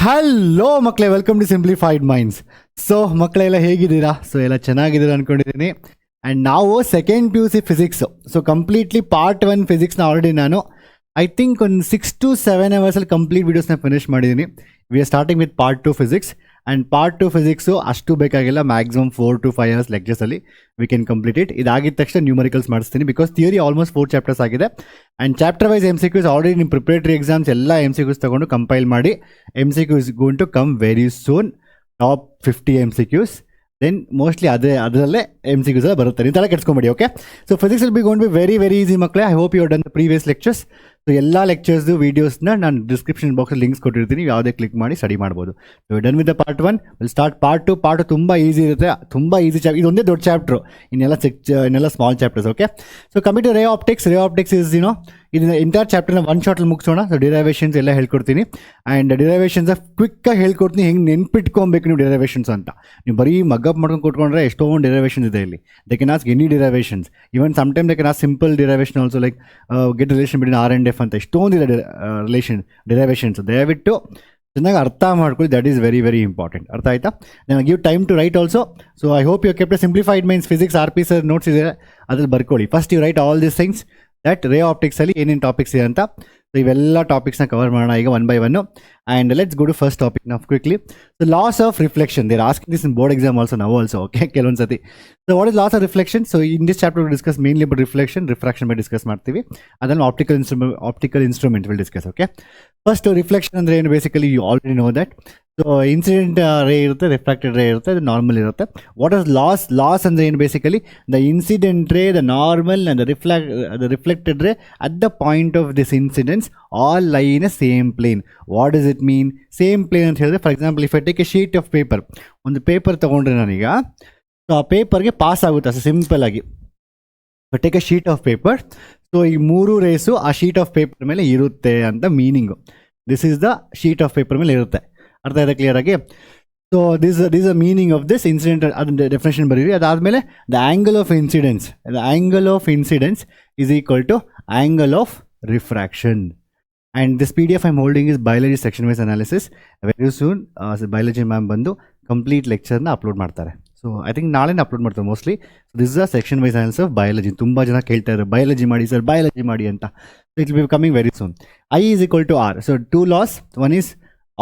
Hello ಮಕ್ಕಳೇ, welcome to simplified minds. So ಮಕ್ಕಳೆಲ್ಲ ಹೇಗಿದ್ದೀರಾ? ಸೊ ಎಲ್ಲ ಚೆನ್ನಾಗಿದ್ದೀರಾ ಅಂದ್ಕೊಂಡಿದ್ದೀನಿ. ಆ್ಯಂಡ್ ನಾವು second PUC physics, so completely part 1 ಫಿಸಿಕ್ಸ್ನ ಆಲ್ರೆಡಿ ನಾನು ಐ ಥಿಂಕ್ ಒಂದು 6 to 7 ಅವರ್ಸಲ್ಲಿ ಕಂಪ್ಲೀಟ್ ವೀಡಿಯೋಸ್ನ ಫಿನಿಷ್ ಮಾಡಿದ್ದೀನಿ. We are starting with part 2 physics. And part 2 physics ಅಷ್ಟು ಬೇಕಾಗಿಲ್ಲ, ಮ್ಯಾಕ್ಸಿಮಮ್ 4 to 5 hours ಲೆಕ್ಚರ್ಸಲ್ಲಿ ವಿ ಕ್ಯಾನ್ ಕಂಪ್ಲೀಟ್ ಇಟ್. ಇದಾಗಿದ ತಕ್ಷಣ ನ್ಯೂಮರಿಕಲ್ಸ್ ಮಾಡಿಸ್ತೀನಿ, ಬಿಕಾಸ್ ಥಿಯರಿ ಆಲ್ಮೋಸ್ಟ್ 4 ಚಾಪ್ಟರ್ಸ್ ಆಗಿದೆ. And chapter wise MCQs already ನಿಮ್ಮ ಪ್ರಿಪ್ರೇಟರಿ ಎಕ್ಸಾಮ್ಸ್ ಎಲ್ಲ MCQs ತೊಗೊಂಡು ಕಂಪೈಲ್ ಮಾಡಿ MCQs going to come very soon. Top 50 MCQs, then mostly ಅದರಲ್ಲೇ MCQs ಎಲ್ಲ ಬರುತ್ತೆ. ನೀವು ತಲೆ ಕೆಡ್ಸ್ಕೊಂಬೇಡಿ, okay? So physics will be going be very very easy ಮಕ್ಕಳೇ. I hope you done the previous lectures. So ಎಲ್ಲ ಲೆಕ್ಚರ್ಸ್ದು ವೀಡಿಯೋಸ್ನ ನಾನು ಡಿಸ್ಕ್ರಿಪ್ಷನ್ ಬಾಕ್ಸಲ್ಲಿ ಲಿಂಕ್ಸ್ ಕೊಟ್ಟಿರ್ತೀನಿ, ಯಾವುದೇ ಕ್ಲಿಕ್ ಮಾಡಿ ಸ್ಟಡಿ ಮಾಡ್ಬೋದು. So done with the part 1, will start part 2. Part 2 ತುಂಬ ಈಸಿ ಇರುತ್ತೆ, ತುಂಬ ಈಸಿ ಇದೊಂದೇ ದೊಡ್ಡ ಚಾಪ್ಟ್ರು, ಇನ್ನೆಲ್ಲ small chapters, okay? So coming to ray optics. Ray optics is ಇದನ್ನ ಇಂಟರ್ ಚಾಪ್ಟರ್ನ ಒನ್ ಶಾರ್ಟಲ್ಲಿ ಮುಗಿಸೋಣ. ಸೊ ಡಿರೈವೇಷನ್ಸ್ ಎಲ್ಲ ಹೇಳ್ಕೊಡ್ತೀನಿ. ಆ್ಯಂಡ್ ಡಿರೈವೇಷನ್ಸ್ ಕ್ವಿಕ್ಕಾಗಿ ಹೇಳ್ಕೊಡ್ತೀನಿ, ಹೆಂಗೆ ನೆನ್ಪಿಟ್ಕೊಬೇಕು ನೀವು ಡಿರೈವೇಷನ್ಸ್ ಅಂತ. ನೀವು ಬರೀ ಮಗ್ಗಪ್ ಮಾಡ್ಕೊಂಡು ಕೊಟ್ಕೊಂಡ್ರೆ ಎಷ್ಟೊಂದು ಡಿರೈವೇಷನ್ಸ್ ಇದೆ ಇಲ್ಲಿ. They can ask any derivations, even sometime they can ask simple derivation also, like get relation between R and F ಅಂತ ಎಷ್ಟೊಂದಿದೆ ಡಿರೈವೇಷನ್ಸ್. ದಯವಿಟ್ಟು ಚೆನ್ನಾಗಿ ಅರ್ಥ ಮಾಡ್ಕೊಳ್ಳಿ, that is very very important. ಅರ್ಥ ಆಯ್ತಾ? ನಾನು give time to write also. So I hope you kept simplified mains physics RP sir notes ಇದೆ, ಅದ್ರಲ್ಲಿ ಬರ್ಕೊಳ್ಳಿ. First you write all this things that ray ಆಪ್ಟಿಕ್ಸಲ್ಲಿ ಏನೇನು ಟಾಪಿಕ್ಸ್ ಇದೆ ಅಂತ. ಸೊ ಇವೆಲ್ಲ ಟಾಪಿಕ್ಸ್ನ ಕವರ್ ಮಾಡೋಣ ಈಗ one by one. And let's go to first topic ನಾವು quickly. So laws of reflection, there asking this in board exam also, ನಾವು also, okay, ಕೆಲವೊಂದು ಸತಿ. So what is laws of reflection? So in this chapter discuss mainly about refraction ಬಗ್ಗೆ discuss ಮಾಡ್ತೀವಿ. ಅದನ್ನು optical instrument will discuss, okay? First reflection ಅಂದರೆ ಏನು? Basically you already know that. So incident ray ಇರುತ್ತೆ, refracted ರೇ ಇರುತ್ತೆ, ಅದು normal ಇರುತ್ತೆ. ವಾಟ್ ಇಸ್ ಲಾಸ್ ಅಂದರೆ ಏನು? Basically the incident ray, the normal and the reflected ray at the point of this incidence all lie in a same plane. What does it mean? Same plane ಅಂತ ಹೇಳಿದ್ರೆ, for example if I take a sheet of paper, ಒಂದು paper ತೊಗೊಂಡ್ರೆ ನಾನೀಗ, so ಆ ಪೇಪರ್ಗೆ pass ಆಗುತ್ತೆ ಅಷ್ಟೇ simple ಆಗಿ. Take a sheet of paper, so ಈ ಮೂರು ರೇಸು ಆ ಶೀಟ್ ಆಫ್ ಪೇಪರ್ ಮೇಲೆ ಇರುತ್ತೆ ಅಂತ meaning. This is the sheet of paper ಮೇಲೆ ಇರುತ್ತೆ. ಅರ್ಥ ಇದೆ ಕ್ಲಿಯರ್ ಆಗಿ? So this a meaning of this incident. ಅದನ್ನ ಡೆಫಿನೇಷನ್ ಬರೀರಿ. ಅದಾದಮೇಲೆ the angle of incidence is equal to angle of refraction. And this PDF I am holding is biology section wise analysis. Very soon biology ma'am ಬಂದು complete ಲೆಕ್ಚರ್ನ upload ಮಾಡ್ತಾರೆ. So I think ನಾಳೆನೇ upload ಮಾಡ್ತಾರೆ mostly. This is a section wise analysis of biology. ತುಂಬ ಜನ ಕೇಳ್ತಾ ಇದ್ದಾರೆ biology ಮಾಡಿ ಸರ್, ಬಯಾಲಜಿ ಮಾಡಿ ಅಂತ. So it will be coming very soon. I is equal to R. So two laws. One is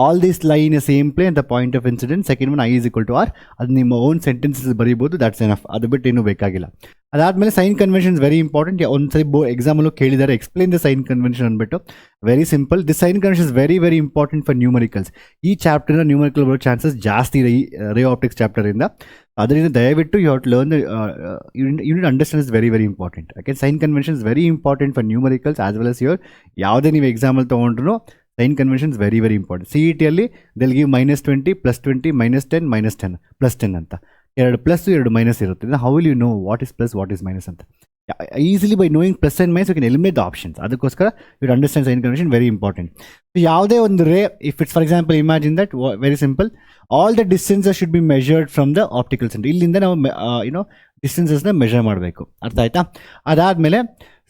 all these lie in a same plane at the point of incidence. Second one, I is equal to R. ಅದು ನಿಮ್ಮ own sentences ಬರೀಬೋದು, that's enough. ಅದು ಬಿಟ್ಟು ಏನೂ ಬೇಕಾಗಿಲ್ಲ. ಅದಾದಮೇಲೆ sign conventions very important. ಒಂದ್ಸರಿ ಎಕ್ಸಾಮಲ್ಲೂ ಕೇಳಿದ್ದಾರೆ, ಎಕ್ಸ್ಪ್ಲೇನ್ ದ ಸೈನ್ ಕನ್ವೆನ್ಷನ್ ಅಂದ್ಬಿಟ್ಟು. Very simple. This sign convention is very very important for numericals. ಈ ಚಾಪ್ಟರ್ನ ನ್ಯೂಮರಿಕಲ್ ಬರೋ ಚಾನ್ಸಸ್ ಜಾಸ್ತಿ ಇದೆ ಈ ರೇ ಆಪ್ಟಿಕ್ಸ್ ಚಾಪ್ಟರಿಂದ. ಅದರಿಂದ ದಯವಿಟ್ಟು you have to learn you need understand is very very important. ಯಾಕೆ sign convention is very important for numericals as well as your ಯಾವುದೇ ನೀವು ಎಕ್ಸಾಮಲ್ಲಿ ತೊಗೊಂಡ್ರು sign convention is very very important. CETಯಲ್ಲಿ ದೆಲ್ ಗಿವ್ -20, +20, -10, -10, +10 ಅಂತ. 2 ಪ್ಲಸ್ 2 ಮೈನಸ್ ಇರುತ್ತೆ. How will you know what is plus what is minus ಅಂತ? Easily by knowing plus and minus you can eliminate the options. ಅದಕ್ಕೋಸ್ಕರ you understand sign convention very important. ಯಾವುದೇ ಒಂದು ray, if it's for example imagine that very simple, all the distances should be measured from the optical centre. ಇಲ್ಲಿಂದ ನಾವು ಡಿಸ್ಟೆನ್ಸಸ್ನ measure ಮಾಡಬೇಕು. ಅರ್ಥ ಆಯ್ತಾ? ಅದಾದಮೇಲೆ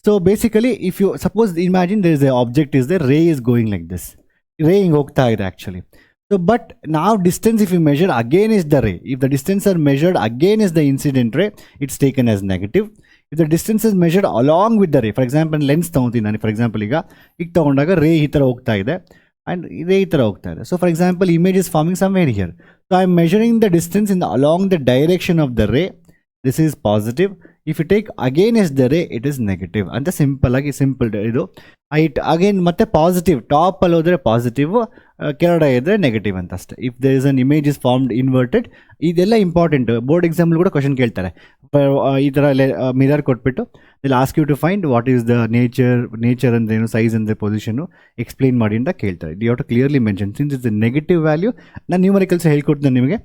so basically if you suppose imagine there is a object is the ray is going like this. Ray ಹಿಂಗೆ ಹೋಗ್ತಾ ಇದೆ ಆ್ಯಕ್ಚುಲಿ. ಸೊ ಬಟ್ ನಾವು distance if you measure again is the ray, if the distance are measured again is the incident ray, it's taken as negative. If the distance is measured along with the ray, for example lens ತೊಗೊತೀನಿ ನಾನು. For example ಈಗ ತೊಗೊಂಡಾಗ ರೇ ಈ ಥರ ಹೋಗ್ತಾ ಇದೆ and ರೇ ಈ ಥರ ಹೋಗ್ತಾ ಇದೆ. So for example image is forming somewhere here. So I am measuring the distance in along the direction of the ray. This is positive. If you take against the ray it is negative ಅಂತ simple ಇದು. Again ಮತ್ತೆ positive, ಟಾಪಲ್ಲಿ ಹೋದರೆ positive, ಕೆಳಗಡೆ ಇದ್ದರೆ negative ಅಂತ ಅಷ್ಟೇ. If there is an image is formed inverted, ಇದೆಲ್ಲ ಇಂಪಾರ್ಟೆಂಟ್. ಬೋರ್ಡ್ ಎಕ್ಸಾಂಪಲ್ ಕೂಡ ಕ್ವಶನ್ ಕೇಳ್ತಾರೆ. ಈ ಥರ ಮಿರರ್ ಕೊಟ್ಬಿಟ್ಟು ಇಲ್ಲಿ ask you to find what is the nature ಅಂದ್ರೇನು, ಸೈಜ್ ಅಂದರೆ ಪೊಸಿಷನು ಎಕ್ಸ್ಪ್ಲೇನ್ ಮಾಡಿ ಅಂತ ಕೇಳ್ತಾರೆ. You have to clearly mention since it's a negative value. ನಾನು ನ್ಯೂಮರಿಕಲ್ಸ್ ಹೇಳ್ಕೊಡ್ತೀನಿ ನಿಮಗೆ.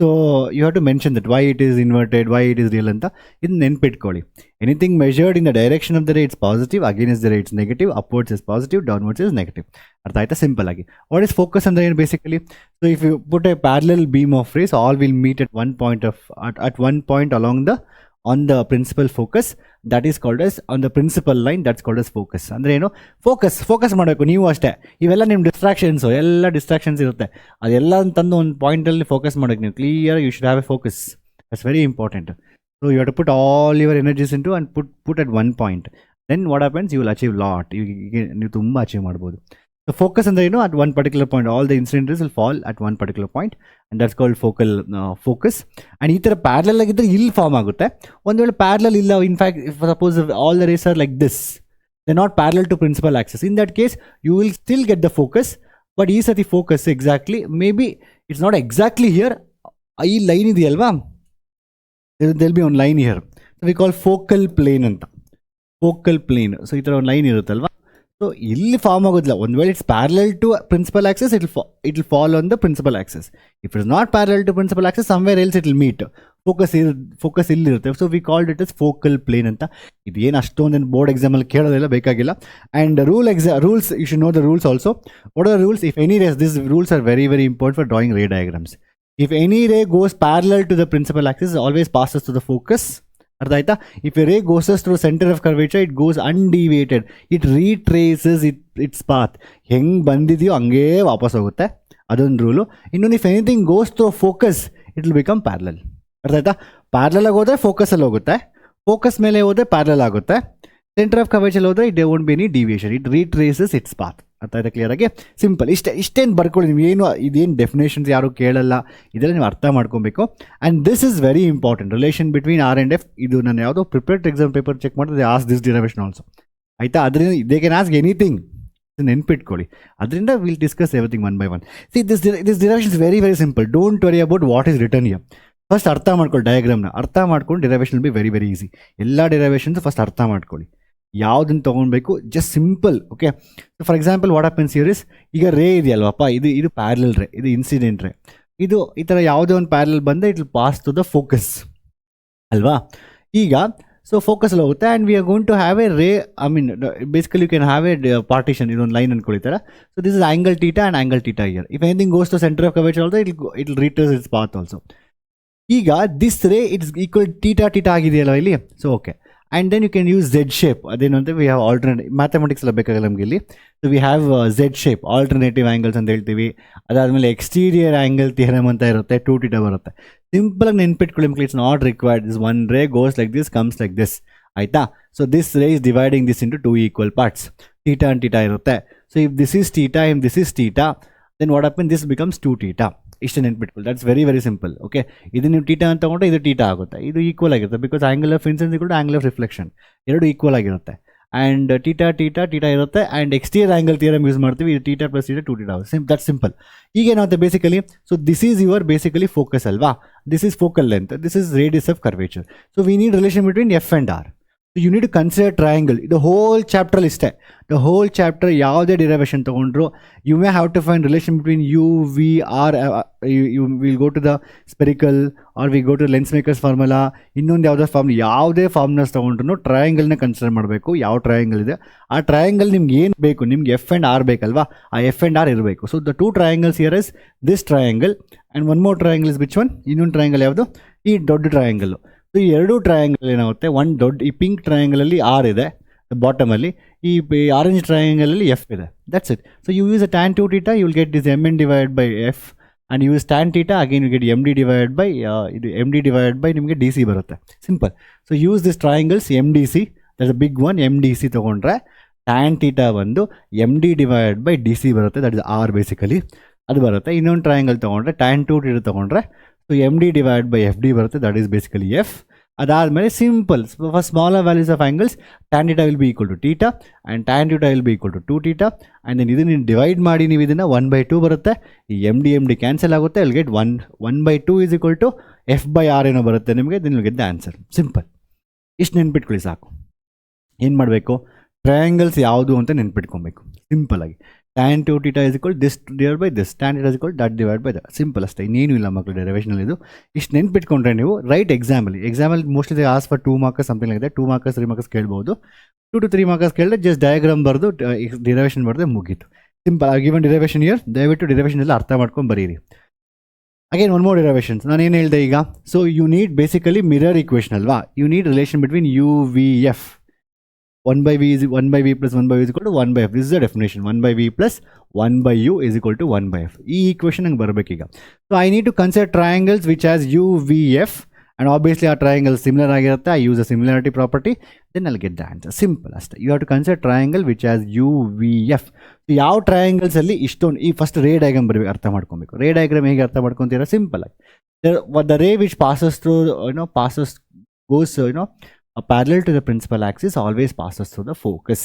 So you have to mention that why it is inverted, why it is real ಅಂತ. ಇದನ್ನ ನೆನ್ಪಿಟ್ಕೊಳ್ಳಿ. Anything measured in the direction of the ray it's positive, against the ray it's negative, upwards is positive, downwards is negative. ಅರ್ಥ ಆಯ್ತಾ? Simple ಆಗಿ. What is focus ಅಂದರೆ ಏನು basically? So if you put a parallel beam of rays, all will meet at one point along the on the principal focus, that is called as on the principal line, that's called as focus. ಅಂದರೆ ಏನು, focus ಮಾಡಬೇಕು ನೀವು ಅಷ್ಟೇ. ಇವೆಲ್ಲ ನಿಮ್ಮ ಡಿಸ್ಟ್ರಾಕ್ಷನ್ಸು, ಎಲ್ಲ distractions ಇರುತ್ತೆ, ಅದೆಲ್ಲ ತಂದು ಒಂದು ಪಾಯಿಂಟಲ್ಲಿ ಫೋಕಸ್ ಮಾಡೋಕ್ಕೆ ನೀವು clear, you should have a focus. That's very important. So you have to put all your energies into and put at one point. Then what happens, you will achieve lot. ನೀವು ತುಂಬ achieve ಮಾಡ್ಬೋದು. So focus ಅಂದರೆ ಏನು, at one particular point, all the incidents will fall at one particular point, and that's called focal focus. And ಈ ಥರ parallel ಆಗಿದ್ದರೆ ಇಲ್ಲಿ form ಆಗುತ್ತೆ. ಒಂದು ವೇಳೆ ಪ್ಯಾರಲಲ್ ಇಲ್ಲ, in fact suppose all the rays are like this, they not parallel to principal axis, in that case you will still get the focus. But ಈ ಸತಿ focus exactly, maybe it's not exactly here, ಈ line ಇದೆಯಲ್ವಾ, there'll be one line here, we call focal plane ಅಂತ, focal plane. So ಈ ಥರ ಒಂದು line ಇರುತ್ತಲ್ವಾ, so ಇಲ್ಲಿ ಫಾರ್ಮ್ ಆಗೋದಿಲ್ಲ. ಒಂದು ವೇಳೆ it's parallel to principal axis, it will fall on the principal axis. If it's not parallel to principal axis, somewhere else it will meet. Focus ಇಲ್ಲಿರುತ್ತೆ. So we called it is focal plane ಅಂತ. ಇದೇನು ಅಷ್ಟೊಂದೇನು board ಎಕ್ಸಾಮಲ್ಲಿ ಕೇಳೋದಿಲ್ಲ, ಬೇಕಾಗಿಲ್ಲ. And rules, you should know the rules also. What are the rules? If any rays, this rules are very very important for drawing ray diagrams. If any ray goes parallel to the principal axis, always passes to the focus. ಅರ್ಥ ಆಯ್ತಾ? If a ray goes through centre of curvature, it goes undeviated, it retraces its path. ಹೆಂಗೆ ಬಂದಿದೆಯೋ ಹಂಗೇ ವಾಪಸ್ ಹೋಗುತ್ತೆ, ಅದೊಂದು rule. ಇನ್ನೊಂದು, if anything goes through focus, it will become parallel. ಅರ್ಥ ಆಯ್ತಾ? ಪ್ಯಾರಲಲ್ ಆಗಿ ಹೋದರೆ ಫೋಕಸಲ್ಲಿ ಹೋಗುತ್ತೆ, ಫೋಕಸ್ ಮೇಲೆ ಹೋದರೆ ಪ್ಯಾರಲಲ್ ಆಗುತ್ತೆ, ಸೆಂಟರ್ ಆಫ್ ಕರ್ವೇಚರ್ ಹೋದರೆ it won't be any deviation, it retraces its path. ಅರ್ಥ ಆಯ್ತಾ? ಕ್ಲಿಯರಾಗಿ ಸಿಂಪಲ್ ಇಷ್ಟೇನು ಬರ್ಕೊಳ್ಳಿ ನೀವು. ಏನು ಇದೇನು ಡೆಫಿನೇಷನ್ಸ್ ಯಾರು ಕೇಳಲ್ಲ, ಇದೆಲ್ಲ ನೀವು ಅರ್ಥ ಮಾಡ್ಕೊಬೇಕು. And this is very important, relation between R and F. ಇದು ನಾನು ಯಾವುದೋ ಪ್ರಿಪೇರ್ಡ್ ಎಕ್ಸಾಮ್ ಪೇಪರ್ ಚೆಕ್ ಮಾಡಿದ್ರೆ ಆಸ್ ದಿಸ್ ಡಿರೈವೇಷನ್ ಆಲ್ಸೋ. ಆಯಿತಾ? ಅದರಿಂದ ದೇ ಕ್ಯಾನ್ ಆಸ್ಕ್ ಎನಿಥಿಂಗ್, ನೆನ್ಪಿಟ್ಕೊಳ್ಳಿ. ಅದರಿಂದ will discuss everything one by one. See this derivation is very very simple. Don't worry about what is return here. First ಅರ್ಥ ಮಾಡ್ಕೊಳ್ಳಿ, ಡಯಾಗ್ರಾಮ್ನ ಅರ್ಥ ಮಾಡ್ಕೊಂಡು derivation be very very easy. ಎಲ್ಲ ಡಿರೈವೇಷನ್ಸ್ ಫಸ್ಟ್ ಅರ್ಥ ಮಾಡ್ಕೊಳ್ಳಿ, ಯಾವುದನ್ನು ತೊಗೊಳ್ಬೇಕು, just simple. Okay, for example what happens here is, ಈಗ ರೇ ಇದೆಯಲ್ವಪ್ಪ, ಇದು ಪ್ಯಾರಲಲ್ ರೇ, ಇದು ಇನ್ಸಿಡೆಂಟ್ ರೇ. ಇದು ಈ ಥರ ಯಾವುದೇ ಒಂದು ಪ್ಯಾರಲಲ್ ಬಂದರೆ it will pass to the focus ಅಲ್ವಾ. ಈಗ ಸೊ ಫೋಕಸಲ್ಲಿ ಹೋಗುತ್ತೆ, and we are going to have a ray, I mean basically you can have a partition, ಇದೊಂದು ಲೈನ್ ಅನ್ಕೊಳ್ತಾರೆ. So this is angle theta and angle theta here. If anything goes to centre of curvature also, it will retrace its path also. ಈಗ this ray it's equal theta ಆಗಿದೆಯಲ್ಲ ಇಲ್ಲಿ. So okay, and then you can use Z shape. ಅದೇನು ಅಂತ we have alternate, mathematics ಎಲ್ಲ ಬೇಕಾಗಲ್ಲ ನಮಗೆ ಇಲ್ಲಿ. So we have Z shape, alternative angles ಅಂತ ಹೇಳ್ತೀವಿ. ಅದಾದಮೇಲೆ ಎಕ್ಸ್ಟೀರಿಯರ್ ಆ್ಯಂಗಲ್ ಥಿಯರಮ್ ಅಂತ ಇರುತ್ತೆ, 2θ ಬರುತ್ತೆ. ಸಿಂಪಲಾಗಿ ನೆನ್ಪಿಟ್ಕೊಳ್ಳಿ, it's not required. This one ray goes like this, comes like this. ಆಯಿತಾ? So this ray is dividing this into 2 equal parts. Theta and theta ಇರುತ್ತೆ. So if this is theta, if this is theta, then what happen, this becomes 2θ. ಇಷ್ಟು ನೆನ್ಪಿಟ್ಕೊಳ್ಳಿ. That's very very simple. Okay, ಇದು ನೀವು theta ಅಂತ ತಗೊಂಡ್ರೆ ಇದು theta ಆಗುತ್ತೆ, ಇದು ಈಕ್ವಲ್ ಆಗಿರುತ್ತೆ. Because angle of incidence equal to angle of reflection, ಎರಡು ಈಕ್ವಲ್ ಆಗಿರುತ್ತೆ. ಆ್ಯಂಡ್ ಟೀಟಾ ಇರುತ್ತೆ. And exterior angle theorem use ಮಾಡ್ತೀವಿ, ಇದು ಟೀಟಾ ಪ್ಲಸ್ ಟೀಟಾ 2θ ಆಗುತ್ತೆ. That's simple. ಈಗೇನಾಗುತ್ತೆ basically, so this is your basically focus ಅಲ್ವಾ, this is focal length, this is radius of curvature. So we need relation between F and R. You need to consider triangle. ಇದು whole ಚಾಪ್ಟ್ರಲ್ಲಿ ಇಷ್ಟೇ, the hole chapter ಯಾವುದೇ derivation ತೊಗೊಂಡ್ರು, you may have to find relation between U, V, R. You will go to the spherical or we go to lens makers formula, ಇನ್ನೊಂದು ಯಾವುದೋ formula, ಯಾವುದೇ formulas ತೊಗೊಂಡ್ರು ಟ್ರಯಾಂಗಲ್ನ consider ಮಾಡಬೇಕು. ಯಾವ ಟ್ರಯಾಂಗಲ್ ಇದೆ, ಆ ಟ್ರಯಾಂಗಲ್ ನಿಮ್ಗೆ ಏನು ಬೇಕು, ನಿಮ್ಗೆ ಎಫ್ ಆ್ಯಂಡ್ ಆರ್ ಬೇಕಲ್ವಾ, ಆ ಎಫ್ ಆ್ಯಂಡ್ ಆರ್ ಇರಬೇಕು. So the 2 triangles here is this triangle and one more triangle is which one, ಇನ್ನೊಂದು ಟ್ರಯಾಂಗಲ್ ಯಾವುದು, ಈ ದೊಡ್ಡ ಟ್ರಯಾಂಗಲ್ಲು. ಸೊ ಈ ಎರಡೂ ಟ್ರಯಾಂಗಲ್ ಏನಾಗುತ್ತೆ, ಒಂದು ದೊಡ್ಡ ಈ ಪಿಂಕ್ ಟ್ರಯಾಂಗಲಲ್ಲಿ ಆರ್ ಇದೆ ಬಾಟಮಲ್ಲಿ, ಈ ಆರೆಂಜ್ ಟ್ರಯಾಂಗಲಲ್ಲಿ ಎಫ್ ಇದೆ. That's it. So you use a tan 2θ, you will get this mn divide by F, and you use tan θ, again you get md divide by ಇದು md ಡಿವೈಡ್ ಬೈ ನಿಮಗೆ D C ಬರುತ್ತೆ. Simple. So use this triangles MDC, that's a big one. MDC ತೊಗೊಂಡ್ರೆ tan θ ಬಂದು md divide by D C ಬರುತ್ತೆ, that is R basically, ಅದು ಬರುತ್ತೆ. ಇನ್ನೊಂದು triangle ತೊಗೊಂಡ್ರೆ tan 2θ ತೊಗೊಂಡ್ರೆ so md divide by F D ಬರುತ್ತೆ, ದಟ್ ಈಸ್ ಬೇಸಿಕಲಿ ಎಫ್. ಅದಾದಮೇಲೆ simple, for smaller values of angles tan θ will be equal to θ and tan θ will be equal to 2θ. And then ಇದನ್ನು divide ಮಾಡಿ ನೀವು ಇದನ್ನು 1/2 ಬರುತ್ತೆ. ಈ MD cancel ಆಗುತ್ತೆ, will get 1/2 is equal to F by R ಏನೋ ಬರುತ್ತೆ ನಿಮಗೆ, then will get the answer. Simple. ಇಷ್ಟು ನೆನ್ಪಿಟ್ಕೊಳ್ಳಿ ಸಾಕು. ಏನು ಮಾಡಬೇಕು, ಟ್ರಯಾಂಗಲ್ಸ್ ಯಾವುದು ಅಂತ ನೆನ್ಪಿಟ್ಕೊಬೇಕು ಸಿಂಪಲಾಗಿ. tan 2θ is equal this divided by this, tan θ is equal that divided by that. Simple ಅಷ್ಟೇ, ಇನ್ನೇನು ಇಲ್ಲ ಮಕ್ಕಳು ಡೆರಿವೇಷನಲ್ಲಿ. ಇದು ಇಷ್ಟು ನೆನ್ಪಿಟ್ಕೊಂಡ್ರೆ ನೀವು ರೈಟ್ ಎಕ್ಸಾಮಲ್ಲಿ mostly they ask for 2 marks something like that. 2 marks 3 marks ಕೇಳ್ಬೋದು. 2 to 3 ಮಾರ್ಕ್ಸ್ ಕೇಳಿದ್ರೆ ಜಸ್ಟ್ ಡಯಾಗ್ರಾಮ್ ಬರೆದು ಡಿರೈವೇಷನ್ ಬರೆದ್ರೆ ಮುಗೀತು. ಸಿಂಪಲ್. ಗಿವನ್ ಡಿರೈವೇಷನ್ ಇಯರ್, ದಯವಿಟ್ಟು ಡಿರೈವೇಷನ್ ಎಲ್ಲ ಅರ್ಥ ಮಾಡ್ಕೊಂಡು ಬರೀರಿ. ಅಗೇನ್ ಒನ್ ಮೋರ್ ಡಿರೈವೇಷನ್ಸ್ ನಾನು ಏನು ಹೇಳಿದೆ ಈಗ. So you need basically mirror equation ಅಲ್ವಾ, you need relation between U V F 1 by v is 1 by v plus 1 by u is equal to 1 by f. This is the definition. 1 by v plus 1 by u is equal to 1 by f. ಈ equation ನಂಗೆ ಬರಬೇಕೀಗ. So I need to consider triangles which has u, v, f and obviously our triangle similar ಆಗಿರುತ್ತೆ. I use a similarity property. Then I'll get the answer. Simple ಅಷ್ಟೇ. You have to consider triangle which has u, v, f. So ಯಾವ triangles ಅಲ್ಲಿ ಇಷ್ಟೊಂದು ಈ first ray diagram ಬರಬೇಕು, ಅರ್ಥ ಮಾಡ್ಕೊಬೇಕು. Ray diagram ಹೇಗೆ ಅರ್ಥ ಮಾಡ್ಕೊತೀರಾ? ಸಿಂಪಲ್ ಆಗಿ the ray which passes through goes parallel to the principal axis always passes through the focus.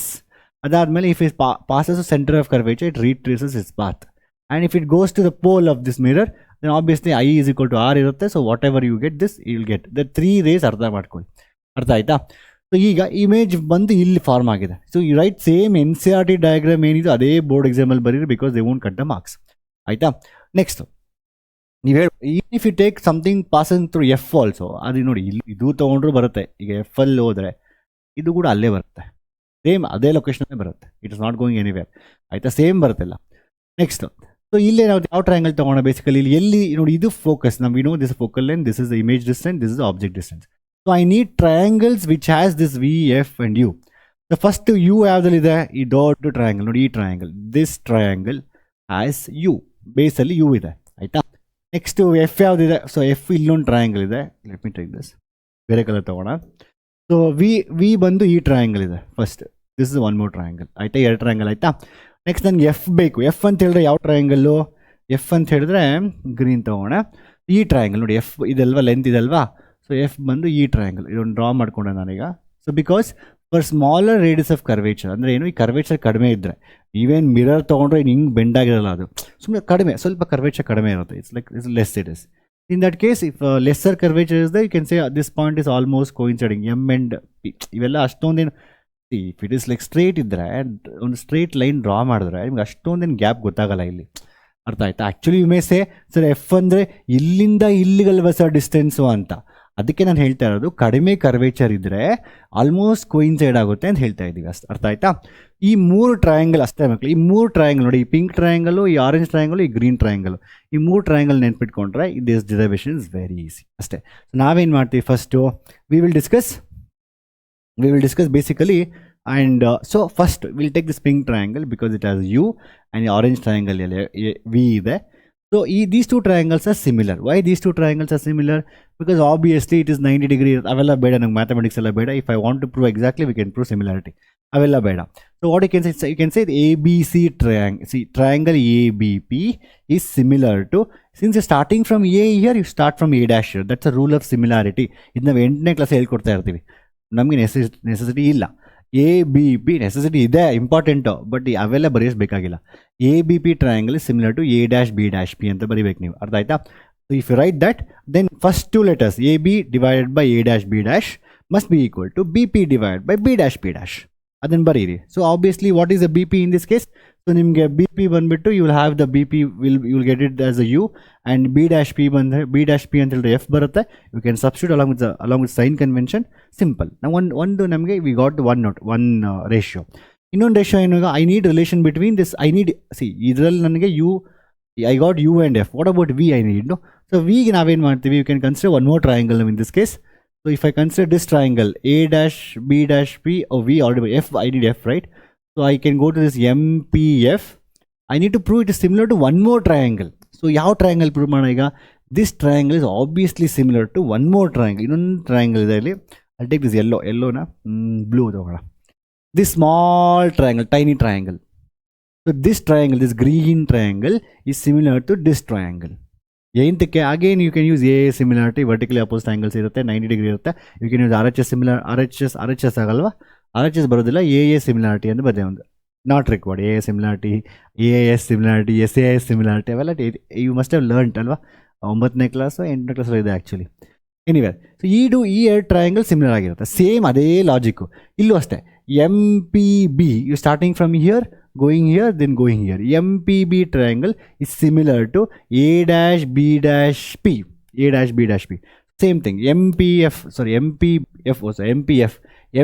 Adadmele if it passes the center of curvature, it retraces its path. And if it goes to the pole of this mirror, then obviously I is equal to R irutte. So whatever you get this, you will get. The three rays artha ಮಾಡ್ಕೊಳ್ಳಿ. ಅರ್ಥ ಆಯ್ತಾ? So ಈಗ image ಬಂದು ಇಲ್ಲಿ form ಆಗಿದೆ. So you write same NCERT diagram ಏನಿದೆ ಅದೇ board ಎಕ್ಸಾಮಲ್ಲಿ ಬರೀರಿ, because they won't cut the marks. ಆಯ್ತಾ? ನೆಕ್ಸ್ಟ್ ನೀವು ಹೇಳಿ, if you take something passing through F also, ಅದು ನೋಡಿ ಇಲ್ಲಿ ಇದು ತೊಗೊಂಡ್ರು ಬರುತ್ತೆ. ಈಗ ಎಫ್ ಅಲ್ಲಿ ಹೋದರೆ ಇದು ಕೂಡ ಅಲ್ಲೇ ಬರುತ್ತೆ, ಸೇಮ್ ಅದೇ ಲೊಕೇಶನ್ನೇ ಬರುತ್ತೆ. It is not going anywhere. ಆಯಿತಾ? ಸೇಮ್ ಬರುತ್ತಲ್ಲ. ನೆಕ್ಸ್ಟ್ ಸೊ ಇಲ್ಲೇ ನಾವು ಯಾವ ಟ್ರಯಾಂಗಲ್ ತೊಗೋಣ? ಬೇಸಿಕಲಿ ಇಲ್ಲಿ ಎಲ್ಲಿ ನೋಡಿ ಇದು ಫೋಕಸ್, ನಾವು know this focal length, this is the image distance, this is the object distance. So I need triangles which has this V, F and U. The first U ಯಾವುದಲ್ಲಿದೆ? ಈ dot triangle ನೋಡಿ, ಈ triangle, this triangle has U, ಬೇಸಲ್ಲಿ U ಇದೆ. ಆಯಿತಾ? Next F ಯಾವುದಿದೆ? ಸೊ F ಇಲ್ಲೊಂದು ಟ್ರಯಾಂಗಲ್ ಇದೆ. ಲೆಟ್ ಮಿ ಟೇಕ್ ದಿಸ್, ಬೇರೆ ಕಲರ್ ತೊಗೋಣ. ಸೊ ವಿ ಬಂದು ಈ ಟ್ರಯಾಂಗಲ್ ಇದೆ first, this is one more triangle. ಆಯಿತಾ? ಎರಡು ಟ್ರಯಾಂಗಲ್ ಆಯಿತಾ? ನೆಕ್ಸ್ಟ್ ನನಗೆ ಎಫ್ ಬೇಕು. ಎಫ್ ಅಂತ ಹೇಳಿದ್ರೆ ಯಾವ ಟ್ರಯಾಂಗಲ್ಲು? ಎಫ್ ಅಂತ ಹೇಳಿದ್ರೆ ಗ್ರೀನ್ ತೊಗೋಣ. ಈ ಟ್ರಯಾಂಗಲ್ ನೋಡಿ, ಎಫ್ ಇದಲ್ವಾ, ಲೆಂತ್ ಇದಲ್ವಾ? ಸೊ ಎಫ್ ಬಂದು ಈ ಟ್ರಯಾಂಗಲ್, ಇದೊಂದು ಡ್ರಾ ಮಾಡ್ಕೊಂಡೆ ನಾನೀಗ. So because for smaller radius of curvature, ಅಂದರೆ ಏನು, ಈ ಕರ್ವೇಚರ್ ಕಡಿಮೆ ಇದ್ದರೆ, ನೀವೇನು ಮಿರರ್ ತೊಗೊಂಡ್ರೆ ಹಿಂಗೆ ಬೆಂಡ್ ಆಗಿರಲ್ಲ, ಅದು ಸುಮ್ಮನೆ ಕಡಿಮೆ, ಸ್ವಲ್ಪ ಕರ್ವೇಚರ್ ಕಡಿಮೆ ಇರುತ್ತೆ. It's less it is. In that case if lesser curvature is the, you can say this point is almost coinciding M and P. ಇವೆಲ್ಲ ಅಷ್ಟೊಂದೇನು, if it is like straight ಇದ್ದರೆ, ಒಂದು ಸ್ಟ್ರೇಟ್ ಲೈನ್ ಡ್ರಾ ಮಾಡಿದ್ರೆ ನಿಮ್ಗೆ ಅಷ್ಟೊಂದೇನು gap ಗೊತ್ತಾಗಲ್ಲ ಇಲ್ಲಿ. ಅರ್ಥ ಆಯ್ತಾ? Actually you may say sir F ಅಂದರೆ ಇಲ್ಲಿಂದ ಇಲ್ಲಿಗಲ್ವ ಸರ್ ಡಿಸ್ಟೆನ್ಸು ಅಂತ. ಅದಕ್ಕೆ ನಾನು ಹೇಳ್ತಾ ಇರೋದು, ಕಡಿಮೆ ಕರ್ವೇಚರ್ ಇದ್ದರೆ ಆಲ್ಮೋಸ್ಟ್ ಕೋಯಿನ್ಸೈಡ್ ಆಗುತ್ತೆ ಅಂತ ಹೇಳ್ತಾ ಇದ್ದೀವಿ ಅಷ್ಟು. ಅರ್ಥ ಆಯ್ತಾ? ಈ ಮೂರು ಟ್ರಯಾಂಗಲ್ ಅಷ್ಟೇ ಮಕ್ಕಳು, ಈ ಮೂರು ಟ್ರಯಾಂಗಲ್ ನೋಡಿ, ಈ ಪಿಂಕ್ ಟ್ರಯಾಂಗಲು, ಈ ಆರೆಂಜ್ ಟ್ರಯಾಂಗಲು, ಈ ಗ್ರೀನ್ ಟ್ರಯಾಂಗಲ್, ಈ ಮೂರು ಟ್ರಯಾಂಗಲ್ ನೆನ್ಪಿಟ್ಕೊಂಡ್ರೆ this derivation is very easy ಅಷ್ಟೇ. ನಾವೇನು ಮಾಡ್ತೀವಿ first, we will discuss basically. And so first will take this pink triangle because it has U, and orange triangle V ಇದೆ. So these two triangles are similar. Why these two triangles are similar? Because obviously it is 90 degree. Avella beda nang mathematics alla beda. If I want to prove exactly, we can prove similarity. Avella beda. So what you can say the ABC triangle. See, triangle ABP is similar to, since you're starting from A here, you start from A dash here. That's a rule of similarity. ಇದನ್ನ 8ನೇ class ಹೇಳ್ಕೊಡ್ತಾ ಇರ್ತೀವಿ. ನಮಗೆ necessity ಇಲ್ಲ. A B P necessity ಇದೆ, important, but ಅವೆಲ್ಲ ಬರೆಯಬೇಕಾಗಿಲ್ಲ. A B P triangle is similar to A dash B dash P ಅಂತ ಬರೀಬೇಕು ನೀವು. ಅರ್ಥ ಆಯ್ತಾ? So if you write that, then first two letters A B divided by A dash B dash must be equal to B P divide by B dash P dash. ಅದನ್ನು ಬರೀರಿ. So obviously what is the B P in this case? So ನಿಮಗೆ B P ಬಂದುಬಿಟ್ಟು you will have the B P you will get it as a U, and B dash P ಬಂದರೆ B dash P ಅಂತ ಹೇಳಿದ್ರೆ F ಬರುತ್ತೆ. You can substitute along with sign convention. Simple. ನಾವು ಒಂದು ನಮಗೆ we got one ratio. ಇನ್ನೊಂದು ratio ಏನು? I need relation between this. I need ಇದರಲ್ಲಿ ನನಗೆ U, I got U and F. What about V? I need. So ವಿಗೆ ನಾವೇನು ಮಾಡ್ತೀವಿ? You can consider one more triangle in this case. So if I consider this triangle A dash B dash P, or V already F, I need F, right? So I can go to this MPF. I need to prove it is similar to one more triangle. So ಯಾವ triangle prove ಮಾಡೋಣ ಈಗ? This triangle is obviously similar to one more triangle. ಇನ್ನೊಂದು triangle ಇದೆ ಇಲ್ಲಿ. I'll take this yellowನ blue ತಗೋಣ. This small triangle, tiny triangle. So this triangle, this green triangle is similar to this triangle. ಏನಕ್ಕೆ? Again you can use A similarity, vertically opposite angles ಇರುತ್ತೆ, 90 degree ಇರುತ್ತೆ. You can use R H S similar, R H S ಆಗಲ್ವಾ, R H S ಬರೋದಿಲ್ಲ, A similarity ಅಂತ ಬರ್ತದೆ ಒಂದು. Not required. A similarity, S similarity, S similarity, ಅವೆಲ್ಲ you must have learnt ಅಲ್ವಾ, 9ನೇ ಕ್ಲಾಸು 8ನೇ ಕ್ಲಾಸಲ್ಲಿ ಇದೆ ಆ್ಯಕ್ಚುಲಿ. ಎನಿವೆ, ಸೊ ಈ ಎರಡು ಟ್ರಯಾಂಗಲ್ ಸಿಮಿಲರ್ ಆಗಿರುತ್ತೆ. ಸೇಮ್ ಅದೇ ಲಾಜಿಕ್ಕು ಇಲ್ಲೂ ಅಷ್ಟೇ. M P B, you starting from here, going here, then going here. MPB triangle is similar to A dash B dash P. A dash B dash P. Same thing. MPF also.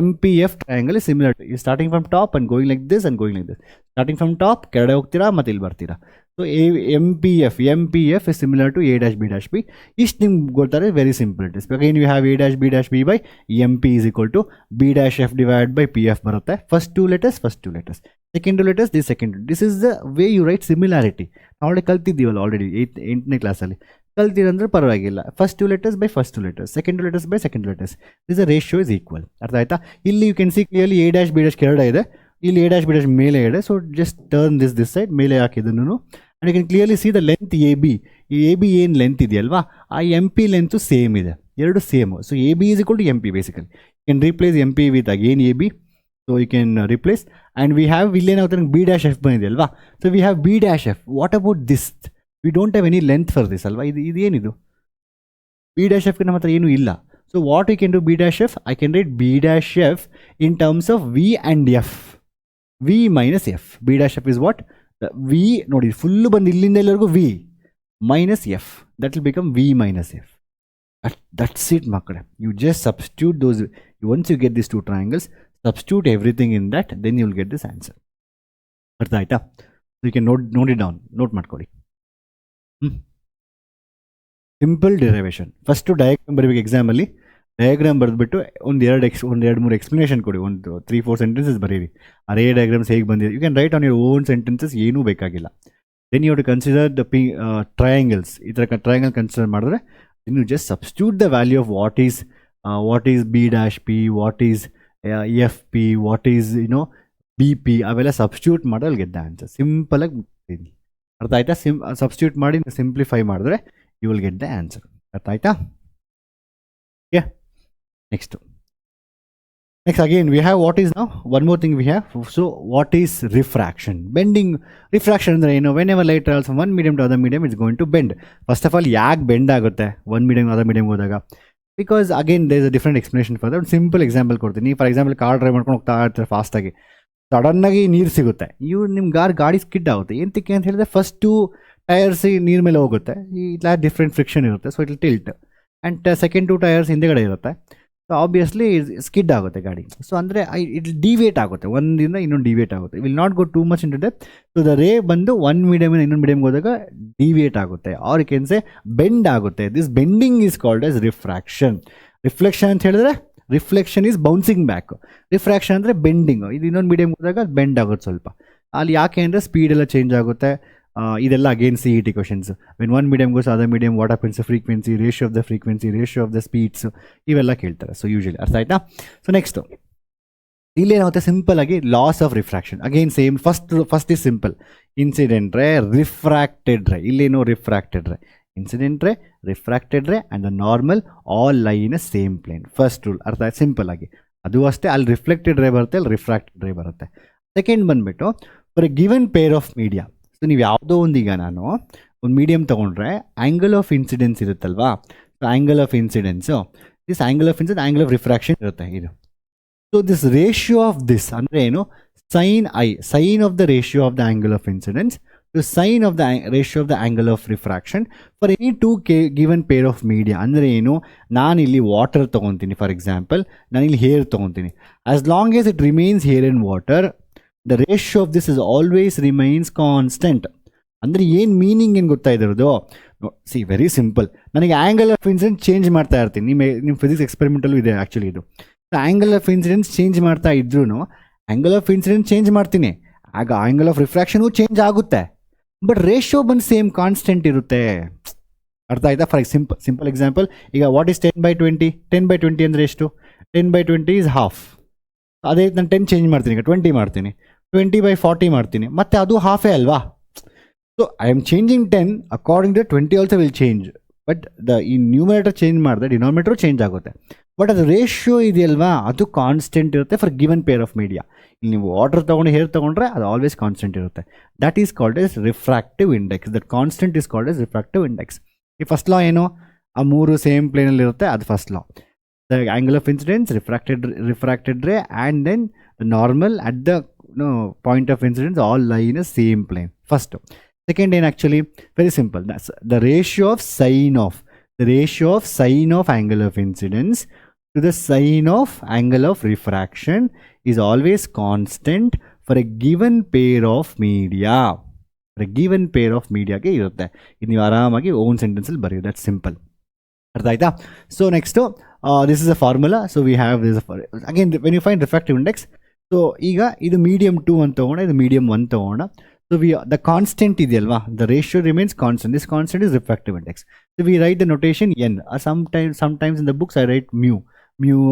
MPF triangle is similar to, you're starting from top and going like this and going like this. Starting from top, ಕೆಳಗಡೆ ಹೋಗ್ತೀರಾ ಮತ್ತೆ ಇಲ್ಲಿ ಬರ್ತೀರಾ. So MPF is similar to A dash B dash B. ಇಷ್ಟು ನಿಮ್ಗೆ ಗೊತ್ತಾರೆ, very simple it is. Again you have A dash B dash B by MP is equal to B dash F divided by PF ಬರುತ್ತೆ. First two letters, second two letters, this is the way you write similarity. ನಾವು ಕಲ್ತಿದ್ದೀವಲ್ಲ already 8ನೇ ಕ್ಲಾಸಲ್ಲಿ ಕಲ್ತಿರಂದ್ರೆ ಪರವಾಗಿಲ್ಲ. First two letters by first two letters, second two letters by second two letters, this ratio is equal. ಅರ್ಥ ಆಯ್ತಾ? ಇಲ್ಲಿ you can see clearly A dash B dash ಕೆರಡೆ ಇದೆ, ಇಲ್ಲಿ A dash B dash ಮೇಲೆ ಇದೆ. So just turn this side, ಮೇಲೆ ಹಾಕಿದನ್ನು and you can clearly see the length AB. ಈ AB ಏನು ಲೆಂತ್ ಇದೆಯಲ್ವಾ, ಆ MP ಲೆಂತು ಸೇಮ್ ಇದೆ, ಎರಡು same. So AB is equal to MP basically. You can replace MP with again AB. So you can replace, and we have ಇಲ್ಲೇನಾಗುತ್ತೆ B dash F ಬಂದಿದೆ ಅಲ್ವಾ. So we have B dash F. What about this? We don't have any length for this ಅಲ್ವಾ. ಇದು ಏನಿದು B dash F ನಮ್ಮ ಹತ್ರ ಏನೂ ಇಲ್ಲ. So what we can do B dash F? I can write B dash F in terms of V and F. V minus F. B dash F is what? V ನೋಡಿ full ಬಂದು ಇಲ್ಲಿಂದ ಎಲ್ಲರಿಗೂ V minus F. That will become V minus F. That's it ಮಕ್ಕಳೇ. You just substitute those. Once you get these two triangles, substitute everything in that, then you will get this answer. ಅರ್ಥ ಆಯ್ತಾ? You can note it down. Note ಮಾಡ್ಕೊಳ್ಳಿ. Simple derivation. First diagram ಬರೀಬೇಕು ಎಕ್ಸಾಮಲ್ಲಿ. Diagram ಬರೆದ್ಬಿಟ್ಟು ಒಂದೆರಡು ಮೂರು explanation ಕೊಡಿ, ಒಂದು 3-4 sentences ಬರೀರಿ. ಅರೇ ಡಯಾಗ್ರಾಮ್ಸ್ ಹೇಗೆ ಬಂದಿದೆ, you can write on your own sentences, ಏನೂ ಬೇಕಾಗಿಲ್ಲ. Then you have to consider the triangles. ಈ ಥರ ಟ್ರಯಾಂಗಲ್ ಕನ್ಸಿಡರ್ ಮಾಡಿದ್ರೆ you just substitute the value of what is B dash P, what is FP, what is BP, ಅವೆಲ್ಲ substitute ಮಾಡಿದ್ರೆ ಗೆದ್ದ answer. ಸಿಂಪಲಾಗಿ ಅರ್ಥ ಆಯ್ತಾ? ಸಬ್ಸ್ಟಿಟ್ಯೂಟ್ ಮಾಡಿ ಸಿಂಪ್ಲಿಫೈ ಮಾಡಿದ್ರೆ you will get the answer. ಅರ್ಥ ಆಯ್ತಾ? Next again we have what is now one more thing we have. So what is refraction? Bending. Refraction ಅಂದ್ರೆ ಏನು? whenever light travels from one medium to other medium it's going to bend. First of all, ಯಾಕೆ bend ಆಗುತ್ತೆ one medium other medium ಹೋದಾಗ? Because again there is a different explanation for that. ಒಂದು simple example ಕೊಡ್ತೀನಿ. For example car drive ಮಾಡ್ಕೊಂಡು ಹೋಗ್ತಾ ಇರ್ತಾರೆ ಫಾಸ್ಟಾಗಿ, ಸಡನ್ನಾಗಿ ನೀರು ಸಿಗುತ್ತೆ, ನಿಮ್ಮ ಗಾಡಿ ಸ್ಕಿಡ್ ಆಗುತ್ತೆ. ಎಂತಕ್ಕೆ ಅಂತ ಹೇಳಿದ್ರೆ ಫಸ್ಟ್ ಟು ಟೈರ್ಸ್ ನೀರು ಮೇಲೆ ಹೋಗುತ್ತೆ, ಇಲ್ಲ ಡಿಫ್ರೆಂಟ್ ಫ್ರಿಕ್ಷನ್ ಇರುತ್ತೆ, so it tilt. And second two tyres ಹಿಂದೆಗಡೆ ಇರುತ್ತೆ, ಸೊ ಆಬ್ವಿಯಸ್ಲಿ ಸ್ಕಿಡ್ ಆಗುತ್ತೆ ಗಾಡಿ. ಸೊ ಅಂದರೆ ಇಟ್ ಡಿವೇಟ್ ಆಗುತ್ತೆ, ಒಂದಿಂದ ಇನ್ನೊಂದು ಡಿವೇಟ್ ಆಗುತ್ತೆ. Will not go too much into depth. So the ray ಬಂದು ಒಂದು ಮೀಡಿಯಮಿಂದ ಇನ್ನೊಂದು ಮೀಡಿಯಮ್ಗೆ ಹೋದಾಗ ಡಿವೇಟ್ ಆಗುತ್ತೆ, or you can say bend ಆಗುತ್ತೆ. This bending is called as refraction. Reflection ಅಂತ ಹೇಳಿದ್ರೆ reflection is bouncing back, refraction ಅಂದರೆ ಬೆಂಡಿಂಗ್. ಇದು ಇನ್ನೊಂದು ಮೀಡಿಯಮ್ಗೆ ಹೋದಾಗ ಅದು ಬೆಂಡ್ ಆಗುತ್ತೆ ಸ್ವಲ್ಪ. ಅಲ್ಲಿ ಯಾಕೆ ಅಂದರೆ ಸ್ಪೀಡ್ ಎಲ್ಲ ಚೇಂಜ್ ಆಗುತ್ತೆ. ಇದೆಲ್ಲ again CET questions. When one medium goes other medium, what happens frequency, ratio of the frequency, ratio of the speeds, ಇವೆಲ್ಲ ಕೇಳ್ತಾರೆ. ಸೊ ಯೂಶಲಿ ಅರ್ಥ ಆಯ್ತಾ? ಸೊ ನೆಕ್ಸ್ಟ್ ಇಲ್ಲೇನಾಗುತ್ತೆ, ಸಿಂಪಲ್ ಆಗಿ loss of refraction. Again same, first is simple. Incident ರೇ, refracted ರೇ. ಇಲ್ಲೇನು refracted ರೇ, incident ರೇ, refracted ray and the normal all lie in a same plane. First rule ಅರ್ಥ ಆಯ್ತು? ಸಿಂಪಲ್ ಆಗಿ ಅದು ಅಷ್ಟೇ. ಅಲ್ಲಿ ರಿಫ್ಲೆಕ್ಟೆಡ್ ರೇ ಬರುತ್ತೆ, ಅಲ್ಲಿ ರಿಫ್ರಾಕ್ಟೆಡ್ ರೇ ಬರುತ್ತೆ. ಸೆಕೆಂಡ್ ಬಂದುಬಿಟ್ಟು for a given pair of media. So ನೀವು ಯಾವುದೋ ಒಂದೀಗ ನಾನು ಒಂದು ಮೀಡಿಯಮ್ ತೊಗೊಂಡ್ರೆ ಆ್ಯಂಗಲ್ ಆಫ್ ಇನ್ಸಿಡೆನ್ಸ್ ಇರುತ್ತಲ್ವಾ. So angle of incidence, this angle of incidence, angle of refraction ಇರುತ್ತೆ ಇದು. So this ratio of this ಅಂದರೆ ಏನು? Sine I, sine of the ratio of the angle of incidence to sine of the ratio of the angle of refraction for any two given pair of media. ಅಂದರೆ ಏನು? ನಾನಿಲ್ಲಿ water ತೊಗೊತೀನಿ, for example ನಾನಿಲ್ಲಿ hair ತೊಗೊತೀನಿ. As long as it remains hair in water, the ratio of this is always remains constant. ಅಂದರೆ ಏನು meaning ಏನು ಗೊತ್ತಾ ಇದ್ರದ್ದು? C very simple. ನನಗೆ ಆ್ಯಂಗಲ್ ಆಫ್ ಇನ್ಸಿಡೆನ್ಸ್ ಚೇಂಜ್ ಮಾಡ್ತಾ ಇರ್ತೀನಿ. ನಿಮ್ಮ ಫಿಸಿಕ್ಸ್ ಎಕ್ಸ್ಪೆರಿಮೆಂಟಲ್ಲೂ ಇದೆ ಆ್ಯಕ್ಚುಲಿ ಇದು. ಆ್ಯಂಗಲ್ ಆಫ್ ಇನ್ಸಿಡೆನ್ಸ್ ಚೇಂಜ್ ಮಾಡ್ತಾ ಇದ್ರೂ ಆ್ಯಂಗಲ್ ಆಫ್ ಇನ್ಸಿಡೆನ್ಸ್ ಚೇಂಜ್ ಮಾಡ್ತೀನಿ, ಆಗ ಆ್ಯಂಗಲ್ ಆಫ್ ರಿಫ್ರಾಕ್ಷನು ಚೇಂಜ್ ಆಗುತ್ತೆ, ಬಟ್ ರೇಷಿಯೋ ಬಂದು ಸೇಮ್ ಕಾನ್ಸ್ಟೆಂಟ್ ಇರುತ್ತೆ. ಅರ್ಥ ಆಯ್ತಾ? ಫಾರ್ ಸಿಂಪಲ್ ಎಕ್ಸಾಂಪಲ್, ಈಗ ವಾಟ್ ಈಸ್ 10/20? 10/20 ಅಂದರೆ ಎಷ್ಟು? 10/20 ಈಸ್ ಹಾಫ್. ಅದೇ ನಾನು 10 ಚೇಂಜ್ ಮಾಡ್ತೀನಿ, ಈಗ 20 ಮಾಡ್ತೀನಿ, 20/40 ಮಾಡ್ತೀನಿ, ಮತ್ತೆ ಅದು ಹಾಫೇ ಅಲ್ವಾ? So I am changing 10 according to 20 also will change, but ಈ ನ್ಯೂಮರೇಟರ್ ಚೇಂಜ್ ಮಾಡಿದ್ರೆ ಡಿನಾಮಿನೇಟರ್ ಚೇಂಜ್ ಆಗುತ್ತೆ, ಬಟ್ ಅದು ರೇಷಿಯೋ ಇದೆಯಲ್ವಾ ಅದು ಕಾನ್ಸ್ಟೆಂಟ್ ಇರುತ್ತೆ for given pair of media. ಇಲ್ಲಿ ನೀವು ವಾಟರ್ ತೊಗೊಂಡು ಹೇರ್ ತೊಗೊಂಡ್ರೆ ಅದು ಆಲ್ವೇಸ್ ಕಾನ್ಸ್ಟೆಂಟ್ ಇರುತ್ತೆ. That is called as refractive index. That constant is called as refractive index. ಈ ಫಸ್ಟ್ ಲಾ ಏನು? ಆ ಮೂರು ಸೇಮ್ ಪ್ಲೇನಲ್ಲಿ ಇರುತ್ತೆ, ಅದು first law. The angle of incidence, refracted ray and then normal at the point of incidence all lie in a same plane. First. Second is actually very simple. That's the ratio of sine of angle of incidence to the sine of angle of refraction is always constant for a given pair of media. Given pair of ಮೀಡಿಯಾಗೆ ಇರುತ್ತೆ. ಇದು ನೀವು ಆರಾಮಾಗಿ own ಸೆಂಟೆನ್ಸಲ್ಲಿ ಬರೆಯೋದು, that simple. ಅರ್ಥ ಆಯ್ತಾ? So next this is a formula. So we have this again when you find refractive index. So ಈಗ ಇದು ಮೀಡಿಯಮ್ 2 ಅಂತ ತೊಗೋಣ, ಇದು ಮೀಡಿಯಮ್ 1 ತೊಗೋಣ. ಸೊ ದ ಕಾನ್ಸ್ಟೆಂಟ್ ಇದೆಯಲ್ವಾ, the ratio remains constant. This constant is refractive index. So we write the notation N, sometimes in the books I write mu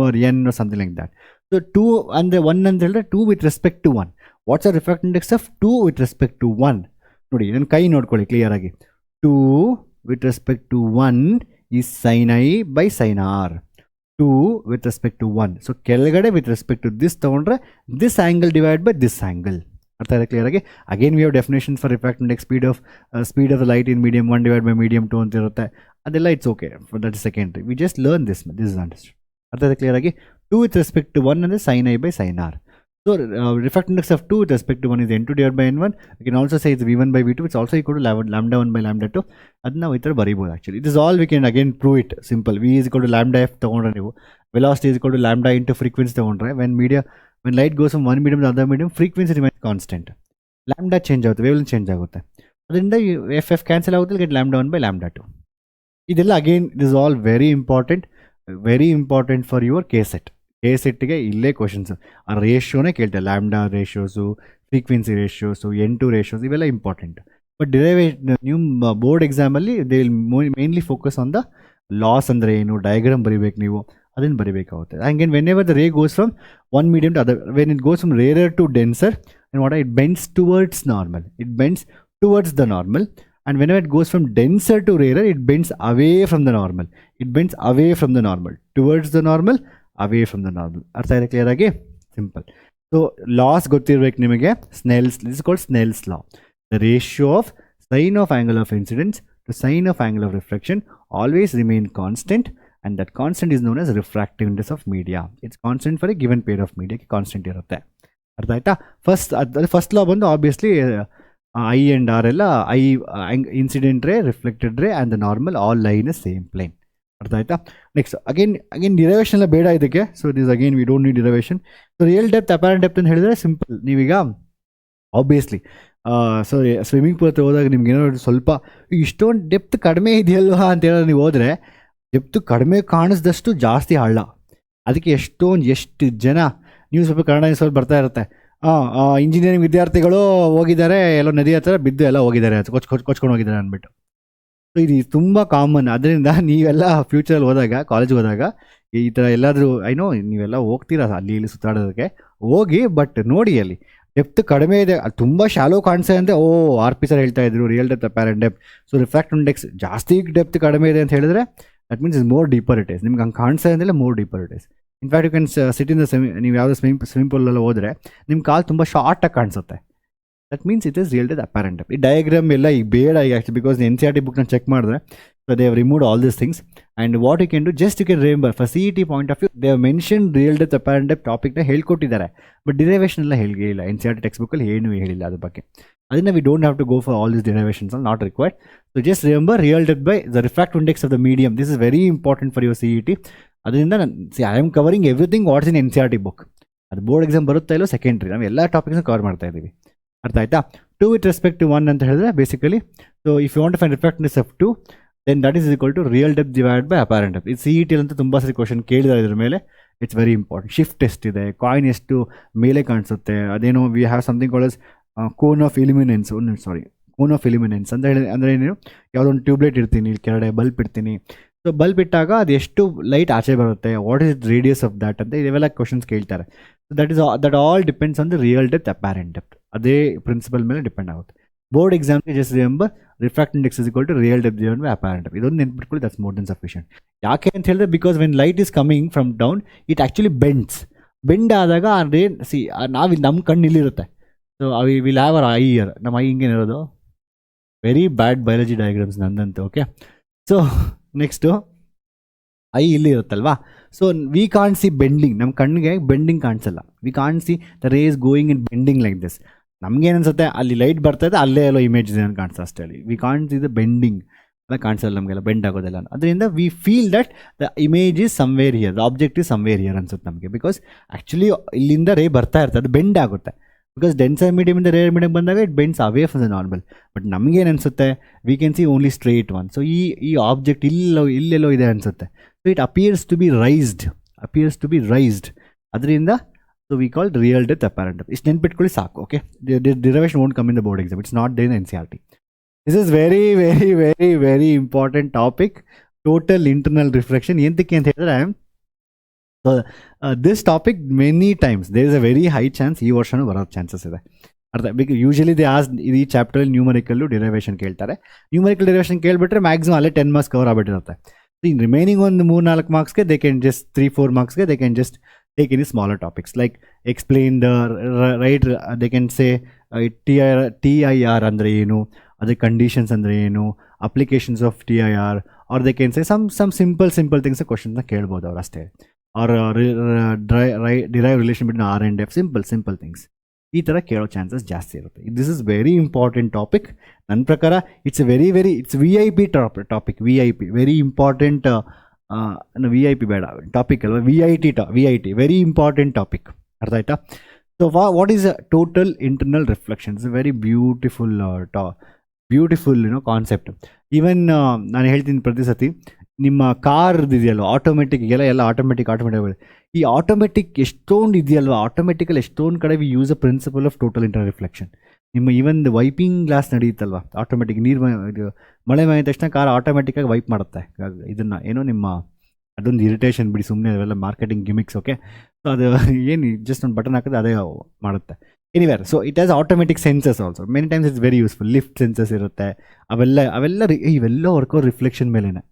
or n or something like that. So 2 ಅಂದರೆ 1 ಅಂತ ಹೇಳಿದ್ರೆ 2 with respect to 1. What's a refractive index of 2 with respect to 1? ನೋಡಿ ನನ್ನ ಕೈ ನೋಡ್ಕೊಳ್ಳಿ clear ಆಗಿ. 2 with respect to 1 is sin I by sin R. 2 with respect to 1. So ಕೆಳಗಡೆ with respect to this ತಗೊಂಡ್ರೆ this angle divided by this angle. ಅರ್ಥ ಇದೆ clear ಆಗಿ? Again we have definition for refractive index. Speed of the light in medium 1 divided by medium 2 ಅಂತ ಇರುತ್ತೆ. ಅದೆಲ್ಲ it's okay, that is secondary. We just learn this is understood. ಅರ್ಥ ಇದೆ clear ಆಗಿ? 2 with respect to 1 ಅಂದರೆ sin I by sin R. So refractive index of 2 with respect to 1 is n2 divided by n1. We can also say it's v1 by v2. It's also equal to lambda 1 by lambda 2. ಅದನ್ನ ನಾವು ಈ ಥರ ಬರೀಬೋದು actually. It is all we can again prove it simple. v is equal to lambda f ತೊಗೊಂಡ್ರೆ ನೀವು, velocity is equal to lambda into frequency ತೊಗೊಂಡ್ರೆ, when light goes from one medium to other medium, frequency remains constant. Lambda change ಆಗುತ್ತೆ, wavelength change ಆಗುತ್ತೆ. ಅದರಿಂದ F cancel ಆಗುತ್ತೆ, get lambda 1 by lambda 2. ಇದೆಲ್ಲ again it is all very important for your KCET. KCETಗೆ ಇಲ್ಲೇ questions ಆ ರೇಷಿಯೋನೇ ಕೇಳ್ತಾರೆ. Lambda ratios, frequency ratios, N2 ratios, ಇವೆಲ್ಲ ಇಂಪಾರ್ಟೆಂಟ್. ಬಟ್ ನಿಮ್ಮ ಬೋರ್ಡ್ ಎಕ್ಸಾಮಲ್ಲಿ they will mainly focus on the laws ಅಂದರೆ ಏನು, ಡಯಾಗ್ರಾಮ್ ಬರೀಬೇಕು ನೀವು, ಅದನ್ನು ಬರೀಬೇಕಾಗುತ್ತೆ. ಹಂಗೇನು whenever the ray goes from one medium to other, when it goes from rarer to denser, and what it bends towards normal. It bends towards the normal, and whenever it goes from denser to rarer, it bends away from the normal. It bends away from the normal, towards the normal, away from the normal. ಅರ್ಥ ಇದೆ clear ಆಗಿ? Simple. So laws ಗೊತ್ತಿರ್ಬೇಕು ನಿಮಗೆ. This is called Snell's law. The ratio of sine of angle of incidence to sine of angle of reflection always remain constant, and that constant is known as refractive index of media. It's constant for a given pair of media, constant ಇರುತ್ತೆ. ಅರ್ಥ ಆಯ್ತಾ? First law ಬಂದು obviously I and R ಎಲ್ಲ I incident ರೇ, reflected ರೇ and the normal all lie in same plane. ಅರ್ಥ ಆಯ್ತಾ? Next again derivation ಎಲ್ಲ ಬೇಡ ಇದಕ್ಕೆ. So this again we don't need derivation. So real depth, apparent depth ಅಂತ ಹೇಳಿದ್ರೆ ಸಿಂಪಲ್. ನೀವೀಗ ಆಬ್ವಿಯಸ್ಲಿ ಸೊ ಸ್ವಿಮ್ಮಿಂಗ್ ಪೂಲ್ ಹತ್ರ ಹೋದಾಗ ನಿಮ್ಗೆ ಏನೋ ಸ್ವಲ್ಪ ಇಷ್ಟೊಂದು ಡೆಪ್ತ್ ಕಡಿಮೆ ಇದೆಯಲ್ವಾ ಅಂತ ಹೇಳೋದು, ನೀವು ಹೋದರೆ ಡೆಪ್ತ್ ಕಡಿಮೆ ಕಾಣಿಸ್ದಷ್ಟು ಜಾಸ್ತಿ ಹಳ್ಳ. ಅದಕ್ಕೆ ಎಷ್ಟು ಜನ news paper Kannada news paper ಬರ್ತಾ ಇರುತ್ತೆ, ಇಂಜಿನಿಯರಿಂಗ್ ವಿದ್ಯಾರ್ಥಿಗಳು ಹೋಗಿದ್ದಾರೆ ಎಲ್ಲೋ ನದಿ ಹತ್ರ ಬಿದ್ದು ಎಲ್ಲ ಹೋಗಿದ್ದಾರೆ, ಕೊಚ್ಕೊಂಡು ಹೋಗಿದ್ದಾರೆ ಅಂದ್ಬಿಟ್ಟು. ಸೊ ಇದು ತುಂಬ ಕಾಮನ್. ಅದರಿಂದ ನೀವೆಲ್ಲ ಫ್ಯೂಚರಲ್ಲಿ ಹೋದಾಗ, ಕಾಲೇಜ್ಗೆ ಹೋದಾಗ ಈ ಥರ ಎಲ್ಲಾದರೂ ನೀವೆಲ್ಲ ಹೋಗ್ತೀರಾ ಅಲ್ಲಿ ಇಲ್ಲಿ ಸುತ್ತಾಡೋದಕ್ಕೆ, ಹೋಗಿ ಬಟ್ ನೋಡಿ ಅಲ್ಲಿ ಡೆಪ್ತ್ ಕಡಿಮೆ ಇದೆ, ಅದು ತುಂಬ ಶಾಲೋ ಕಾಣಿಸೆ ಅಂದರೆ RP ಸರ್ ಹೇಳ್ತಾ ಇದ್ರು real depth, apparent depth. So refractive index ಜಾಸ್ತಿ ಡೆಪ್ತ್ ಕಡಿಮೆ ಇದೆ ಅಂತ ಹೇಳಿದ್ರೆ that means is more deeper it is. ನಿಮ್ಗೆ ಹಂಗೆ ಕಾಣಿಸೆ ಅಂದರೆ more deeper it is. In fact you can sit in the ನೀವು ಯಾವುದೋ ಸ್ವಿಮ್ಮಿಂಗ್ ಪೂಲಲ್ಲಿ ಹೋದರೆ ನಿಮ್ಮ ಕಾಲು ತುಂಬ ಶಾರ್ಟಾಗಿ ಕಾಣಿಸುತ್ತೆ. That means it is real depth, apparent depth. ಈ ಡಯಾಗ್ರಾಮ್ ಎಲ್ಲ ಈಗ ಬೇಡ ಈಗ ಆ್ಯಕ್ಚುಲಿ, ಬಿಕಾಸ್ NCERT ಬುಕ್ನ ಚೆಕ್ ಮಾಡಿದ್ರೆ so they have removed all these things. And what you can do, just you can remember for CET point of view they have mention real depth, apparent depth ಟಾಪಿಕ್ನ ಹೇಳ್ಕೊಟ್ಟಿದ್ದಾರೆ. But derivation ಎಲ್ಲ ಹೇಳಿಲ್ಲ NCERT text ಬುಕ್ಕಲ್ಲಿ, ಏನೂ ಹೇಳಿಲ್ಲ ಅದ್ರ ಬಗ್ಗೆ. ಅದನ್ನು we don't have to go for all this derivations, not required. So just remember real depth by the refractive index of the medium. This is very important for your CET. ಅದರಿಂದ I am covering everything what's in NCERT book. ಅದು board exam ಬರುತ್ತಾ ಇಲ್ಲೋ secondary, ನಾವು ಎಲ್ಲ ಟಾಪಿಕ್ಸ್ನ cover ಮಾಡ್ತಾ ಇದ್ದೀವಿ. ಅರ್ಥ ಆಯ್ತಾ? 2 with respect to 1 ಅಂತ ಹೇಳಿದ್ರೆ basically, so if you want to find refractive index of 2, then that is equal to real depth divided by apparent depth. ಇದು CET ಅಂತ ತುಂಬ ಸರಿ ಕ್ವಶನ್ ಕೇಳಿದ್ದಾರೆ ಇದ್ರ ಮೇಲೆ. It's very important. ಶಿಫ್ಟ್ ಎಷ್ಟಿದೆ, ಕಾಯಿನ್ ಎಷ್ಟು ಮೇಲೆ ಕಾಣಿಸುತ್ತೆ, ಅದೇನೋ we have something called cone of illuminance. Cone of illuminance ಅಂತ ಅಂದರೆ ಏನು, ಯಾವುದೊಂದು ಟ್ಯೂಬ್ಲೈಟ್ ಇರ್ತೀನಿ, ಇಲ್ಲಿ ಕೆಳಗಡೆ ಬಲ್ಬ್ ಇಡ್ತೀನಿ. ಸೊ ಬಲ್ಬ್ ಇಟ್ಟಾಗ ಅದು ಎಷ್ಟು ಲೈಟ್ ಆಚೆ ಬರುತ್ತೆ, what is radius of that ಅಂತ ಇವೆಲ್ಲ ಕ್ವಶನ್ಸ್ ಕೇಳ್ತಾರೆ. So that all depends on the real depth, apparent depth. ಅದೇ ಪ್ರಿನ್ಸಿಪಲ್ ಮೇಲೆ ಡಿಪೆಂಡ್ ಆಗುತ್ತೆ. ಬೋರ್ಡ್ ಎಕ್ಸಾಮ್ಗೆ just remember refractive index is equal to real depth divided by apparent depth. ಇದೊಂದು ನೆನ್ಪಿಟ್ಕೊಳ್ಳಿ, that's more than sufficient. ಯಾಕೆ ಅಂತ ಹೇಳಿದ್ರೆ because when light is coming from down it actually bend ಆದಾಗ ಆ ರೇನ್ ನಾವು ನಮ್ಮ ಕಣ್ಣು ಇಲ್ಲಿರುತ್ತೆ. So V will have our eye here, ನಮ್ಮ ಐ ಹಿಂಗೇನಿರೋದು ವೆರಿ ಬ್ಯಾಡ್ ಬಯಾಲಜಿ ಡಯಾಗ್ರಾಮ್ಸ್ ನಂದಂತೆ. ಓಕೆ, ಸೊ ನೆಕ್ಸ್ಟು ಐ ಇಲ್ಲಿ ಇರುತ್ತಲ್ವಾ. So we can't see bending, ನಮ್ಮ ಕಣ್ಣಿಗೆ ಬೆಂಡಿಂಗ್ ಕಾಣಿಸಲ್ಲ. We can't see the rays going in bending like this. ನಮ್ಗೇನು ಅನ್ಸುತ್ತೆ, ಅಲ್ಲಿ ಲೈಟ್ ಬರ್ತಾ ಇದೆ, ಅಲ್ಲೇ ಎಲ್ಲೋ ಇಮೇಜ್ ಇದೆ ಅಂತ ಕಾಣಿಸ್ತಾ ಅಷ್ಟೇ. ಅಲ್ಲಿ V can't see the bending ಎಲ್ಲ ಕಾಣಿಸಲ್ಲ ನಮಗೆಲ್ಲ, ಬೆಂಡ್ ಆಗೋದಿಲ್ಲ. ಅದರಿಂದ we feel that the image is somewhere here, the object is somewhere here ಅನ್ಸುತ್ತೆ ನಮಗೆ. ಬಿಕಾಸ್ ಆ್ಯಕ್ಚುಲಿ ಇಲ್ಲಿಂದ ರೇ ಬರ್ತಾ ಇರ್ತದೆ, ಅದು ಬೆಂಡ್ ಆಗುತ್ತೆ. ಬಿಕಾಸ್ ಡೆನ್ಸರ್ ಮೀಡಿಯಮ್ ಇಂದ ರೇರ್ ಮೀಡಿಯಮ್ ಬಂದಾಗ it bends away from the normal. But ನಮಗೇನು ಅನಿಸುತ್ತೆ, we can see only straight one. So ಈ ಆಬ್ಜೆಕ್ಟ್ ಇಲ್ಲೆಲ್ಲೋ ಇದೆ ಅನಿಸುತ್ತೆ. So it appears to be raised ಅದರಿಂದ. ಸೊ ವಿ ಕಾಲ್ ರಿಯಲ್ ಡೆತ್ ಅಪ್ಯಾರೆಂಟ್. ಇಷ್ಟು ನೆನ್ಪಿಟ್ಕೊಳ್ಳಿ ಸಾಕು. Okay, derivation won't come in the board exam. It's not there in NCERT. This is very very very very important topic, total internal reflection. ಎಂತಕ್ಕೆ ಅಂತ ಹೇಳಿದ್ರೆ, this topic many times there is a very high chance ಈ ವರ್ಷನೂ ಬರೋ chances ಇದೆ. ಅರ್ಥ because usually they ask ಈ ಚಾಪ್ಟರಲ್ಲಿ ನ್ಯೂಮರಿಕಲ್ಲು ಡಿರೈವೇಷನ್ ಕೇಳ್ತಾರೆ. ನ್ಯೂಮರಿಕಲ್ ಡಿರೈವೇಷನ್ ಕೇಳಿಬಿಟ್ರೆ ಮ್ಯಾಕ್ಸಿಮಮ್ ಅಲ್ಲೇ 10 ಮಾರ್ಕ್ಸ್ ಕವರ್ ಆಗಿಬಿಟ್ಟಿರುತ್ತೆ. ಇನ್ ರಿಮೈನಿಂಗ್ ಒಂದು 3-4 ಮಾರ್ಕ್ಸ್ಗೆ ದೇ ಕ್ಯಾನ್ ಜಸ್ಟ್ 3-4 ಮಾರ್ಕ್ಸ್ಗೆ they can just take any smaller topics like explain the right. They can say TIR ಅಂದರೆ ಏನು, ಅದಕ್ಕೆ ಕಂಡೀಷನ್ಸ್ ಅಂದರೆ ಏನು, applications of TIR, or they can say some simple things ಕ್ವಶನ್ಸ್ನ ಕೇಳ್ಬೋದು ಅವ್ರು ಅಷ್ಟೇ. Or derive relation between R and F, simple things ಈ ಥರ ಕೇಳೋ ಚಾನ್ಸಸ್ ಜಾಸ್ತಿ ಇರುತ್ತೆ. This is very important topic. ನನ್ನ ಪ್ರಕಾರ it's it's VIP topic. Very important. VIP ಬೇಡ ಟಾಪಿಕ್ ಅಲ್ವಾ, VIT ವೆರಿ ಇಂಪಾರ್ಟೆಂಟ್ ಟಾಪಿಕ್. ಅರ್ಥ ಆಯ್ತಾ? So what is total internal reflection? It's very beautiful concept. Even ನಾನು ಹೇಳ್ತೀನಿ ಪ್ರತಿ ಸತಿ, ನಿಮ್ಮ ಕಾರ್ದು ಇದೆಯಲ್ವ ಆಟೋಮೆಟಿಕ್, ಎಲ್ಲ ಆಟೋಮೆಟಿಕ್. ಈ ಆಟೋಮೆಟಿಕ್ ಎಷ್ಟೊಂದು ಇದೆಯಲ್ವ, ಆಟೋಮೆಟಿಕಲ್ಲಿ ಎಷ್ಟೊಂದು ಕಡೆ we use a principle of total internal reflection. ನಿಮ್ಮ ಈವನ್ ವೈಪಿಂಗ್ ಗ್ಲಾಸ್ ನಡೆಯುತ್ತಲ್ವ ಆಟೋಮೆಟಿಕ್, ಮಳೆ ಮಾಡಿದ ತಕ್ಷಣ ಕಾರ್ ಆಟೋಮೆಟಿಕ್ಕಾಗಿ ವೈಪ್ ಮಾಡುತ್ತೆ. ಇದನ್ನು ಏನೋ ನಿಮ್ಮ ಅದೊಂದು ಇರಿಟೇಷನ್ ಬಿಡಿ, ಸುಮ್ಮನೆ ಅವೆಲ್ಲ ಮಾರ್ಕೆಟಿಂಗ್ ಗಿಮಿಕ್ಸ್. ಓಕೆ, ಸೊ ಅದು ಏನು ಜಸ್ಟ್ ಒಂದು ಬಟನ್ ಹಾಕಿದ್ರೆ ಅದೇ ಮಾಡುತ್ತೆ anywhere. So it has automatic sensors also. Many times it's very useful. Lift sensors ಇರುತ್ತೆ, ಇವೆಲ್ಲ ವರ್ಕ್ ರಿಫ್ಲೆಕ್ಷನ್ ಮೇಲೇನೆ.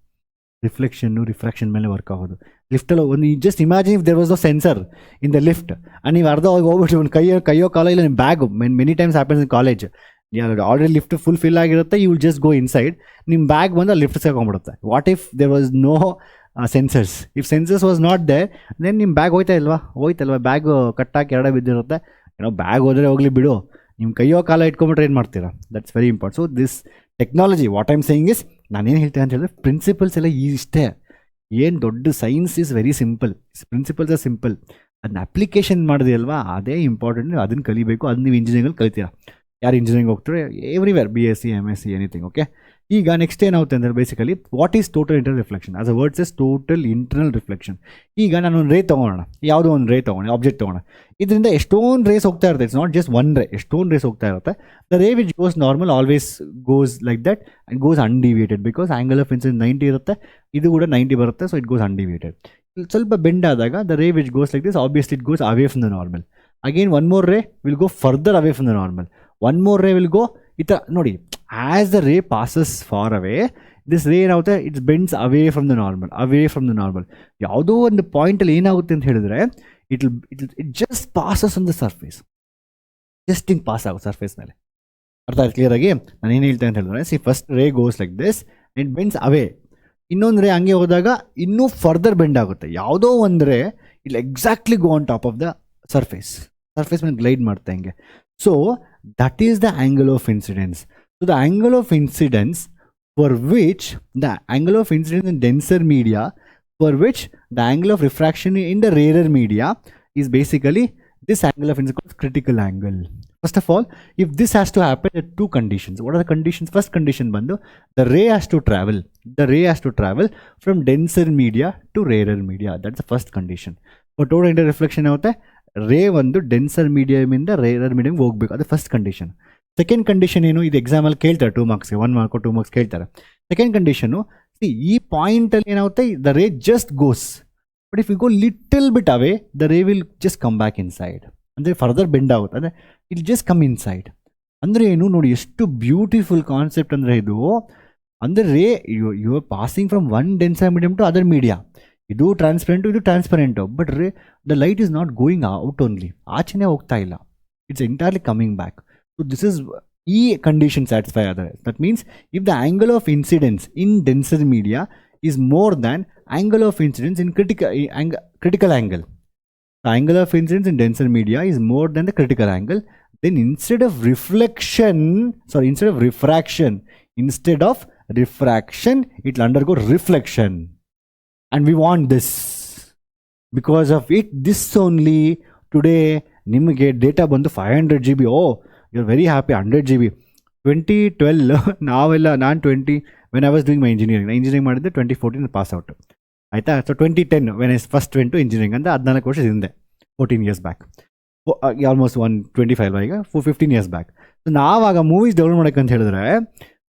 ರಿಫ್ರಾಕ್ಷನ್ ಮೇಲೆ ವರ್ಕ್ ಆಗೋದು. ಲಿಫ್ಟಲ್ಲಿ ಒಂದು just imagine if there was a sensor in the lift and ನೀವು ಅರ್ಧ ಹೋಗ್ಬಿಟ್ಟು ಒಂದು ಕೈಯೋ ಕಾಲ ಇಲ್ಲ ನಿಮ್ಮ bag. Many times happens in college. Already lift full fill ಆಗಿರುತ್ತೆ, you will just go inside, ನಿಮ್ಮ ಬ್ಯಾಗ್ ಬಂದು ಲಿಫ್ಟ್ ಸೇರ್ಕೊಂಡ್ಬಿಡುತ್ತೆ. What if there was no sensors? If sensors was not there then ನಿಮ್ಮ ಬ್ಯಾಗ್ ಹೋಯ್ತಲ್ವಾ, ಬ್ಯಾಗ್ ಕಟ್ಟಾಕಿ ಎರಡೇ ಬಿದ್ದಿರುತ್ತೆ. Bag ಹೋದರೆ ಹೋಗಲಿ ಬಿಡು, ನಿಮ್ಮ ಕೈಯೋ ಕಾಲ ಇಟ್ಕೊಂಬಿಟ್ರೆ ಏನು ಮಾಡ್ತೀರಾ? That's very important. So this technology, what I'm saying is, ನಾನೇನು ಹೇಳ್ತೇನೆ ಅಂತ ಹೇಳಿದ್ರೆ ಪ್ರಿನ್ಸಿಪಲ್ಸ್ ಎಲ್ಲ ಇಷ್ಟೇ. ಏನು ದೊಡ್ಡ science is very simple, principles are simple. ಅದನ್ನ ಅಪ್ಲಿಕೇಶನ್ ಮಾಡಿದೆ ಅಲ್ವಾ, ಅದೇ ಇಂಪಾರ್ಟೆಂಟ್. ಅದನ್ನು ಕಲಿಬೇಕು. ಅದು ನೀವು ಇಂಜಿನಿಯರಿಂಗಲ್ಲಿ ಕಲಿತೀರಾ. ಯಾರು ಇಂಜಿನಿಯರಿಂಗ್ ಹೋಗ್ತಾರೆ everywhere, BSc MSc anything. Okay, ಈಗ ನೆಕ್ಸ್ಟ್ ಏನಾಗುತ್ತೆ ಅಂದರೆ basically what is total internal reflection? As a words is total internal reflection. ಈಗ ನಾನು ಒಂದು ರೇ ತೊಗೊಳ್ಳೋಣ, ಯಾವುದೋ ಒಂದು ರೇ ತೊಗೊಂಡು ಆಬ್ಜೆಕ್ಟ್ ತೊಗೊಳ್ಳೋಣ. ಇದರಿಂದ ಎಷ್ಟೊಂದು ರೇಸ್ ಹೋಗ್ತಾ ಇರುತ್ತೆ. ಇಟ್ಸ್ ನಾಟ್ ಜಸ್ಟ್ ಒನ್ ರೇ, ಎಷ್ಟೊಂದು ರೇಸ್ ಹೋಗ್ತಾ ಇರುತ್ತೆ. The ray which goes normal always goes like that and goes undeviated because angle of incidence 90 ಇರುತ್ತೆ. ಇದು ಕೂಡ 90 ಬರುತ್ತೆ. So it goes undeviated. ಸ್ವಲ್ಪ ಬೆಂಡ್ ಆದಾಗ the ray which goes like this obviously it goes away from the normal. Again one more ray will go further away from the normal. One more ray will go ಈ ಥರ ನೋಡಿ. As the ray passes far away, this ರೇ ಏನಾಗುತ್ತೆ, it's bends away from the normal. ಯಾವುದೋ ಒಂದು ಪಾಯಿಂಟಲ್ಲಿ ಏನಾಗುತ್ತೆ ಅಂತ ಹೇಳಿದ್ರೆ it just passes on the surface. Just ಹಿಂಗೆ ಪಾಸ್ ಆಗುತ್ತೆ ಸರ್ಫೇಸ್ ಮೇಲೆ. ಅರ್ಥ ಆಯ್ತು ಕ್ಲಿಯರಾಗಿ ನಾನು ಏನು ಹೇಳ್ತೇನೆ ಅಂತ ಹೇಳಿದ್ರೆ, first ray goes like this, it bends away. ಇನ್ನೊಂದು ರೇ ಹಂಗೆ ಹೋದಾಗ ಇನ್ನೂ ಫರ್ದರ್ ಬೆಂಡ್ ಆಗುತ್ತೆ. ಯಾವುದೋ ಒಂದು ರೇ it exactly go on top of the surface ಮೇಲೆ ಗ್ಲೈಡ್ ಮಾಡುತ್ತೆ ಹಂಗೆ. So that is the angle of incidence. So the angle of incidence for which the angle of incidence in denser media, for which the angle of refraction in the rarer media is basically this angle of incidence called critical angle. First of all, if this has to happen, there are two conditions. What are the conditions? First condition bandu, the ray has to travel from denser media to rarer media. That's the first condition. For total inter-reflection avute ರೇ ಒಂದು denser ಮೀಡಿಯಮಿಂದ rarer ಮೀಡಿಯಮ್ಗೆ ಹೋಗ್ಬೇಕು. ಅದು first condition. Second condition ಏನು, ಇದು ಎಕ್ಸಾಮಲ್ಲಿ ಕೇಳ್ತಾರೆ 2 ಮಾರ್ಕ್ಸ್ಗೆ, 1 mark 2 marks ಕೇಳ್ತಾರೆ. ಸೆಕೆಂಡ್ ಕಂಡೀಷನು, ಈ ಪಾಯಿಂಟಲ್ಲಿ ಏನಾಗುತ್ತೆ, the ray just goes, but if you go little bit away the ray will just come back inside. ಅಂದರೆ ಫರ್ದರ್ ಬೆಂಡ್ ಆಗುತ್ತೆ, ಅಂದರೆ ಇಟ್ ಜಸ್ಟ್ ಕಮ್ ಇನ್ಸೈಡ್. ಅಂದರೆ ಏನು ನೋಡಿ, ಎಷ್ಟು ಬ್ಯೂಟಿಫುಲ್ ಕಾನ್ಸೆಪ್ಟ್ ಅಂದರೆ ಇದು. ಅಂದರೆ ray you are passing from one denser medium to other media. ಇದು transparent, but the light is not going out only, ಆಚೆನೇ ಹೋಗ್ತಾ ಇಲ್ಲ, it's entirely coming back. So this is ಈ ಕಂಡೀಷನ್ ಸ್ಯಾಟಿಸ್ಫೈ ಆದರೆ, that means if the angle of incidence in denser media is more than angle of incidence in critical angle. The angle of incidence in denser media is more than the critical angle. Then instead of refraction, it will undergo reflection. And we want this. Because of it, this only today ನಿಮಗೆ data ಬಂದು 500 GB, you are very happy. 100 GB 2012 ನಾವೆಲ್ಲ ನಾನು when I was doing my engineering ಮಾಡಿದ್ದೆ 2014 pass out ಆಯಿತಾ. So 2010 when I first went to engineering ಅಂದರೆ 14 ವರ್ಷದ ಹಿಂದೆ, 14 years back, almost 125 ಈಗ 15 years ಬ್ಯಾಕ್. ಸೊ ನಾವಾಗ ಮೂವೀಸ್ ಡೌನ್ಲೋಡ್ ಮಾಡೋಕ್ಕಂತ ಹೇಳಿದ್ರೆ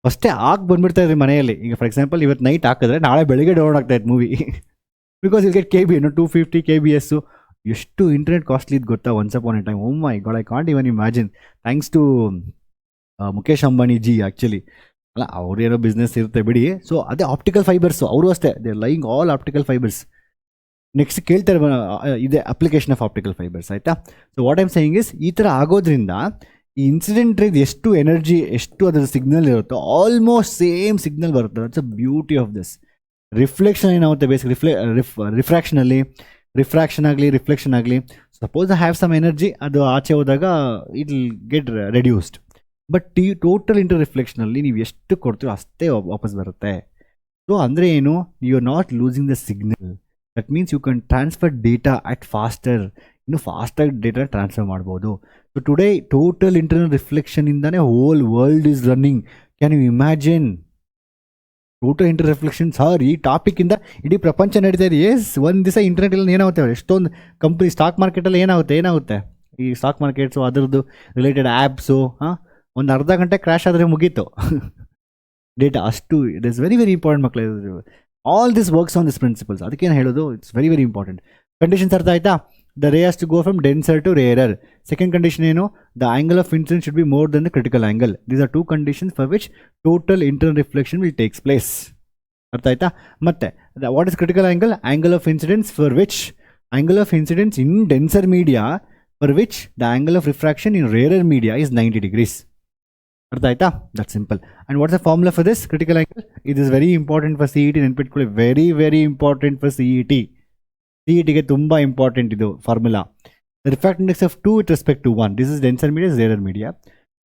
ಫಸ್ಟೇ ಬಂದ್ಬಿಡ್ತಾ ಇದ್ರಿ ಮನೆಯಲ್ಲಿ. ಈಗ ಫಾರ್ ಎಕ್ಸಾಂಪಲ್ ಇವತ್ತು ನೈಟ್ ಹಾಕಿದ್ರೆ ನಾಳೆ ಬೆಳಿಗ್ಗೆ ಡೌನ್ಲೋಡ್ ಆಗ್ತಾ ಇತ್ತು ಮೂವಿ. ಬಿಕಾಸ್ ಇಲ್ಲಿ KB 250 KBS. ಎಷ್ಟು ಇಂಟರ್ನೆಟ್ ಕಾಸ್ಟ್ಲಿ ಇದು ಗೊತ್ತಾ once upon a time. Oh my god, I can't even imagine. Thanks to Mukesh Ambani ji actually. ಅಲ್ಲ ಅವ್ರೇನೋ ಬಿಸ್ನೆಸ್ ಇರುತ್ತೆ ಬಿಡಿ. ಸೊ ಅದೇ ಆಪ್ಟಿಕಲ್ ಫೈಬರ್ಸು, ಅವರು ಅಷ್ಟೇ, they lying all optical fibres. Next ಕೇಳ್ತಾರೆ ಇದೆ ಅಪ್ಲಿಕೇಶನ್ ಆಫ್ ಆಪ್ಟಿಕಲ್ ಫೈಬರ್ಸ್ ಆಯಿತಾ. So what I'm saying is, ಈ ಥರ ಆಗೋದ್ರಿಂದ ಈ ಇನ್ಸಿಡೆಂಟ್ ರೇಸ್ ಎಷ್ಟು ಎನರ್ಜಿ, ಎಷ್ಟು ಅದರ ಸಿಗ್ನಲ್ ಇರುತ್ತೋ ಆಲ್ಮೋಸ್ಟ್ ಸೇಮ್ ಸಿಗ್ನಲ್ ಬರುತ್ತೆ. That's a beauty of this. Reflection ಏನಾಗುತ್ತೆ ಬೇಸಿಕ್ ರಿಫ್ರಾಕ್ಷನಲ್ಲಿ, ರಿಫ್ರಾಕ್ಷನ್ ಆಗಲಿ ರಿಫ್ಲೆಕ್ಷನ್ ಆಗಲಿ, suppose I have some energy, ಅದು ಆಚೆ ಹೋದಾಗ it will get reduced. But total internal ರಿಫ್ಲೆಕ್ಷನಲ್ಲಿ ನೀವು ಎಷ್ಟು ಕೊಡ್ತೀರೋ ಅಷ್ಟೇ ವಾಪಸ್ ಬರುತ್ತೆ. ಸೊ ಅಂದರೆ ಏನು, you are not losing the signal. That means you can transfer data at faster, ಇನ್ನು ಫಾಸ್ಟಾಗಿ ಡೇಟಾ ಟ್ರಾನ್ಸ್ಫರ್ ಮಾಡ್ಬೋದು. So today total internal ರಿಫ್ಲೆಕ್ಷನಿಂದಾನೇ hole world is running. Can you imagine total inter reflection? Sir ಈ ಟಾಪಿಕ್ಕಿಂದ ಇಡೀ ಪ್ರಪಂಚ ನಡೀತಾ ಇದೆ. ಒಂದು ದಿವಸ ಇಂಟರ್ನೆಟಲ್ಲಿ ಏನಾಗುತ್ತೆ, ಎಷ್ಟೊಂದು ಕಂಪ್ನಿ ಸ್ಟಾಕ್ ಮಾರ್ಕೆಟಲ್ಲಿ ಏನಾಗುತ್ತೆ ಈ ಸ್ಟಾಕ್ ಮಾರ್ಕೆಟ್ಸು ಅದರದ್ದು ರಿಲೇಟೆಡ್ ಆ್ಯಪ್ಸು, ಒಂದು ಅರ್ಧ ಗಂಟೆ ಕ್ರ್ಯಾಶ್ ಆದರೆ ಮುಗೀತು ಡೇಟಾ. ಅಷ್ಟು it is very very important ಮಕ್ಕಳು. All this works on this principles. ಅದಕ್ಕೇನು ಹೇಳೋದು, it's very very important. Conditions ಅರ್ಥ ಆಯ್ತಾ? The ray has to go from denser to rarer. Second condition ಏನು, the angle of incidence should be more than the critical angle. These are 2 conditions for which total internal reflection will takes place. ಅರ್ಥ ಆಯ್ತಾ? ಮತ್ತೆ what is critical angle? Angle of incidence for which angle of incidence in denser media for which the angle of refraction in rarer media is 90 degrees. ಅರ್ಥ ಆಯ್ತಾ? That simple. And what's the formula for this critical angle? It is very important for CET. ನೆನ್ಪಿಟ್ಕೊಳ್ಳಿ, very very important for CETಗೆ ತುಂಬ important ಇದು formula. The refractive index of 2 with respect to 1. This is denser media, is rarer media.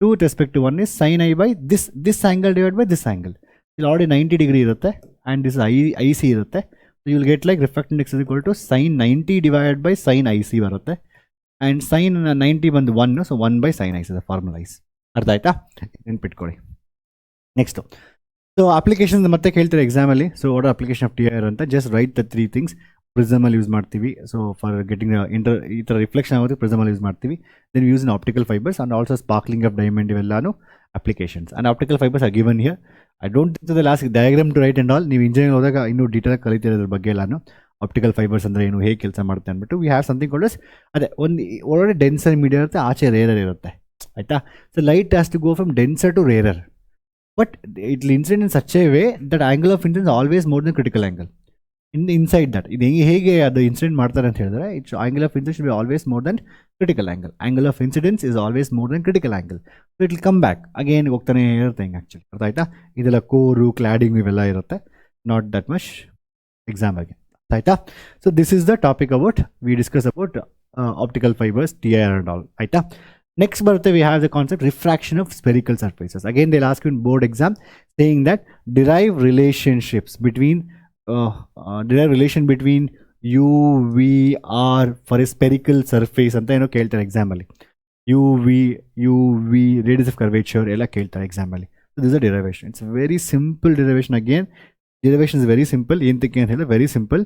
2 with respect to 1 is sin I by this angle divided by this angle. ಇಲ್ಲಿ already 90 degree ಇರುತ್ತೆ and this IC ಇರುತ್ತೆ. So you will get like refractive index is equal to sin 90 divided by sin IC ಬರುತ್ತೆ. And sin 90 ಬಂದು 1, so 1 by sin IC the formula is. ಅರ್ಥ ಆಯ್ತಾ? ನೆನ್ಪಿಟ್ಕೊಳ್ಳಿ. Next, so application ಮತ್ತೆ ಕೇಳ್ತಾರೆ ಎಕ್ಸಾಮಲ್ಲಿ. So what application of TIR ಅಂತ just write the 3 things. ಪ್ರಿಸಮಲ್ಲಿ ಯೂಸ್ ಮಾಡ್ತೀವಿ. ಸೊ ಫಾರ್ ಗೆಟಿಂಗ್ ಈ ಥರ ರಿಫ್ಲೆಕ್ಷನ್ ಆಗುತ್ತೆ ಪ್ರಿಸಮಲ್ಲಿ ಯೂಸ್ ಮಾಡ್ತೀವಿ. Then use in optical fibres and also sparkling of diamond, ಇವೆಲ್ಲಾನು applications. And optical fibres are given here. I don't think the last diagram to write and all. ನೀವು engineering ಹೋದಾಗ ಇನ್ನೂ ಡೀಟೇಲಾಗಿ ಕಲಿತಿರೋದ್ರ ಬಗ್ಗೆ ಎಲ್ಲಾನು ಆಪ್ಟಿಕಲ್ ಫೈಬರ್ಸ್ ಅಂದರೆ ಏನು, ಹೇಗೆ ಕೆಲಸ ಮಾಡುತ್ತೆ ಅಂದ್ಬಿಟ್ಟು ವಿ ಹ್ಯಾವ್ ಸಮಥಿಂಗ್ ಕಾಲ್ಡ್ ಅದೇ ಒಂದು ಒಳಗಡೆ ಡೆನ್ಸರ್ ಮೀಡಿಯಾ ಇರುತ್ತೆ, ಆಚೆ ರೇರರ್ ಇರುತ್ತೆ ಆಯಿತಾ. So light has to go from denser to rarer, but it will incident in such a way that angle of incidence always more than critical angle. Inside that ಇದು ಹೇಗೆ ಅದು ಇನ್ಸಿಡೆಂಟ್ ಮಾಡ್ತಾರೆ ಅಂತ ಹೇಳಿದ್ರೆ, it's angle of incidence be always more than critical angle. Angle of incidence is always more than critical angle. So it will come back again, ಹೋಗ್ತಾನೆ ಇರುತ್ತೆ ಹಿಂಗೆ ಆ್ಯಕ್ಚುಲಿ. ಅರ್ಥ ಆಯ್ತಾ? ಇದೆಲ್ಲ ಕೋರು ಕ್ಲಾಡಿಂಗ್ ಇವೆಲ್ಲ ಇರುತ್ತೆ, ನಾಟ್ ದಟ್ ಮಚ್ ಎಕ್ಸಾಮ್ ಆಗಿ. ಆಯ್ತಾ? So this is the topic about we discuss about optical fibres, TIR and all. ಆಯ್ತಾ? ನೆಕ್ಸ್ಟ್ ಬರುತ್ತೆ, we have the concept refraction of spherical surfaces. Again they lost in board exam saying that derive relationships between derive relation between UVR for a spherical surface ಅಂತ ಏನೋ ಕೇಳ್ತಾರೆ ಎಕ್ಸಾಮಲ್ಲಿ. UV radius of curvature ಎಲ್ಲ ಕೇಳ್ತಾರೆ ಎಕ್ಸಾಮಲ್ಲಿ. So this is a derivation. It's a very simple derivation. Again, derivation is very simple. ಏನಕ್ಕೆ ಅಂತ ಹೇಳಿದ್ರೆ very simple.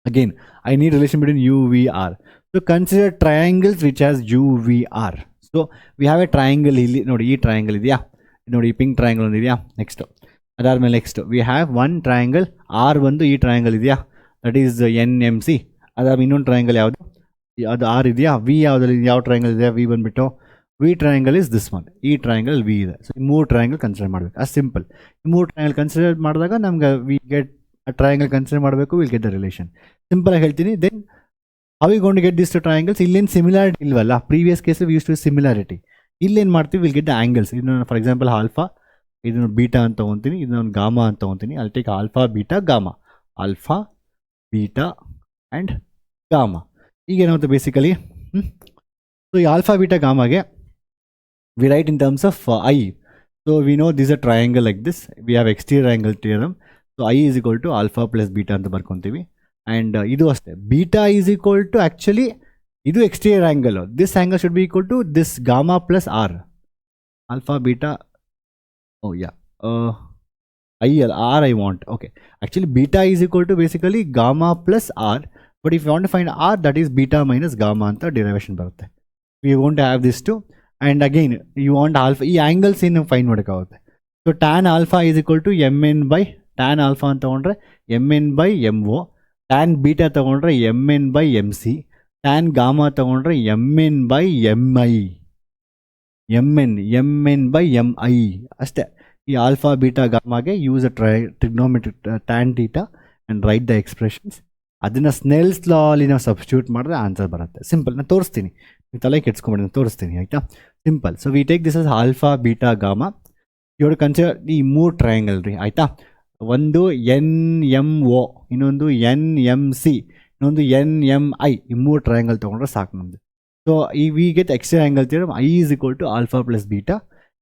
Again, I need relation between UVR. So consider triangles which has UVR. So we have a triangle ಇಲ್ಲಿ ನೋಡಿ, ಈ triangle ಇದೆಯಾ ನೋಡಿ, pink triangle ಒಂದು ಇದೆಯಾ. ನೆಕ್ಸ್ಟ್ ಅದಾದಮೇಲೆ next we have one triangle R ಬಂದು ಈ ಟ್ರಯಾಂಗಲ್ ಇದೆಯಾ, ದಟ್ ಈಸ್ NMC. ಅದಾದ ಇನ್ನೊಂದು ಟ್ರಯಾಂಗಲ್ ಯಾವುದು, ಅದು R ಇದೆಯಾ. V ಯಾವುದಲ್ಲಿ ಯಾವ ಟ್ರಯಾಂಗಲ್ ಇದೆಯಾ, V ಬಂದುಬಿಟ್ಟು V triangle is this one, ಈ ಟ್ರಯಾಂಗಲ್ V ಇದೆ. ಸೊ ಈ 3 ಟ್ರಯಾಂಗಲ್ ಕನ್ಸಿಡರ್ ಮಾಡಬೇಕು, ಅಷ್ಟು ಸಿಂಪಲ್. ಈ 3 ಟ್ರಯಾಂಗಲ್ ಕನ್ಸಿಡರ್ ಮಾಡಿದಾಗ ನಮ್ಗೆ ವಿ ಗೆಟ್ ಟ್ರಯಾಂಗಲ್ ಕನ್ಸಿಡರ್ ಮಾಡಬೇಕು, ವಿಲ್ ಗೆಟ್ ದ ರಿಲೇಷನ್. ಸಿಂಪಲಾಗಿ ಹೇಳ್ತೀನಿ. Then how we going to get this two triangles? ಇಲ್ಲೇನು ಸಿಮಿಲಾರಿಟಿ ಇಲ್ವಲ್ಲ, previous case we use to similarity. ಇಲ್ಲೇನು ಮಾಡ್ತೀವಿ, ವಿಲ್ ಗೆಟ್ ದ ಆ್ಯಂಗಲ್ಸ್. ಇದನ್ನು ಫಾರ್ ಎಕ್ಸಾಂಪಲ್ ಆಲ್ಫಾ, ಇದನ್ನು beta ಅಂತ ತೊಗೊತೀನಿ, ಇದನ್ನು ಗಾಮಾ ಅಂತ ತೊಗೊತೀನಿ. ಅಲ್ಲಿ take alpha beta gamma, alpha beta and gamma. ಈಗ ಏನಾಗುತ್ತೆ ಬೇಸಿಕಲಿ, ಸೊ ಈ ಆಲ್ಫಾ ಬೀಟಾ ಗಾಮಾಗೆ we right in terms of I. So we know this a triangle like this, we have exterior angle theorem. So I is equal to alpha plus beta ಅಂತ ಬರ್ಕೊತೀವಿ. And ಇದು ಅಷ್ಟೇ, beta is equal to actually ಇದು exterior angle. This angle should be equal to this gamma plus r, alpha beta. Oh yeah, I L R I want. Okay, actually beta is equal to basically gamma plus R, but if you want to find R, that is beta minus gamma anta derivation barutte. We want to have this too, and again you want alpha, ee angles in find madakagutte. So tan alpha is equal to mn by tan alpha anta tagondre mn by mo, tan beta tagondre mn by mc, tan gamma tagondre mn by mi, mn by mi ಅಷ್ಟೇ. ಈ alpha beta ಗಾಮಾಗೆ use a trigonometric tan theta and write the expressions. ಅದನ್ನು Snell's ಲಾ ಅಲ್ಲಿ ನಾವು substitute ಮಾಡಿದ್ರೆ answer ಬರುತ್ತೆ. Simple, ನಾನು ತೋರಿಸ್ತೀನಿ, ನೀವು ತಲೆ ಕೆಡ್ಸ್ಕೊಂಬಿಡಿ, ನಾನು ತೋರಿಸ್ತೀನಿ ಆಯಿತಾ. Simple. So we take this as alpha beta gamma. ಇವರು ಕನ್ಸಿಡರ್ ಈ 3 ಟ್ರಯಾಂಗಲ್ ರೀ ಆಯಿತಾ. ಒಂದು NMO, ಇನ್ನೊಂದು NMC, ಇನ್ನೊಂದು NMI. ಈ 3 ಟ್ರಯಾಂಗಲ್ ತೊಗೊಂಡ್ರೆ ಸಾಕು ನಮ್ಮದು. ಸೊ ಈ we get extra angle theorem I is equal to alpha plus beta.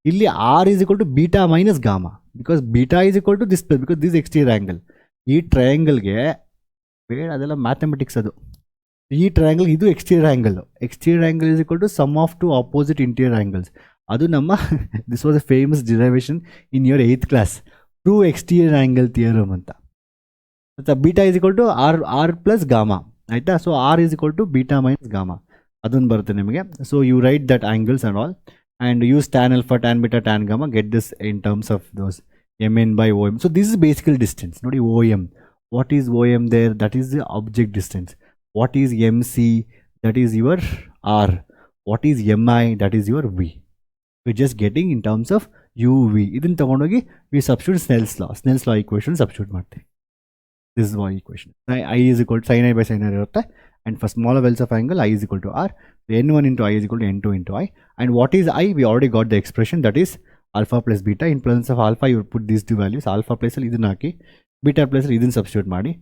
ಇಲ್ಲಿ R is equal to beta minus gamma, because beta is equal to this plus, because this exterior angle. ಈ ಟ್ರಯಾಂಗಲ್ಗೆ ಬೇಡ, ಅದೆಲ್ಲ mathematics ಅದು. ಈ triangle ಇದು exterior angle. Exterior angle is equal to sum of two opposite interior angles. ಅದು ನಮ್ಮ this was a famous derivation in your 8th class, true exterior angle theorem ಅಂತ. ಮತ್ತು beta is equal to r plus gamma ಆಯಿತಾ. So r is equal to beta minus gamma, ಅದೊಂದು ಬರುತ್ತೆ ನಿಮಗೆ. So you write that angles and all, and use tan alpha, tan beta, tan gamma, get this in terms of those mn by om. So this is basically distance. Nodi om, what is om there? That is the object distance. What is mc? That is your r. What is mi? That is your v. We're just getting in terms of uv. Idin tagondogi we substitute Snell's law equation substitute ಮಾಡ್ತೀವಿ. This is why equation. I is equal to sin I by sin r irutte, and for smaller values of angle I is equal to r. N1 into I is equal to N2 into I. And what is I? We already got the expression, that is alpha plus beta. In presence of alpha, you put these two values. Alpha plus idನ್ನ hockey, beta plus ಇದನ್ನು substitute ಮಾಡಿ.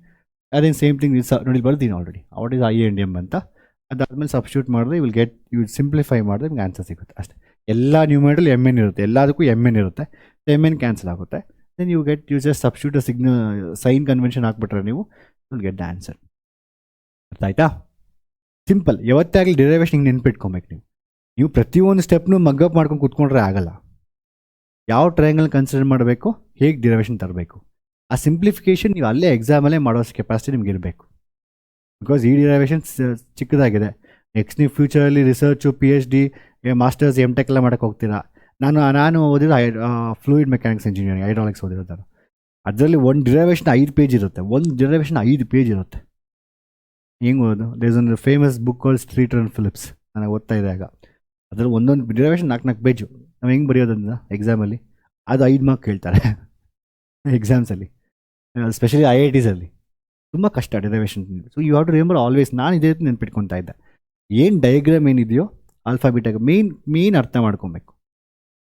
ಅದೇನು same thing ನೋಡಿ ಬರ್ತೀನಿ already. What is I and M ಅಂತ. ಅದಾದ್ಮೇಲೆ substitute ಮಾಡಿದ್ರೆ you simplify ಮಾಡಿದ್ರೆ ನಿಮ್ಗೆ ಆನ್ಸರ್ ಸಿಗುತ್ತೆ ಅಷ್ಟೇ. ಎಲ್ಲ ನ್ಯೂಮರೇಟರ್ mn ಇರುತ್ತೆ, ಎಲ್ಲದಕ್ಕೂ mn ಇರುತ್ತೆ. mn ಕ್ಯಾನ್ಸಲ್ ಆಗುತ್ತೆ. Then you just substitute sign convention ಹಾಕ್ಬಿಟ್ರೆ ನೀವು ವಿಲ್ ಗೆಟ್ ದ ಆನ್ಸರ್. ಅರ್ಥ ಆಯ್ತಾ? ಸಿಂಪಲ್. ಯಾವತ್ತಾಗಲಿ ಡಿರೈವೇಷನ್ ಹಿಂಗೆ ನೆನ್ಪಿಟ್ಕೊಬೇಕು. ನೀವು ಪ್ರತಿಯೊಂದು ಸ್ಟೆಪ್ನು ಮಗ್ಗಪ್ ಮಾಡ್ಕೊಂಡು ಕೂತ್ಕೊಂಡ್ರೆ ಆಗಲ್ಲ. ಯಾವ ಟ್ರಯಾಂಗಲ್ ಕನ್ಸಿಡರ್ ಮಾಡಬೇಕು, ಹೇಗೆ ಡಿರೈವೇಷನ್ ತರಬೇಕು, ಆ ಸಿಂಪ್ಲಿಫಿಕೇಶನ್ ನೀವು ಅಲ್ಲೇ ಎಕ್ಸಾಮಲ್ಲೇ ಮಾಡೋಷ್ಟು ಕೆಪಾಸಿಟಿ ನಿಮ್ಗೆ ಇರಬೇಕು. ಬಿಕಾಸ್ ಈ ಡಿರೈವೇಷನ್ ಚಿಕ್ಕದಾಗಿದೆ. ನೆಕ್ಸ್ಟ್ ನೀವು ಫ್ಯೂಚರಲ್ಲಿ ರಿಸರ್ಚು, PhD, ಮಾಸ್ಟರ್ಸ್, M.Tech ಎಲ್ಲ ಮಾಡೋಕ್ಕೆ ಹೋಗ್ತೀರಾ. ನಾನು ಓದಿರೋ ಫ್ಲೂಯಿಡ್ ಮೆಕ್ಯಾನಿಕ್ಸ್ ಇಂಜಿನಿಯರಿಂಗ್, ಹೈಡ್ರಾಲಿಕ್ಸ್ ಓದಿರೋದು ನಾನು. ಅದರಲ್ಲಿ ಒಂದು ಡಿರೈವೇಷನ್ 5 ಪೇಜ್ ಇರುತ್ತೆ. ಒಂದು ಡಿರೈವೇಷನ್ 5 ಪೇಜ್ ಇರುತ್ತೆ. ಹೆಂಗೆ ಓದೋದು? ದೇರ್ ಇಸ್ ಒಂದು famous book called Streeter and Phillips, ನನಗೆ ಓದ್ತಾ ಇದ್ದಾಗ. ಅದರಲ್ಲಿ ಒಂದೊಂದು ಡಿರೈವೇಷನ್ 4 ಪೇಜು. ನಾವು ಹೆಂಗೆ ಬರೆಯೋದ್ರಿಂದ ಎಕ್ಸಾಮಲ್ಲಿ ಅದು 5 ಮಾರ್ಕ್ ಕೇಳ್ತಾರೆ ಎಕ್ಸಾಮ್ಸಲ್ಲಿ, ಸ್ಪೆಷಲಿ IITಸಲ್ಲಿ ತುಂಬ ಕಷ್ಟ derivation. So you have to remember always. ನಾನು ಇದೇ ರೀತಿ ನೆನ್ಪಿಟ್ಕೊತಾ ಇದ್ದೆ. ಏನು ಡಯಾಗ್ರಾಮ್ ಏನಿದೆಯೋ ಆಲ್ಫಾಬಿಟಾಗ ಮೇನ್ ಅರ್ಥ ಮಾಡ್ಕೊಬೇಕು.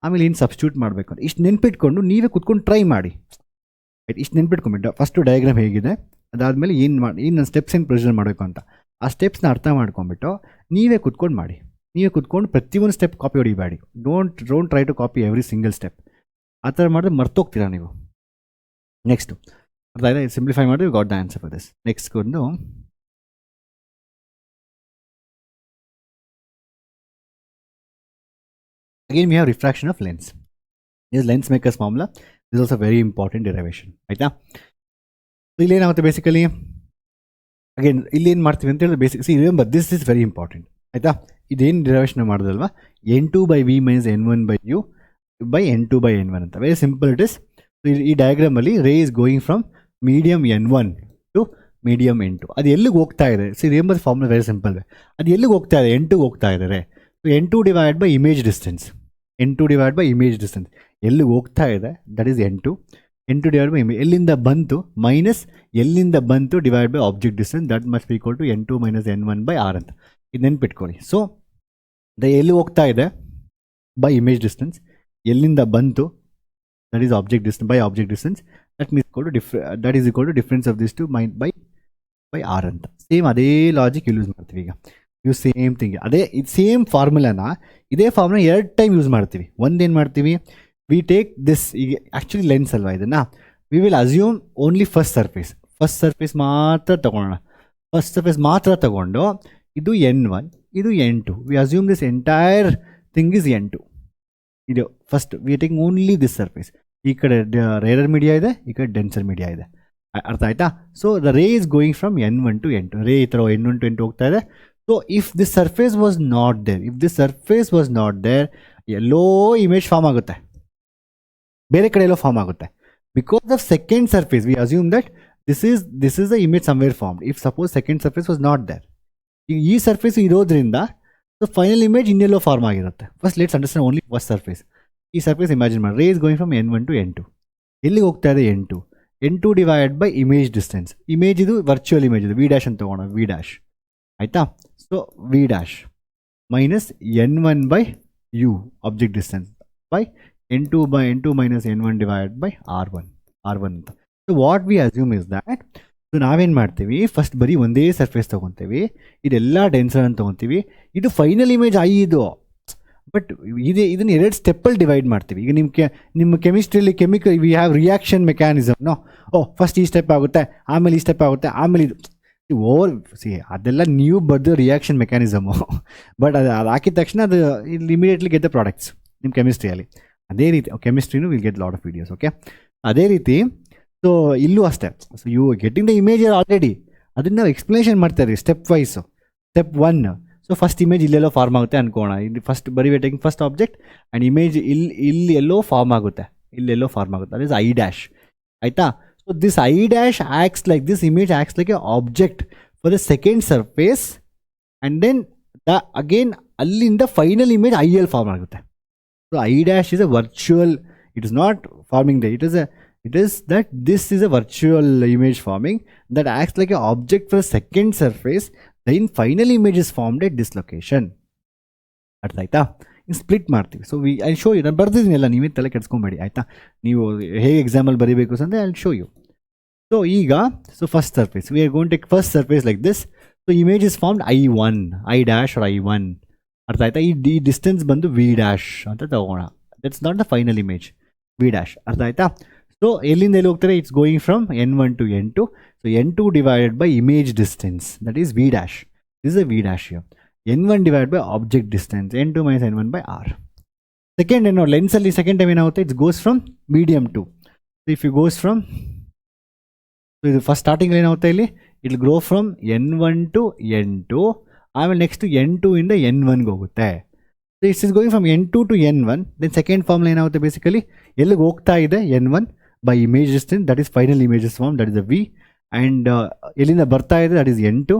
ಆಮೇಲೆ ಏನು ಸಬ್ಸ್ಟಿಟ್ಯೂಟ್ ಮಾಡಬೇಕು ಅಂತ ಇಷ್ಟು ನೆನ್ಪಿಟ್ಕೊಂಡು ನೀವೇ ಕುತ್ಕೊಂಡು ಟ್ರೈ ಮಾಡಿ. ಇಷ್ಟು ನೆನ್ಪಿಟ್ಕೊಂಬಿಟ್ಟು ಫಸ್ಟು ಡಯಾಗ್ರಾಮ್ ಹೇಗಿದೆ, ಅದಾದಮೇಲೆ ಏನು ಸ್ಟೆಪ್ಸ್ ಏನು ಪ್ರೊಸೀಜರ್ ಮಾಡಬೇಕು ಅಂತ ಆ ಸ್ಟೆಪ್ಸ್ನ ಅರ್ಥ ಮಾಡ್ಕೊಂಬಿಟ್ಟು ನೀವೇ ಕುತ್ಕೊಂಡು ಮಾಡಿ. ನೀವೇ ಕುತ್ಕೊಂಡು ಪ್ರತಿಯೊಂದು ಸ್ಟೆಪ್ ಕಾಪಿ ಹೊಡಿಬೇಡಿ. Don't try to copy every single step. ಆ ಥರ ಮಾಡಿದ್ರೆ ಮರ್ತೋಗ್ತೀರಾ ನೀವು. ನೆಕ್ಸ್ಟು ಅದಾದರೆ ಸಿಂಪ್ಲಿಫೈ ಮಾಡಿದ್ರೆ got the answer for this. Next ಒಂದು again we have refraction of lens. This lens makers formula is also very important derivation. ಆಯಿತಾ? ಇಲ್ಲೇನಾಗುತ್ತೆ ಬೇಸಿಕಲಿ, ಅಗೇನ್ ಇಲ್ಲೇನು ಮಾಡ್ತೀವಿ ಅಂತ ಹೇಳಿದ್ರೆ basic remember this is very important. ಆಯಿತಾ? ಇದೇನು derivation ಮಾಡಿದಲ್ವಾ, N2/V - N1/U N2 N1 ಅಂತ. Very simple it is. ಈ ಡಯಾಗ್ರಾಮಲ್ಲಿ ray is going from medium N1 to medium N2. ಅದು ಎಲ್ಲಿಗೆ ಹೋಗ್ತಾ ಇದೆ? Remember formula very simple. ಅದು ಎಲ್ಲಿಗೆ ಹೋಗ್ತಾ ಇದೆ? N2 ಹೋಗ್ತಾ ಇದ್ದಾರೆ. N2 divide by image distance. N2 divide by image distance ಎಲ್ಲಿಗೆ ಹೋಗ್ತಾ ಇದೆ, that is N2. N2 divide by image ಎಲ್ಲಿಂದ ಬಂತು ಮೈನಸ್ ಎಲ್ಲಿಂದ ಬಂತು divide by object distance, that must be equal to N2 - N1/R ಅಂತ. ಇದು ನೆನ್ಪಿಟ್ಕೊಳ್ಳಿ. ಸೊ ಎಲ್ಲಿ ಹೋಗ್ತಾ ಇದೆ ಬೈ ಇಮೇಜ್ ಡಿಸ್ಟೆನ್ಸ್, ಎಲ್ಲಿಂದ ಬಂತು that is object distance by object distance, that is equal to difference of this two by R ಅಂತ. Same ಅದೇ ಲಾಜಿಕ್ ಯೂಸ್ ಮಾಡ್ತೀವಿ. ಈಗ ಯೂಸ್ ಸೇಮ್ ಥಿಂಗ್, ಅದೇ ಇದು ಸೇಮ್ ಫಾರ್ಮುಲಾನ ಇದೇ ಫಾರ್ಮುಲಾ 2 ಟೈಮ್ ಯೂಸ್ ಮಾಡ್ತೀವಿ. ಒಂದೇನು ಮಾಡ್ತೀವಿ, ವಿ ಟೇಕ್ ದಿಸ್. ಈಗ ಆ್ಯಕ್ಚುಲಿ ಲೆನ್ಸ್ ಅಲ್ವಾ ಇದನ್ನು, we will assume only first surface ಮಾತ್ರ ತೊಗೊಳ್ಳೋಣ. ಫಸ್ಟ್ ಸರ್ಫೇಸ್ ಮಾತ್ರ ತೊಗೊಂಡು ಇದು N1 ಇದು n2. We assume this entire thing is n2. ಇದು first we are taking only this surface. ಈ ಕಡೆ ರೇರರ್ ಮೀಡಿಯಾ ಇದೆ, ಈ ಕಡೆ ಡೆನ್ಸರ್ ಮೀಡಿಯಾ ಇದೆ. ಅರ್ಥ ಆಯ್ತಾ? So the ray is going from n1 to n2. ರೇ ಈ ಥರ n1 to n2 ಹೋಗ್ತಾ ಇದೆ. So if this surface was not there, ಎಲ್ಲೋ ಇಮೇಜ್ ಫಾರ್ಮ್ ಆಗುತ್ತೆ, ಬೇರೆ ಕಡೆ ಎಲ್ಲೋ ಫಾರ್ಮ್ ಆಗುತ್ತೆ. Because of second surface we assume that this is the image somewhere formed. If suppose second surface was not there, ಈ surface ಇರೋದ್ರಿಂದ so final image ಇನ್ನೆಲ್ಲೋ form ಆಗಿರುತ್ತೆ. First let's understand only first surface. ಈ surface imagine ಮಾಡಿ, ray is going from n1 to n2. ಎಲ್ಲಿಗೆ ಹೋಗ್ತಾ ಇದೆ? n2 divided by image distance. Image ಇದು ವರ್ಚುವಲ್ ಇಮೇಜ್ ಇದು, v' ಅಂತ ತಗೋಣ, v'. ಆಯಿತಾ? So v' minus n1 by u object distance by n2 minus n1 divided by r1 ಅಂತ. So what we assume is that, so ನಾವೇನು ಮಾಡ್ತೀವಿ, first ಬರೀ ಒಂದೇ ಸರ್ಫೇಸ್ ತೊಗೊತೀವಿ, ಇದೆಲ್ಲ ಡೆನ್ಸರ್ ಅಂತ ತೊಗೊತೀವಿ, ಇದು ಫೈನಲ್ ಇಮೇಜ್ ಇದು. ಬಟ್ ಇದನ್ನು 2 ಸ್ಟೆಪ್ಪಲ್ಲಿ ಡಿವೈಡ್ ಮಾಡ್ತೀವಿ. ಈಗ ನಿಮ್ಮ ಕೆಮಿಸ್ಟ್ರಿಯಲ್ಲಿ we have reaction mechanism. First ಈ ಸ್ಟೆಪ್ ಆಗುತ್ತೆ, ಆಮೇಲೆ ಈ ಸ್ಟೆಪ್ ಆಗುತ್ತೆ, ಆಮೇಲೆ ಇದು ಅದೆಲ್ಲ ನೀವು ಬರೆದು ರಿಯಾಕ್ಷನ್ ಮೆಕ್ಯಾನಿಸಮು. ಬಟ್ ಅದು ಹಾಕಿದ ತಕ್ಷಣ ಅದು ಇಲ್ಲಿ ಇಮಿಡಿಯೇಟ್ಲಿ ಗೆಟ್ ದ ಪ್ರಾಡಕ್ಟ್ಸ್ ನಿಮ್ಮ ಕೆಮಿಸ್ಟ್ರಿಯಲ್ಲಿ. ಅದೇ ರೀತಿ ಕೆಮಿಸ್ಟ್ರಿನೂ will get lot of videos. Okay, ಅದೇ ರೀತಿ ಸೊ ಇಲ್ಲೂ ಅಷ್ಟೇ. So you getting the image already, ಅದನ್ನು ನಾವು ಎಕ್ಸ್ಪ್ಲನೇಷನ್ ಮಾಡ್ತಾ ಇದ್ದೀವಿ stepwise. Step 1, so first image ಇಲ್ಲೆಲ್ಲೋ ಫಾರ್ಮ್ ಆಗುತ್ತೆ ಅನ್ಕೋಣ. ಇಲ್ಲಿ ಫಸ್ಟ್ ಬರೀ taking first object and image ಇಲ್ಲಿ ಎಲ್ಲೋ ಫಾರ್ಮ್ ಆಗುತ್ತೆ, ದಟ್ ಇಸ್ I'. ಆಯಿತಾ? So this I' acts like this image acts like a object for the second surface and then again ಅಲ್ಲಿಂದ ಫೈನಲ್ ಇಮೇಜ್ IL ಫಾರ್ಮ್ ಆಗುತ್ತೆ. So I' is a virtual, it is not forming there, it is that this is a virtual image forming that acts like an object for a second surface. Then final image is formed at this location. ಅರ್ಥ ಆಯ್ತಾ? Split ಮಾಡ್ತೀವಿ. So I show you, ನಾನು ಬರ್ದಿದ್ದೀನಿ ಎಲ್ಲ, ನೀವೇ ತಲೆ ಕೆಡ್ಸ್ಕೊಂಬೇಡಿ ಆಯಿತಾ? ನೀವು ಹೇಗೆ ಎಕ್ಸಾಮಲ್ಲಿ ಬರೀಬೇಕು ಅಂದರೆ ಐ ಶೋ ಯು. ಸೊ ಈಗ first surface, V are going take first surface like this. So image is formed I' or I1. ಅರ್ಥ ಆಯ್ತಾ? ಈ ಡಿಸ್ಟೆನ್ಸ್ ಬಂದು v' ಅಂತ ತಗೋಣ. That's not the final image, v'. ಅರ್ಥ ಆಯ್ತಾ? ಸೊ ಎಲ್ಲಿಂದ ಎಲ್ಲಿ ಹೋಗ್ತಾರೆ? It's going from n1 to n2. So n2 divided by image distance, that is v'. This is a v' here. n1 divide by object distance, n2 minus n1 by r. Second ಏನೋ ಲೆನ್ಸಲ್ಲಿ second time ಏನಾಗುತ್ತೆ? It's goes from medium to. So if you goes from, so ಇದು first starting ಏನಾಗುತ್ತೆ ಇಲ್ಲಿ? It grow from n1 to n2, ಆಮೇಲೆ next n2 ಇಂದ n1ಗೆ ಹೋಗುತ್ತೆ. So it's is going from n2 to n1. Then second ಫಾರ್ಮ್ಲಿ ಏನಾಗುತ್ತೆ? Basically ಎಲ್ಲಿಗೆ ಹೋಗ್ತಾ ಇದೆ? n1 by image distance, that is final images form, that is a v. And ಎಲ್ಲಿಂದ ಬರ್ತಾ ಇದೆ? that is n2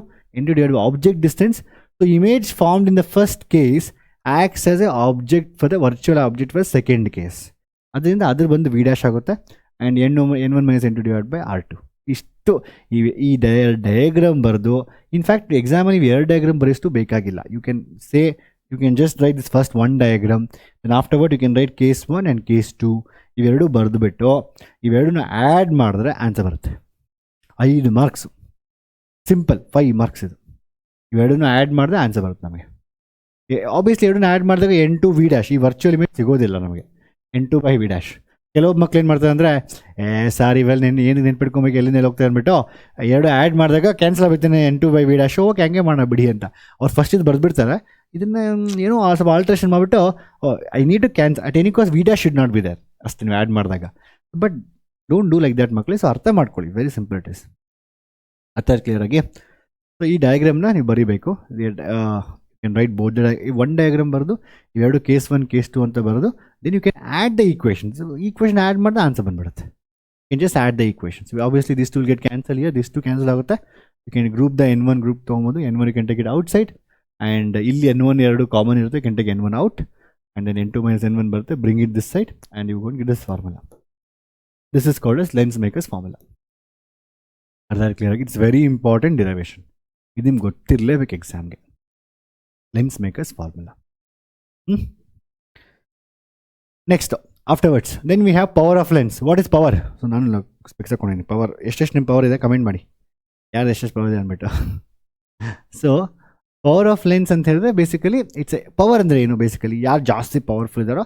divided by object distance. So image formed in the first case acts as a object for the virtual object for second case. ಅದರಿಂದ ಅದ್ರ ಬಂದು v' ಆಗುತ್ತೆ. And n1 minus n2 divide by r2. ಇಷ್ಟು ಈ diagram ಬರೆದು, in fact ಎಕ್ಸಾಮಲ್ಲಿ 2 diagram ಬರೆಯಷ್ಟು ಬೇಕಾಗಿಲ್ಲ. you can just write this first one diagram, then afterward you can write case 1 and case 2. ಇವೆರಡು ಬರೆದು ಬಿಟ್ಟು ಇವೆರಡನ್ನ ಆ್ಯಡ್ ಮಾಡಿದ್ರೆ ಆನ್ಸರ್ ಬರುತ್ತೆ. 5 ಮಾರ್ಕ್ಸ್, ಸಿಂಪಲ್ 5 ಮಾರ್ಕ್ಸ್ ಇದು. ಇವೆರಡನ್ನ ಆ್ಯಡ್ ಮಾಡಿದ್ರೆ ಆನ್ಸರ್ ಬರುತ್ತೆ ನಮಗೆ. ಆಬ್ವಿಯಸ್ಲಿ ಎರಡನ್ನ ಆ್ಯಡ್ ಮಾಡಿದಾಗ n2 v', ಈ ವರ್ಚುವಲ್ ಇಮೇಜ್ ಸಿಗೋದಿಲ್ಲ ನಮಗೆ. n2 by v'. ಕೆಲವೊಬ್ಬ ಮಕ್ಳು ಏನು ಮಾಡ್ತಾರೆ ಅಂದರೆ, ಸಾರಿ ಇವೆಲ್ಲ ಏನು ನೆನ್ಪಿಟ್ಕೊಬೇಕು, ಎಲ್ಲಿಂದ ಹೋಗ್ತಾ ಅಂದ್ಬಿಟ್ಟು ಎರಡು ಆ್ಯಡ್ ಮಾಡಿದಾಗ ಕ್ಯಾನ್ಸಲ್ ಆಗುತ್ತೆ n2 by v'. ಓಕೆ, ಹಂಗೆ ಮಾಡೋಣ ಬಿಡಿ ಅಂತ ಅವ್ರು ಫಸ್ಟ್ ಇದು ಬರೆದ್ಬಿಡ್ತಾರೆ. ಇದನ್ನು ಏನೋ ಸ್ವಲ್ಪ ಆಲ್ಟ್ರೇಷನ್ ಮಾಡಿಬಿಟ್ಟು I need to cancel at any cost, v' should not be there ಅಷ್ಟೇ ನೀವು ಆ್ಯಡ್ ಮಾಡಿದಾಗ. But don't do like that ಮಕ್ಕಳು. ಸೊ ಅರ್ಥ ಮಾಡ್ಕೊಳ್ಳಿ, ವೆರಿ ಸಿಂಪಲ್ ಇಟ್ ಇಸ್. ಅರ್ಥ ಕ್ಲಿಯರಾಗಿ. ಸೊ ಈ ಡಯಾಗ್ರಾಮ್ನ ನೀವು ಬರೀಬೇಕು. Can write both one diagram ಬರೆದು ಇವೆರಡು ಕೇಸ್ 1 ಕೇಸ್ 2 ಅಂತ ಬರೆದು then you can add the equations. Equation add ಮಾಡಿದ್ರೆ ಆನ್ಸರ್ ಬಂದ್ಬಿಡುತ್ತೆ. You can just add the equations. Obviously this two will get cancel here, this two cancel ಆಗುತ್ತೆ. You can group the n1 group ತೊಗೊಬೋದು, n1 you can take it outside. And ಇಲ್ಲಿ n1 ಎರಡು common ಇರುತ್ತೆ, you can take n1 out. And then n2 minus n1 ಬರುತ್ತೆ, bring it this side and you go and get this formula. This is called as lens makers formula. Are clear? It's very important derivation. ಇದು ನಿಮ್ಗೆ ಗೊತ್ತಿರಲೇಬೇಕು ಎಕ್ಸಾಮ್ಗೆ. Lens makers formula. Next afterwards then we have power of lens. What is power? So ನಾನು specs ಹಾಕೊಂಡಿದ್ದೀನಿ. Power ಎಷ್ಟೆಷ್ಟು ನಿಮ್ಮ power ಇದೆ comment ಮಾಡಿ, ಯಾರು ಎಷ್ಟೆಷ್ಟು ಪವರ್ ಇದೆ ಅಂದ್ಬಿಟ್ಟು. ಸೊ ಪವರ್ ಆಫ್ ಲೆನ್ಸ್ ಅಂತ ಹೇಳಿದ್ರೆ ಬೇಸಿಕಲಿ ಇಟ್ಸ್ ಎ ಪವರ್ ಅಂದರೆ ಏನು? ಬೇಸಿಕಲಿ ಯಾರು ಜಾಸ್ತಿ ಪವರ್ಫುಲ್ ಇದ್ದಾರೋ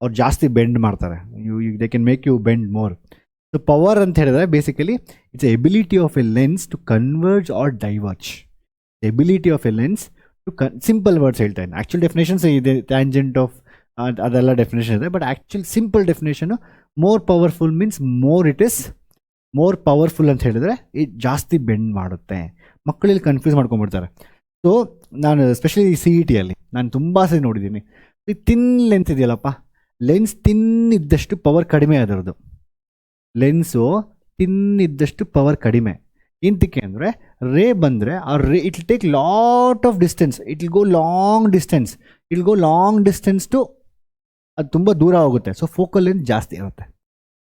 ಅವ್ರು ಜಾಸ್ತಿ ಬೆಂಡ್ ಮಾಡ್ತಾರೆ. They can make you bend more. So power ಅಂತ ಹೇಳಿದ್ರೆ basically it's ability of a lens to converge or diverge. Ability of a lens simple words ಹೇಳ್ತಾ ಇದ್ದೀನಿ. ಆ್ಯಕ್ಚುಲ್ ಡೆಫಿನೇಷನ್ಸ್ ಇದೆ, ಟ್ಯಾಂಜೆಂಟ್ ಆಫ್ ಅದೆಲ್ಲ ಡೆಫಿನೇಷನ್ ಇದೆ. But actually simple definition more powerful means more powerful ಅಂತ ಹೇಳಿದ್ರೆ ಇದು ಜಾಸ್ತಿ ಬೆಂಡ್ ಮಾಡುತ್ತೆ. ಮಕ್ಕಳಲ್ಲಿ ಕನ್ಫ್ಯೂಸ್ ಮಾಡ್ಕೊಂಡ್ಬಿಡ್ತಾರೆ. ಸೊ ನಾನು ಎಸ್ಪೆಷಲಿ ಸಿ ಇ ಟಿಯಲ್ಲಿ ನಾನು ತುಂಬ ಸರಿ ನೋಡಿದ್ದೀನಿ, ಈ ತಿನ್ ಲೆನ್ಸ್ ಇದೆಯಲ್ಲಪ್ಪ, ಲೆನ್ಸ್ ತಿನ್ ಇದ್ದಷ್ಟು ಪವರ್ ಕಡಿಮೆ ಅದರದ್ದು. ಲೆನ್ಸು ತಿನ್ ಇದ್ದಷ್ಟು ಪವರ್ ಕಡಿಮೆ. ಎಂತಕ್ಕೆ ಅಂದರೆ ರೇ ಬಂದರೆ ಆ ray it will take lot of distance, it will go long distance to ಅದು ತುಂಬ ದೂರ ಹೋಗುತ್ತೆ. ಸೊ ಫೋಕಲ್ ಲೆಂತ್ ಜಾಸ್ತಿ ಇರುತ್ತೆ.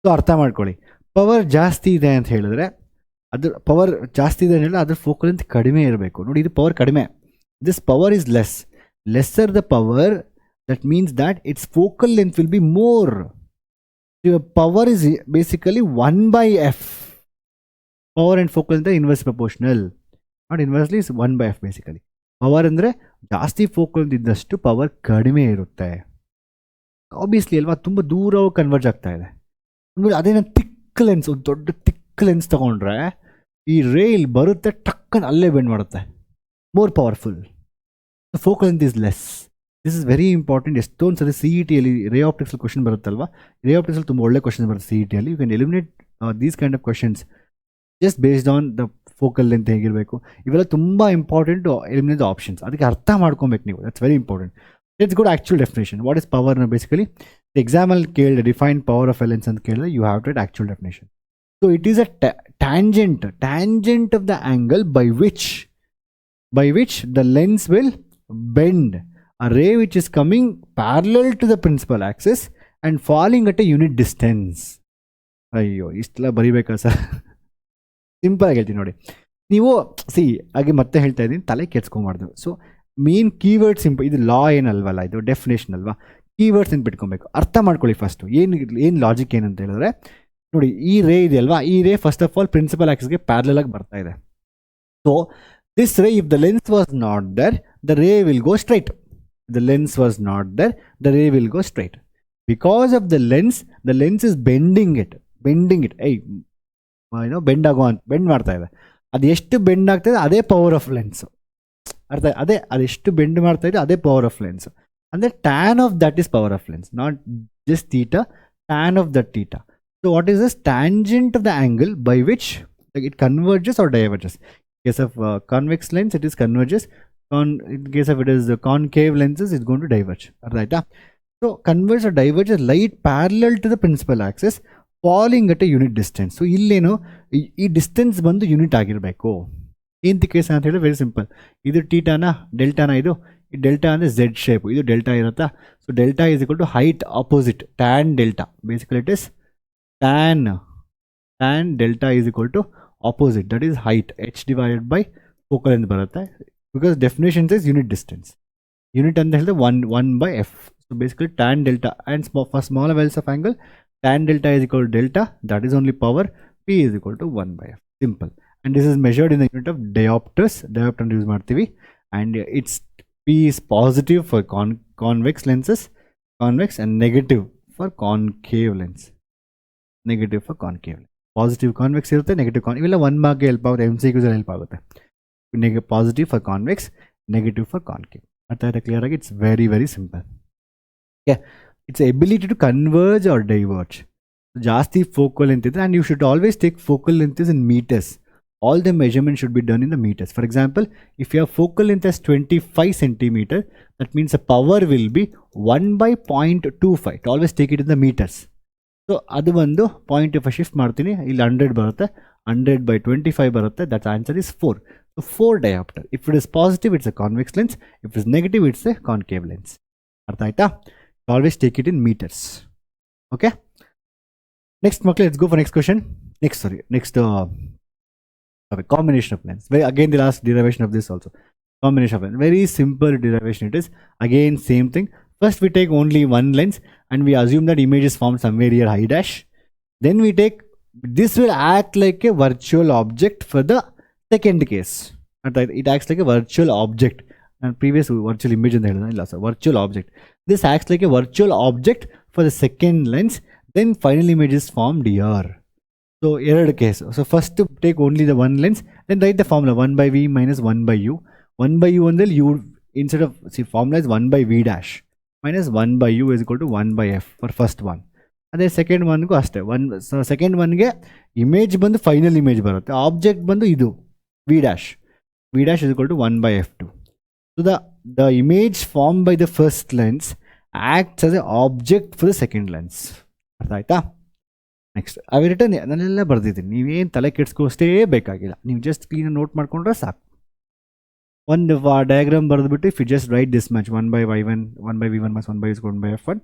ಸೊ ಅರ್ಥ ಮಾಡ್ಕೊಳ್ಳಿ, ಪವರ್ ಜಾಸ್ತಿ ಇದೆ ಅಂತ ಹೇಳಿದ್ರೆ ಅದ್ರ ಫೋಕಲ್ ಲೆಂತ್ ಕಡಿಮೆ ಇರಬೇಕು. ನೋಡಿ, ಇದು ಪವರ್ ಕಡಿಮೆ, this power is lesser the power, that means that it's focal length will be more. Power is basically 1/f. Power and focal ಅಂತ inverse proportional, not inversely is 1/f basically. Power ಅಂದರೆ ಜಾಸ್ತಿ focal ಇದ್ದಷ್ಟು power ಕಡಿಮೆ ಇರುತ್ತೆ. Obviously ಅಲ್ವಾ, ತುಂಬ ದೂರ converge ಆಗ್ತಾ ಇದೆ. ಅದೇನೋ ತಿಕ್ ಲೆನ್ಸ್, ಒಂದು ದೊಡ್ಡ ತಿಕ್ ಲೆನ್ಸ್ ತೊಗೊಂಡ್ರೆ ಈ ರೇ ಇಲ್ಲಿ ಬರುತ್ತೆ, ಟಕ್ಕನ್ ಅಲ್ಲೇ ಬೆಂಡ್ ಮಾಡುತ್ತೆ, more powerful. Focal length is less. This is very important. ಎಷ್ಟೊಂದು ಸರಿ ಸಿ ಇ ಟಿಯಲ್ಲಿ ರೇಆಪ್ಟಿಕ್ಸಲ್ಲಿ ಕ್ವಶನ್ ಬರುತ್ತಲ್ವಾ, ರೇಆಪ್ಟಿಕ್ಸಲ್ಲಿ ತುಂಬ ಒಳ್ಳೆ ಕ್ವಶನ್ ಬರುತ್ತೆ ಸಿ ಇ ಟಿಯಲ್ಲಿ. You can eliminate these kind of questions just based on the focal length ಹೇಗಿರಬೇಕು. ಇವೆಲ್ಲ ತುಂಬ ಇಂಪಾರ್ಟೆಂಟ್ ಎಲಿಮಿನೇಟ್ ದ ಆಪ್ಷನ್ಸ್. ಅದಕ್ಕೆ ಅರ್ಥ ಮಾಡ್ಕೊಬೇಕು ನೀವು, that's very important. Let's go to actual definition. What is power? Basically ಎಕ್ಸಾಮಲ್ಲಿ ಕೇಳಿದೆ define power of a lens ಅಂತ ಕೇಳಿದ್ರೆ you have to get actual definition. So it is a tangent of the angle by which the lens will bend a ray which is coming parallel to the principal axis and falling at a unit distance. ಅಯ್ಯೋ, ಇಷ್ಟೆಲ್ಲ ಬರಿಬೇಕಾ sir? Simple ಆಗಿ ಹೇಳ್ತೀನಿ ನೋಡಿ. ನೀವು ಹಾಗೆ ಮತ್ತೆ ಹೇಳ್ತಾ ಇದ್ದೀನಿ, ತಲೆ ಕೆಡ್ಸ್ಕೊಂಬಾರ್ದು. ಸೊ ಮೇನ್ ಕೀವರ್ಡ್ ಸಿಂಪಲ್, ಇದು ಲಾ ಏನಲ್ವಲ್ಲ, ಇದು ಡೆಫಿನೇಷನ್ ಅಲ್ವಾ. ಕೀವರ್ಡ್ಸ್ ಏನು ಬಿಟ್ಕೊಬೇಕು, ಅರ್ಥ ಮಾಡ್ಕೊಳ್ಳಿ ಫಸ್ಟು. ಏನು ಲಾಜಿಕ್ ಏನಂತ ಹೇಳಿದ್ರೆ ನೋಡಿ, ಈ ರೇ ಇದೆಯಲ್ವಾ, ಈ ray first of all principal ಆಕ್ಸಿಸ್ಗೆ ಪ್ಯಾರಲಲ್ ಆಗಿ ಬರ್ತಾ ಇದೆ. So this ray, if the lens was not there, the ray will go straight. The lens was not there, the ray will go straight. Because of the lens is bending it. Bend ಮಾಡ್ತಾ ಇದೆ. ಅದು ಎಷ್ಟು bend ಆಗ್ತಾ ಇದೆ ಅದೇ power of lens. ಅರ್ಥ? ಅದೆಷ್ಟು bend ಮಾಡ್ತಾ ಇದೆ ಅದೇ ಪವರ್ ಆಫ್ ಲೆನ್ಸ್. ಅಂದರೆ tan of that is power of lens, not just theta, tan of that theta. So what is this? Tangent of the angle by which it converges or diverges. In case of convex lens, it is converges. In case of it is concave lenses, it's going to diverge. Right? So converge or diverges light parallel to the principal axis, falling at a unit distance. So illeno ee distance bandu unit agirbeku. Enti case anta hele very simple. Idu theta na delta na, idu delta andre z shape, idu delta irata. So delta is equal to height opposite tan delta. Basically it is tan delta is equal to opposite, that is height, h divided by focal length ಬರುತ್ತೆ. Because definition says unit distance. Unit ಅಂತ ಹೇಳಿದ್ರೆ 1/f. So basically tan delta, and for smaller values of angle, tan delta is equal to delta, that is only power, p is equal to 1/f. Simple. And this is measured in the unit of diopters. Diopter use ಮಾಡ್ತೀವಿ. And it's p is positive for convex lenses, convex, and negative for concave lens. Negative for concave lens. Positive convex ಇರುತ್ತೆ, negative ಇವೆಲ್ಲ 1 ಮಾರ್ಕ್ಗೆ help ಆಗುತ್ತೆ, MCQs help ಆಗುತ್ತೆ. Positive for convex, negative for concave. ಅರ್ಥ ಆಯ್ತಾ clear ಆಗಿ? It's very very simple. Okay, it's ability to converge or diverge. ಜಾಸ್ತಿ focal length ಇದ್ರೆ, and you should always take focal length is in metres. All the measurement should be done in the meters. For example, if your focal length is 25 centimeter, that means the power will be 1/0.25. Always take it in the meters. So ಅದು ಒಂದು 0.25 shift ಮಾಡ್ತೀನಿ, ಇಲ್ಲಿ 100 ಬರುತ್ತೆ, 100/25 ಬರುತ್ತೆ. That answer is 4. So 4 dioptre. If it is positive it's a convex lens, if it is negative it's a concave lens. ಅರ್ಥ ಆಯ್ತಾ? Always take it in metres. Okay, next ಮಕ್ಕಳು, let's go for next question. Next combination of lens. Again the last derivation of this also. Combination of lens. Very simple derivation it is. Again same thing. First we take only one lens and we assume that image is formed somewhere here I dash. Then we take, this will act like a virtual object for the second case. It acts like a virtual object. And previous virtual image in the virtual object. This acts like a virtual object for the second lens. Then final image is formed here. So error case. So first to take only the one lens, then write the formula 1/v minus 1/u. 1/u ಅಂದರೆ instead of, see, formula is 1 by v dash minus 1 by u is equal to 1 by f for first one. ಅದೇ second ಒನ್ಗೂ ಅಷ್ಟೇ, second ಒನ್ಗೆ image ಬಂದು final image ಬರುತ್ತೆ, object ಬಂದು ಇದು V dash is equal to 1 by f2. So the image formed by the first lens acts as an object for the second lens. ಅರ್ಥ ಆಯ್ತಾ? ನೆಕ್ಸ್ಟ್ ಅವು ರಿಟರ್ನ್ ನಾನೆಲ್ಲ ಬರ್ದಿದ್ದೀನಿ, ನೀವೇನು ತಲೆ ಕೆಡ್ಸ್ಕೋಷ್ಟೇ ಬೇಕಾಗಿಲ್ಲ, ನೀವು ಜಸ್ಟ್ ಕ್ಲೀನಾಗಿ ನೋಟ್ ಮಾಡ್ಕೊಂಡ್ರೆ ಸಾಕು. ಒಂದು ಡಯಾಗ್ರಾಮ್ ಬರೆದ್ಬಿಟ್ಟು if you just write this match 1 by y1 1 by v1 plus 1 by v1 by f1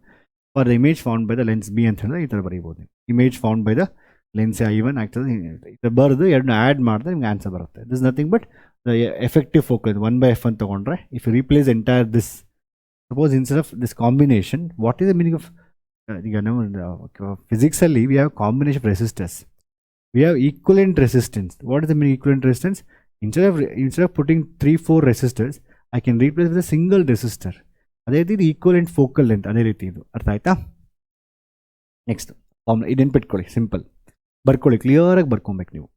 for the image found by the lens b ಅಂತ ಹೇಳಿದ್ರೆ ಈ ಥರ ಬರೀಬೋದು. Image found by the lens i1 ಆಗ್ತದೆ, ಇದು ಬರೆದು ಎರಡನ್ನ ಆ್ಯಡ್ ಮಾಡಿದ್ರೆ ನಿಮ್ಗೆ ಆನ್ಸರ್ ಬರುತ್ತೆ. This nothing but the effective focus 1 by f1 ತೊಗೊಂಡ್ರೆ if you replace entire this, suppose instead of this combination, what is the meaning of, ಈಗ ನಾವು ಫಿಸಿಕ್ಸಲ್ಲಿ we have combination of resistors, we have equivalent resistance. What is the meaning equivalent resistance? Instead of putting 3-4 resistors, I can replace with a single resistor. ಅದೇ ರೀತಿ ಇದು equivalent focal length, ಅದೇ ರೀತಿ ಇದು. ಅರ್ಥ ಆಯ್ತಾ? ನೆಕ್ಸ್ಟ್ ಫಾರ್ಮುಲಾ ಇದನ್ನು ಬಿಟ್ಕೊಳ್ಳಿ, simple ಬರ್ಕೊಳ್ಳಿ, ಕ್ಲಿಯರಾಗಿ ಬರ್ಕೊಬೇಕು ನೀವು.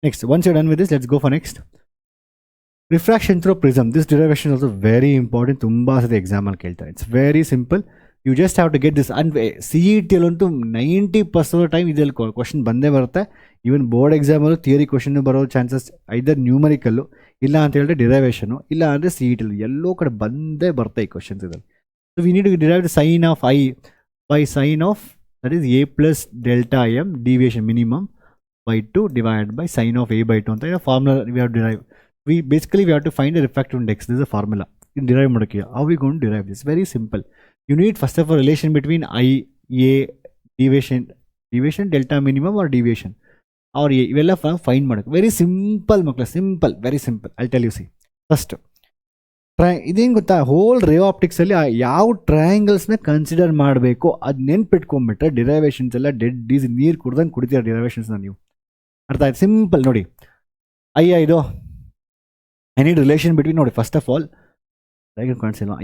Next once you done with this, let's go for next. Refraction through prism, this derivation also very important, ತುಂಬ ಸತಿ ಎಕ್ಸಾಮಲ್ಲಿ ಕೇಳ್ತಾರೆ. It's very simple, you just have to get this. And C E ಟಿಯಲ್ಲಂತೂ 90% time ಇದರಲ್ಲಿ question ಬಂದೇ ಬರುತ್ತೆ. Even board ಎಕ್ಸಾಮಲ್ಲೂ theory question ಬರೋ ಚಾನ್ಸಸ್ ಐದರ್ ನ್ಯೂಮರಿಕಲ್ಲು, ಇಲ್ಲ ಅಂತ ಹೇಳಿದ್ರೆ ಡಿರೈವೇಷನು, ಇಲ್ಲ ಅಂದರೆ ಸಿ ಇ ಟಿಲು, ಎಲ್ಲೋ ಕಡೆ ಬಂದೇ ಬರುತ್ತೆ ಈ ಕ್ವಶನ್ಸ್ ಇದರಲ್ಲಿ. So we need to derive the sine of i by sine of that is a plus delta M deviation minimum by 2 divided by sine of a by 2 ಅಂತ formula we have derive. We basically we have to find the refractive index. This is a formula in derive ಮಾಡೋಕ್ಕೆ. How we gonna derive this? Very simple. You need first of all relation between I, A, deviation, delta minimum or deviation or A. ಇವೆಲ್ಲ find ಮಾಡೋಕ್ಕೆ very simple ಮಕ್ಕಳು, simple, very simple. I tell you. See first ಇದೇನು ಗೊತ್ತಾ, hole ರೇಆಪ್ಟಿಕ್ಸಲ್ಲಿ ಯಾವ ಟ್ರಯಾಂಗಲ್ಸ್ನ consider ಮಾಡಬೇಕು ಅದು ನೆನ್ಪಿಟ್ಕೊಂಡ್ಬಿಟ್ರೆ derivations ಎಲ್ಲ dead ಡೀಸ್ ನೀರು ಕುಡ್ದಂಗೆ ಕುಡಿತೀರ ಡಿರೈವೇಷನ್ಸ್ನ ನೀವು. ಅರ್ಥ ಆಯ್ತು? ಸಿಂಪಲ್ ನೋಡಿ, ಇದು ಐ ನೀಡ್ ರಿಲೇಷನ್ ಬಿಟ್ವೀನ್, ನೋಡಿ ಫಸ್ಟ್ ಆಫ್ ಆಲ್ ಕಾಣಿಸಿಲ್ವಾ,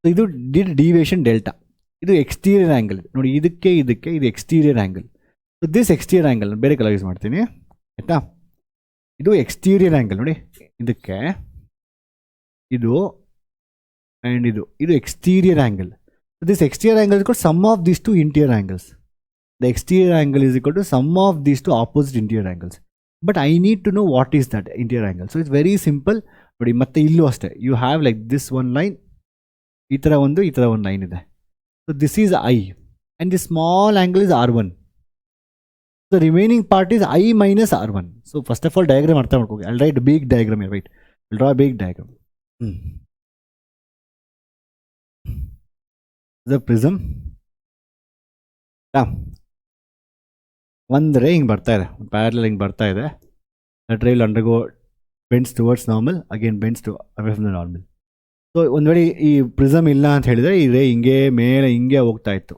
ಸೊ ಇದು ಡಿವಿಯೇಷನ್ ಡೆಲ್ಟಾ, ಇದು ಎಕ್ಸ್ಟೀರಿಯರ್ ಆ್ಯಂಗಲ್ ನೋಡಿ, ಇದಕ್ಕೆ ಇದು exterior angle. So this exterior angle ಬೇರೆ ಕಲರ್ ಯೂಸ್ ಮಾಡ್ತೀನಿ ಆಯಿತಾ. ಇದು ಎಕ್ಸ್ಟೀರಿಯರ್ ಆ್ಯಂಗಲ್ ನೋಡಿ, ಇದಕ್ಕೆ ಇದು ಆ್ಯಂಡ್ ಇದು exterior angle. So this exterior angle is equal sum of these two interior angles. The exterior angle is equal to sum of these two opposite interior angles. But I need to know what is that interior angle. So it's very simple ನೋಡಿ. ಮತ್ತೆ ಇಲ್ಲೂ ಅಷ್ಟೇ, you have like this one line, ಈ ಥರ ಒಂದು line ಇದೆ. So this is I and this small angle is R1. The remaining part is i minus R1. So first of all diagram ಅರ್ಥ ಮಾಡ್ಕೋಗಿ. I write big diagram, right, draw big diagram. The prism ಒಂದು ray ಹಿಂಗೆ ಬರ್ತಾ ಇದೆ, parallel ಹಿಂಗೆ ಬರ್ತಾ ಇದೆ. That ray will undergo bends towards normal, again bends to away from the normal. So ಒಂದು ವೇಳೆ ಈ ಪ್ರಿಸಮ್ ಇಲ್ಲ ಅಂತ ಹೇಳಿದರೆ ಈ ರೇ ಹಿಂಗೆ ಮೇಲೆ ಹಿಂಗೆ ಹೋಗ್ತಾ ಇತ್ತು.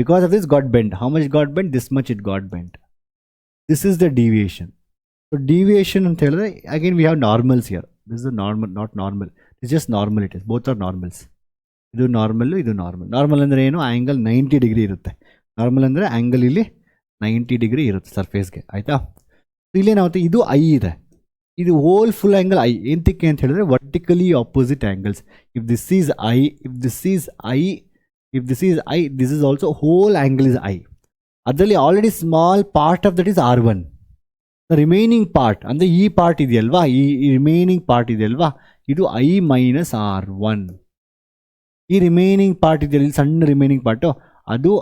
Because of this got bend. How much got bend? This much it got bend. This is the deviation. So deviation ಅಂತ ಹೇಳಿದ್ರೆ again we have normals here. This is normal, not normal, it's just normal. It is both are normals. ಇದು normal, ಇದು normal. Normal ಅಂದರೆ ಏನು? Angle 90 degree ಇರುತ್ತೆ. Normal ಅಂದರೆ angle ಇಲ್ಲಿ 90 degree ಇರುತ್ತೆ ಸರ್ಫೇಸ್ಗೆ, ಆಯಿತಾ. ಇಲ್ಲೇನಾಗುತ್ತೆ, ಇದು ಐ ಇದೆ, ಇದು ಹೋಲ್ ಫುಲ್ ಆ್ಯಂಗಲ್ ಐ. ಎಂತಕ್ಕೆ ಅಂತ ಹೇಳಿದ್ರೆ vertically opposite angles. If this is i, if this is i, if this is i, this is also whole angle is i. ಅದರಲ್ಲಿ already small part of that is R1. Remaining part ಅಂದರೆ ಈ part ಇದೆಯಲ್ವಾ, ಈ remaining part ಇದೆಯಲ್ವಾ, ಇದು I minus R1. ಈ remaining part ಇದೆಯಲ್ಲ, ಇಲ್ಲಿ ಸಣ್ಣ ರಿಮೈನಿಂಗ್ ಪಾರ್ಟು, ಅದು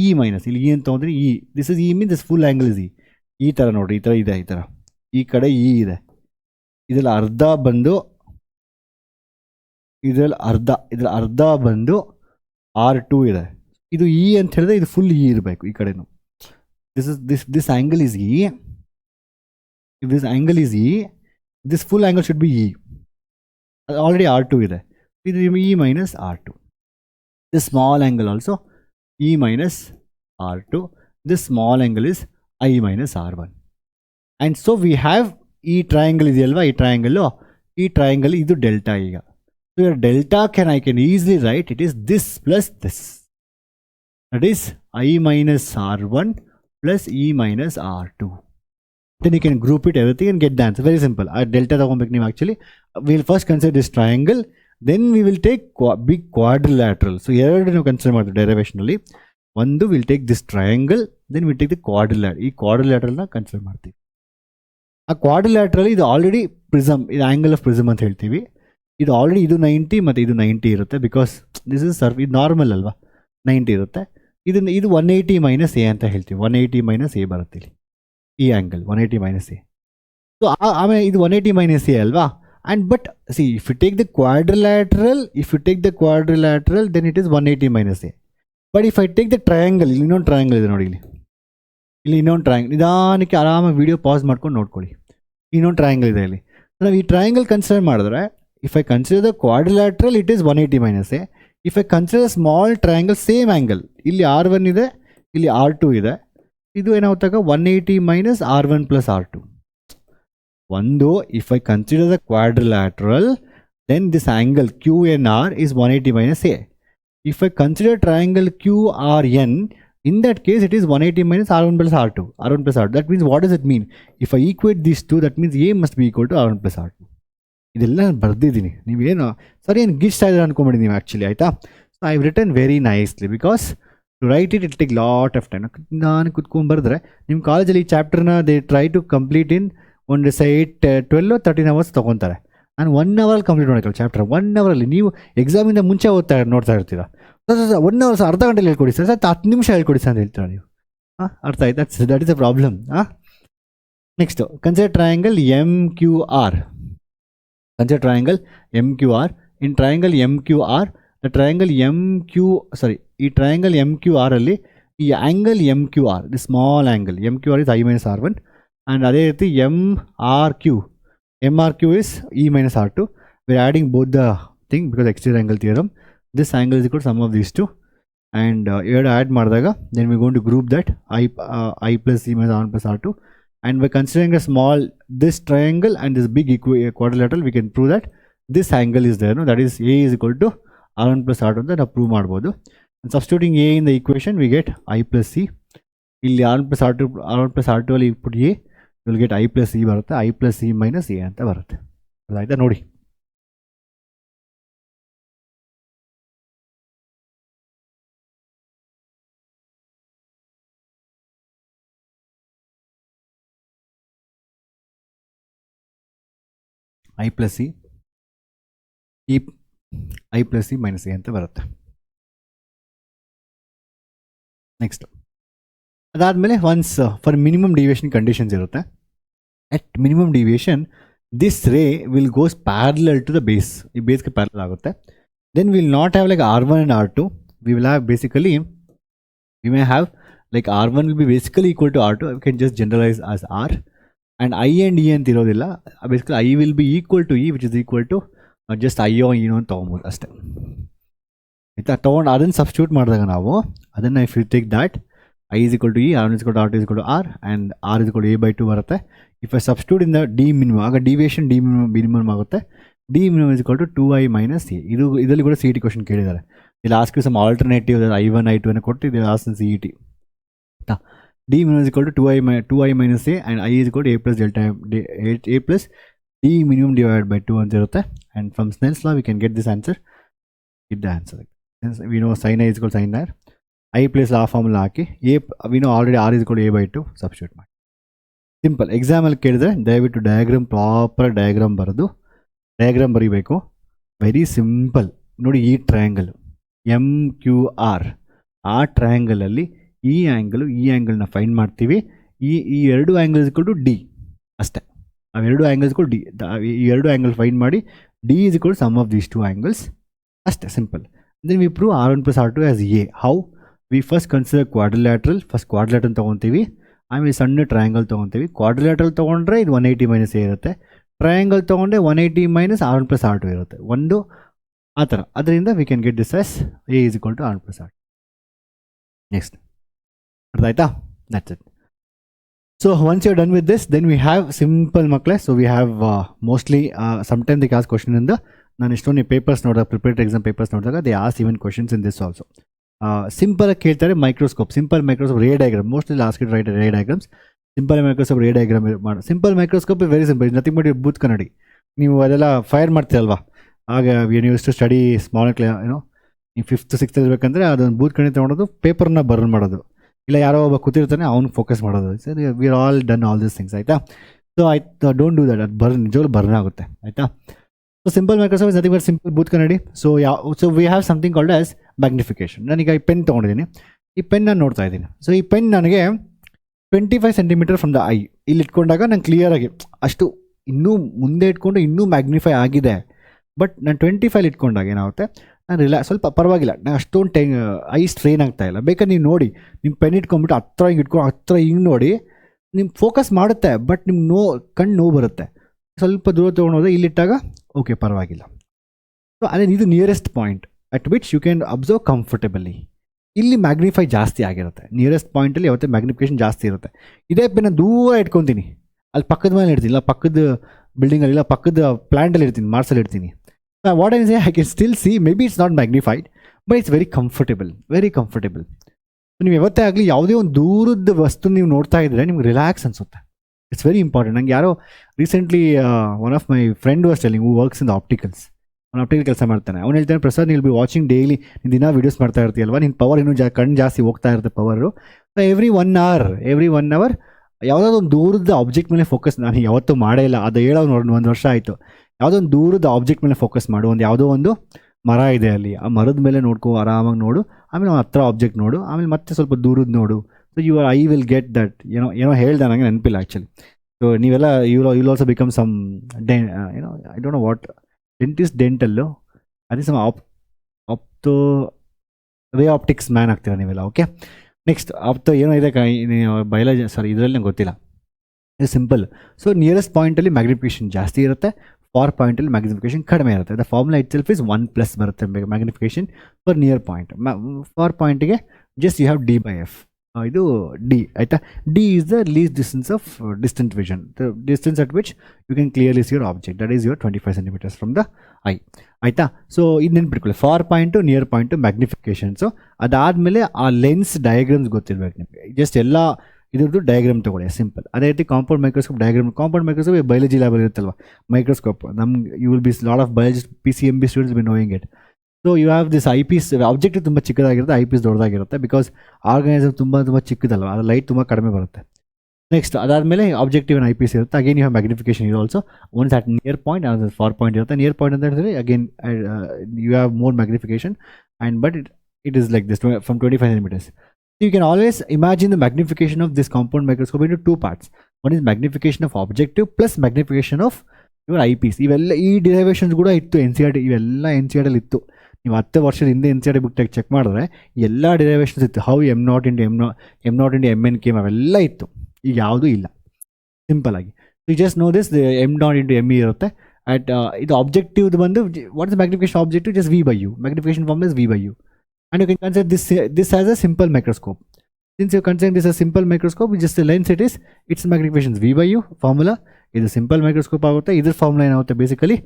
ಇ ಮೈನಸ್. ಇಲ್ಲಿ ಇ ಅಂತ ಅಂದರೆ E, this is E mean this full angle is E. ಈ ಥರ ನೋಡಿರಿ, ಈ ಥರ ಇದೆ, ಈ ಥರ ಈ ಕಡೆ ಇ ಇದೆ. ಇದರಲ್ಲಿ ಅರ್ಧ ಬಂದು R2 ಇದೆ. ಇದು ಇ ಅಂತ ಹೇಳಿದ್ರೆ ಇದು ಫುಲ್ ಇ ಇರಬೇಕು ಈ ಕಡೆನು. This angle is E. If this angle is E, this full angle should B E. ಅದು ಆಲ್ರೆಡಿ R2 ಇದೆ. ಇದು E minus R2. This small angle also E minus R2. This small angle is I minus R1. And so we have ಈ triangle ಇದೆಯಲ್ವಾ, ಈ triangle ಇದು delta. ಈಗ so your delta I can easily write it is this plus this. That is I minus R1 plus E minus R2. then you can group it everything and get the answer. Very simple. Delta ತಗೊಬೇಕು ನೀವು actually. We'll first consider this triangle, then we will take big quadrilateral. So ಎರಡು ನಾವು consider ಮಾಡ್ತೀವಿ derivation ಅಲ್ಲಿ. ಒಂದು will take this triangle, then will take the quadrilateral. ಈ ಕ್ವಾಡ್ರಿಲ್ಯಾಟರಲ್ನ consider ಮಾಡ್ತೀವಿ. ಆ ಕ್ವಾಡ್ರಿಲ್ಯಾಟರಲ್ ಇದು ಆಲ್ರೆಡಿ ಪ್ರಿಸಮ್, ಇದು ಆ್ಯಂಗಲ್ ಆಫ್ ಪ್ರಿಸಮ್ ಅಂತ ಹೇಳ್ತೀವಿ. ಇದು ಆಲ್ರೆಡಿ ಇದು 90 ಮತ್ತು ಇದು 90 ಇರುತ್ತೆ, ಬಿಕಾಸ್ ದಿಸ್ ಇಸ್ ಇದು ನಾರ್ಮಲ್ ಅಲ್ವಾ, 90 ಇರುತ್ತೆ. ಇದು 180 ಮೈನಸ್ ಎ ಅಂತ ಹೇಳ್ತೀವಿ. 180 ಮೈನಸ್ ಎ ಬರುತ್ತೆ ಇಲ್ಲಿ, ಈ ಆ್ಯಂಗಲ್ 180 ಮೈನಸ್ ಎ. ಸೊ ಆಮೇಲೆ ಇದು 180 ಮೈನಸ್ ಎ ಅಲ್ವಾ. And but see if you take the quadrilateral, then it is 180 minus A. But if I take the triangle, ಇಲ್ಲಿ ಇನ್ನೊಂದು ಟ್ರಯಾಂಗಲ್ ಇದೆ ನೋಡಿ, ಇಲ್ಲಿ ಇನ್ನೊಂದು ಟ್ರಯಾಂಗಲ್, ನಿಧಾನಕ್ಕೆ ಆರಾಮಾಗಿ ವಿಡಿಯೋ ಪಾಸ್ ಮಾಡ್ಕೊಂಡು ನೋಡ್ಕೊಳ್ಳಿ. ಇನ್ನೊಂದು ಟ್ರಯಾಂಗಲ್ ಇದೆ ಇಲ್ಲಿ. ನಾವು ಈ ಟ್ರಯಾಂಗಲ್ ಕನ್ಸಿಡರ್ ಮಾಡಿದ್ರೆ, if I consider the quadrilateral it is 180 minus A. If I consider small triangle same angle, ಇಲ್ಲಿ R1 ಇದೆ, ಇಲ್ಲಿ R2 ಇದೆ, ಇದು ಏನಾಗುತ್ತಾಗ 180 ಮೈನಸ್ R1 ಪ್ಲಸ್ R2. ಒಂದು, if I consider the quadrilateral, then this angle QNR is 180 minus A. If I consider triangle QRN, in that case it is 180 minus R1 plus R2. R1 plus R2. That means what does it mean? If I equate these two, that means A must be equal to R1 plus R2. ಇದೆಲ್ಲ ನಾನು ಬರ್ದಿದ್ದೀನಿ, ನೀವೇನು ಸರಿ ಏನು guest ಆಗಿದೆ ಅನ್ಕೊಂಬಿಡಿ ನೀವು actually, ಆಯಿತಾ. So I return very nicely, because to write it take lot of time. ನಾನು ಕುತ್ಕೊಂಡು ಬರೆದ್ರೆ ನಿಮ್ಮ ಕಾಲೇಜಲ್ಲಿ ಈ ಚಾಪ್ಟರ್ನ they try to complete in ಒಂದು 12 or 13 hours ತೊಗೊತಾರೆ. ನಾನು 1 hour ಕಂಪ್ಲೀಟ್ ಮಾಡೋಕ್ಕಲ್ಲ ಚಾಪ್ಟರ್. 1 ಅವರಲ್ಲಿ ನೀವು ಎಕ್ಸಾಮಿಂದ ಮುಂಚೆ ನೋಡ್ತಾ ಇರ್ತೀರ. ಸರ್ 1 hour ಅರ್ಧ ಗಂಟೆಲಿ ಹೇಳ್ಕೊಡಿ ಸರ್, 10 ನಿಮಿಷ ಹೇಳ್ಕೊಡಿ ಸರ್ ಅಂತ ಹೇಳ್ತೀರ ನೀವು. ಅರ್ಥ ಆಯ್ತು? That is the problem. Next consider triangle MQR. Consider triangle MQR. In triangle MQR, the triangle ಈ triangle MQR ಅಲ್ಲಿ ಈ angle MQR, the small angle MQR is I minus R1, and ಅದೇ ರೀತಿ MRQ is E minus R2. We're adding both the thing because exterior angle theorem. This angle is equal to sum of these two, and you have to add ಮಾಡಿದಾಗ then we're going to group that I plus E minus R1 plus R2. And by considering a small this triangle and this big quadrilateral, we can prove that this angle is there, no? That is A is equal to R1 plus R2 ಅಂತ ನಾವು prove ಮಾಡ್ಬೋದು. And substituting A in the equation, we get I plus C. ಇಲ್ಲಿ R1 plus R2 ಅಲ್ಲಿ put A, you will get I plus C ಬರುತ್ತೆ. I plus C minus A ಅಂತ ಬರುತ್ತೆ. ಆಯ್ತಾ ನೋಡಿ. I plus C minus A ಅಂತ ಬರುತ್ತೆ. Next ಅದಾದಮೇಲೆ once for minimum deviation conditions ಇರುತ್ತೆ. At minimum deviation this ray will goes parallel to the base, ಈ ಬೇಸ್ಗೆ ಪ್ಯಾರಲಲ್ ಆಗುತ್ತೆ. Then will not have like R1 and R2. We will have basically we may have like R1 will be basically equal to R2. We can just generalise as R. And I and E ಅಂತ ಇರೋದಿಲ್ಲ. Basically I will be equal to E which is equal to just ಐಯೋ ಇನೋ ಅಂತ ತೊಗೊಬೋದು ಅಷ್ಟೇ, ಆಯಿತಾ. ತೊಗೊಂಡು ಅದನ್ನು substitute ಮಾಡಿದಾಗ ನಾವು ಅದನ್ನು if you take that I is equal to E, R1 is equal to R2 is equal to R, and R is equal to A/2 ಬರುತ್ತೆ. If I substitute in the D minimum, ಆಗ deviation D minimum ಆಗುತ್ತೆ. D minimum is equal to 2i minus A. ಇದರಲ್ಲಿ ಕೂಡ CET question ಕೇಳಿದ್ದಾರೆ. ಇಲ್ಲಿ ask you some alternative I1 I2 ಅನ್ನು ಕೊಟ್ಟು ಇದು ask CET. D minimum is equal to 2i minus A, and I is equal to A plus delta A plus D minimum divided by 2 ಅಂತ ಇರುತ್ತೆ. And from Snell's law we can get this answer. Get the answer. Since we know sin I is equal to sin R, I plus law formula hockey A, we know already R is equal to A/2 substitute ಮಾಡಿ. Simple. ಎಕ್ಸಾಮಲ್ಲಿ ಕೇಳಿದ್ರೆ ದಯವಿಟ್ಟು diagram, proper diagram ಬರೀಬೇಕು. Very simple. ನೋಡಿ ಈ triangle MQR, ಆ ಟ್ರಯಾಂಗಲಲ್ಲಿ ಈ ಆ್ಯಂಗಲ್ನ find ಮಾಡ್ತೀವಿ. ಈ ಎರಡು angle is equal to D ಅಷ್ಟೇ. ಅವೆರಡು ಆ್ಯಂಗಲ್ಸ್ ಇಕ್ವಲ್ ಡಿ, ಈ ಎರಡು ಆ್ಯಂಗಲ್ ಫೈಂಡ್ ಮಾಡಿ D is equal to sum of these two angles ಅಷ್ಟೇ, simple. Then we prove R1 plus R2 as A. How? We first consider quadrilateral. First quadrilateral ತೊಗೊತೀವಿ, ಆಮೇಲೆ ಸಣ್ಣ triangle ತೊಗೊತೀವಿ. Quadrilateral ತೊಗೊಂಡ್ರೆ ಇದು 180 minus A ಇರುತ್ತೆ. Triangle ತೊಗೊಂಡ್ರೆ 180 minus R1 plus R2 ಇರುತ್ತೆ. ಒಂದು ಆ ಥರ. ಅದರಿಂದ we can get this as A is equal to R1 plus R2. Next ಅರ್ಥ ಆಯ್ತಾ? That's it. So once you done with this, then we have simple ಮಕ್ಕಳೇ. So we have mostly sometime the class question ಇಂದ ನಾನು ಇಷ್ಟೊಂದು papers ನೋಡಿದಾಗ, prepared exam papers ನೋಡಿದಾಗ they as even questions in this also. Simple ಆಗಿ ಕೇಳ್ತಾರೆ. Microscope, simple microscope, ray diagram, mostly last right ray diagrams, simple microscope ray diagram ಮಾಡಿ. Simple microscope very simple, nothing but booth ಕನ್ನಡಿ. ನೀವು ಅದೆಲ್ಲ fire ಮಾಡ್ತೀರಲ್ವಾ, ಆಗ use to study small ಏನೋ ನೀವು 5th 6th ಇರಬೇಕಂದ್ರೆ ಅದೊಂದು ಬೂತ್ ಕಣ್ಣಿ ತೊಗೊಳೋದು, ಪೇಪರ್ನ ಬರ್ನ್ ಮಾಡೋದು, ಇಲ್ಲ ಯಾರೋ ಒಬ್ಬ ಕೂತಿರ್ತಾನೆ ಅವ್ನು ಫೋಕಸ್ ಮಾಡೋದು. ಸರಿ, we are all done all this things, ಆಯಿತಾ. ಸೊ ಡೋಂಟ್ ಡೂ ದಟ್, ಅದು ನಿಜವಾಗ್ಲೂ ಬರ್ನ್ ಆಗುತ್ತೆ, ಆಯಿತಾ. So simple microscope is nothing but simple ಬೂತ್ ಕನ್ನಡಿ. So we have something called as magnification. ನಾನೀಗ ಈ ಪೆನ್ ತೊಗೊಂಡಿದ್ದೀನಿ, ಈ ಪೆನ್ ನಾನು ನೋಡ್ತಾ ಇದ್ದೀನಿ. ಸೊ ಈ ಪೆನ್ ನನಗೆ 25 ಸೆಂಟಿಮೀಟರ್ ಫ್ರಮ್ ದ ಐ ಇಲ್ಲಿ ಇಟ್ಕೊಂಡಾಗ ನಾನು ಕ್ಲಿಯರಾಗಿ ಅಷ್ಟು ಇನ್ನೂ ಮುಂದೆ ಇಟ್ಕೊಂಡು ಇನ್ನೂ ಮ್ಯಾಗ್ನಿಫೈ ಆಗಿದೆ. ಬಟ್ ನಾನು 25 ಇಟ್ಕೊಂಡಾಗ ಏನಾಗುತ್ತೆ, ನಾನು ಸ್ವಲ್ಪ ಪರವಾಗಿಲ್ಲ, ನಾನು ಅಷ್ಟೊಂದು ಐ ಸ್ಟ್ರೈನ್ ಆಗ್ತಾ ಇಲ್ಲ. ಬೇಕಾದ್ರೆ ನೀವು ನೋಡಿ, ನಿಮ್ಮ ಪೆನ್ ಇಟ್ಕೊಂಡ್ಬಿಟ್ಟು ಹತ್ರ ಹಿಂಗೆ ನೋಡಿ, ನಿಮ್ಮ ಫೋಕಸ್ ಮಾಡುತ್ತೆ, ಬಟ್ ನಿಮ್ಮ ಕಣ್ಣು ನೋವು ಬರುತ್ತೆ. ಸ್ವಲ್ಪ ದೂರ ತೊಗೊಂಡೋದ್ರೆ ಇಲ್ಲಿಟ್ಟಾಗ ಓಕೆ ಪರವಾಗಿಲ್ಲ. ಸೊ ಅದೇ ಇದು nearest point at which you can observe comfortably. ಇಲ್ಲಿ ಮ್ಯಾಗ್ನಿಫೈ ಜಾಸ್ತಿ ಆಗಿರುತ್ತೆ, ನಿಯರೆಸ್ಟ್ ಪಾಯಿಂಟಲ್ಲಿ ಯಾವತ್ತೇ ಮ್ಯಾಗ್ನಿಫಿಕೇಶನ್ ಜಾಸ್ತಿ ಇರುತ್ತೆ. ಇದೇ ಪೆನ್ನ ದೂರ ಇಟ್ಕೊತೀನಿ, ಅಲ್ಲಿ ಪಕ್ಕದ ಮೇಲೆ ಇಡ್ತೀನಿ, ಇಲ್ಲ ಪಕ್ಕದ ಬಿಲ್ಡಿಂಗಲ್ಲಿ, ಇಲ್ಲ ಪಕ್ಕದ ಪ್ಲ್ಯಾಂಟಲ್ಲಿ ಇರ್ತೀನಿ, ಮಾರ್ಸಲ್ಲಿ ಇರ್ತೀನಿ. What I say, I can still C, may be it's not magnified, but it's very comfortable, very comfortable. ನೀವು ಯಾವತ್ತೇ ಆಗಲಿ ಯಾವುದೇ ಒಂದು ದೂರದ ವಸ್ತು ನೀವು ನೋಡ್ತಾ ಇದ್ದರೆ ನಿಮ್ಗೆ ರಿಲ್ಯಾಕ್ಸ್ ಅನಿಸುತ್ತೆ. It's very important. ನಂಗೆ ಯಾರೋ recently one of my friend was telling, who works in the opticals, ಅವ್ನು ಆಪ್ಟಿಕಲ್ ಕೆಲಸ ಮಾಡ್ತಾನೆ. ಅವ್ನು ಹೇಳ್ತಾನೆ, ಪ್ರಸಾದ್ ನೀಲ್ ಬಿ ವಾಚಿಂಗ್ ಡೈಲಿ, ನೀನು ದಿನ ವೀಡಿಯೋಸ್ ಮಾಡ್ತಾ ಇರ್ತೀಯಲ್ವಾ, ನಿನ್ನ ಪವರ್ ಇನ್ನೂ ಕಣ್ಣು ಜಾಸ್ತಿ ಹೋಗ್ತಾ ಇರುತ್ತೆ ಪವರು. ಎವ್ರಿ ಒನ್ ಅವರ್ ಯಾವುದಾದ್ರು ಒಂದು ದೂರದ ಆಬ್ಜೆಕ್ಟ್ ಮೇಲೆ ಫೋಕಸ್. ನಾನು ಯಾವತ್ತೂ ಮಾಡೇ ಇಲ್ಲ, ಅದು ಹೇಳೋ ನೋಡಿ 1 ವರ್ಷ ಆಯಿತು. ಯಾವುದೋ ಒಂದು ದೂರದ ಆಬ್ಜೆಕ್ಟ್ ಮೇಲೆ ಫೋಕಸ್ ಮಾಡು, ಯಾವುದೋ ಒಂದು ಮರ ಇದೆ ಅಲ್ಲಿ, ಆ ಮರದ ಮೇಲೆ ನೋಡ್ಕೋ, ಆರಾಮಾಗಿ ನೋಡು, ಆಮೇಲೆ ಹತ್ರ ಆಬ್ಜೆಕ್ಟ್ ನೋಡು, ಆಮೇಲೆ ಮತ್ತೆ ಸ್ವಲ್ಪ ದೂರದ ನೋಡು. So your I will get that. ಏನೋ ಹೇಳ್ದೆ, ನನಗೆ ನೆನಪಿಲ್ಲ ಆ್ಯಕ್ಚುಲಿ. ಸೊ ನೀವೆಲ್ಲ will also become some I don't know what, dentist, dental, ಅದೇ ಸಮ ರೇಆಪ್ಟಿಕ್ಸ್ ಮ್ಯಾನ್ ಆಗ್ತೀರಾ ನೀವೆಲ್ಲ. ಓಕೆ, ನೆಕ್ಸ್ಟ್ ಏನೋ ಇದೆ ಬಯಾಲಜಿ, ಸಾರಿ ಇದರಲ್ಲಿ ನಂಗೆ ಗೊತ್ತಿಲ್ಲ, ಇದು ಸಿಂಪಲ್. ಸೊ ನಿಯರೆಸ್ಟ್ ಪಾಯಿಂಟಲ್ಲಿ ಮ್ಯಾಗ್ನಿಫಿಕೇಶನ್ ಜಾಸ್ತಿ ಇರುತ್ತೆ, ಫಾರ್ ಪಾಯಿಂಟಲ್ಲಿ ಮ್ಯಾಗ್ನಿಫಿಕೇಶನ್ ಕಡಿಮೆ ಇರುತ್ತೆ. The formula itself is 1+ ಬರುತ್ತೆ magnification for near point. Far ಪಾಯಿಂಟಿಗೆ ಜಸ್ಟ್ ಯು ಹ್ಯಾವ್ D/F, ಇದು ಡಿ, ಆಯಿತಾ. D is the least distance of distant vision, the distance at which you can clearly see your object, that is your 25 centimetres from the eye, ಆಯಿತಾ. So ಇದು ನೆನ್ಪಿಟ್ಕೊಳ್ಳಿ, far point, near point, ಮ್ಯಾಗ್ನಿಫಿಕೇಶನ್ಸು. ಅದಾದಮೇಲೆ ಆ lens diagrams ಗೊತ್ತಿರಬೇಕು ನಿಮಗೆ. Just ಎಲ್ಲ ಇದ್ರದ್ದು diagram ತೊಗೊಳ್ಳಿ, ಸಿಂಪಲ್. ಅದೇ ರೀತಿ compound microscope diagram. Compound microscope biology ಲ್ಯಾಬಲ್ಲಿ ಇರುತ್ತಲ್ವ ಮೈಕ್ರೋಸ್ಕೋಪ್, ನಮ್ಗೆ you will be lot of biologist PCMB students be knowing it. So you have this eyepiece, object ತುಂಬ ಚಿಕ್ಕದಾಗಿರುತ್ತೆ, ಐ ಪೀಸ್ ದೊಡ್ಡದಾಗಿರುತ್ತೆ, ಬಿಕಾಸ್ ಆರ್ಗನೈಸಮ್ ತುಂಬ ಚಿಕ್ಕದಲ್ವ, ಅದು ಲೈಟ್ ತುಂಬ ಕಡಿಮೆ ಬರುತ್ತೆ. ನೆಕ್ಸ್ಟ್ ಅದಾದಮೇಲೆ ಆಬ್ಜೆಕ್ಟಿವ್ ಐ ಪೀಸ್ ಇರುತ್ತೆ. ಅಗೇನ್ ಯು ಹ್ಯಾವ್ ಮ್ಯಾಗ್ನಿಫಿಕೇಶನ್ ಇದೆ also, once at near point, ಅದು ಫಾರ್ ಪಾಯಿಂಟ್ ಇರುತ್ತೆ. ನಿಯರ್ ಪಾಯಿಂಟ್ ಅಂತ ಹೇಳಿದ್ರೆ again you have more magnification, and but it is like this from 25 centimeters. You can always imagine the magnification of this compound microscope into 2 parts. One is magnification of objective plus magnification of your eyepiece. ಇವೆಲ್ಲ ಈ derivations ಕೂಡ ಇತ್ತು NCERT, ಇವೆಲ್ಲ NCERT ಅಲ್ಲಿ ಇತ್ತು. ನೀವು 10 ವರ್ಷದ ಹಿಂದೆ NCERT ಬುಕ್ ಚೆಕ್ ಮಾಡಿದ್ರೆ ಎಲ್ಲ ಡಿರೈವೇಷನ್ಸ್ ಇತ್ತು. How M0 into MN came, ಅವೆಲ್ಲ ಇತ್ತು. ಈಗ ಯಾವುದೂ ಇಲ್ಲ, ಸಿಂಪಲ್ ಆಗಿ. You just know this, M0 into ME ಇರುತ್ತೆ. ಅಟ್ ಇದು ಆಬ್ಜೆಕ್ಟಿವ್ ಬಂದು what is magnification objective, just V/U. Magnification form is V/U. And you can consider this as a simple microscope. Since you consider this as a simple microscope, just the lens its magnification is V/U formula. This is simple microscope ಆಗುತ್ತೆ. ಇದರ formula ಏನಾಗುತ್ತೆ, basically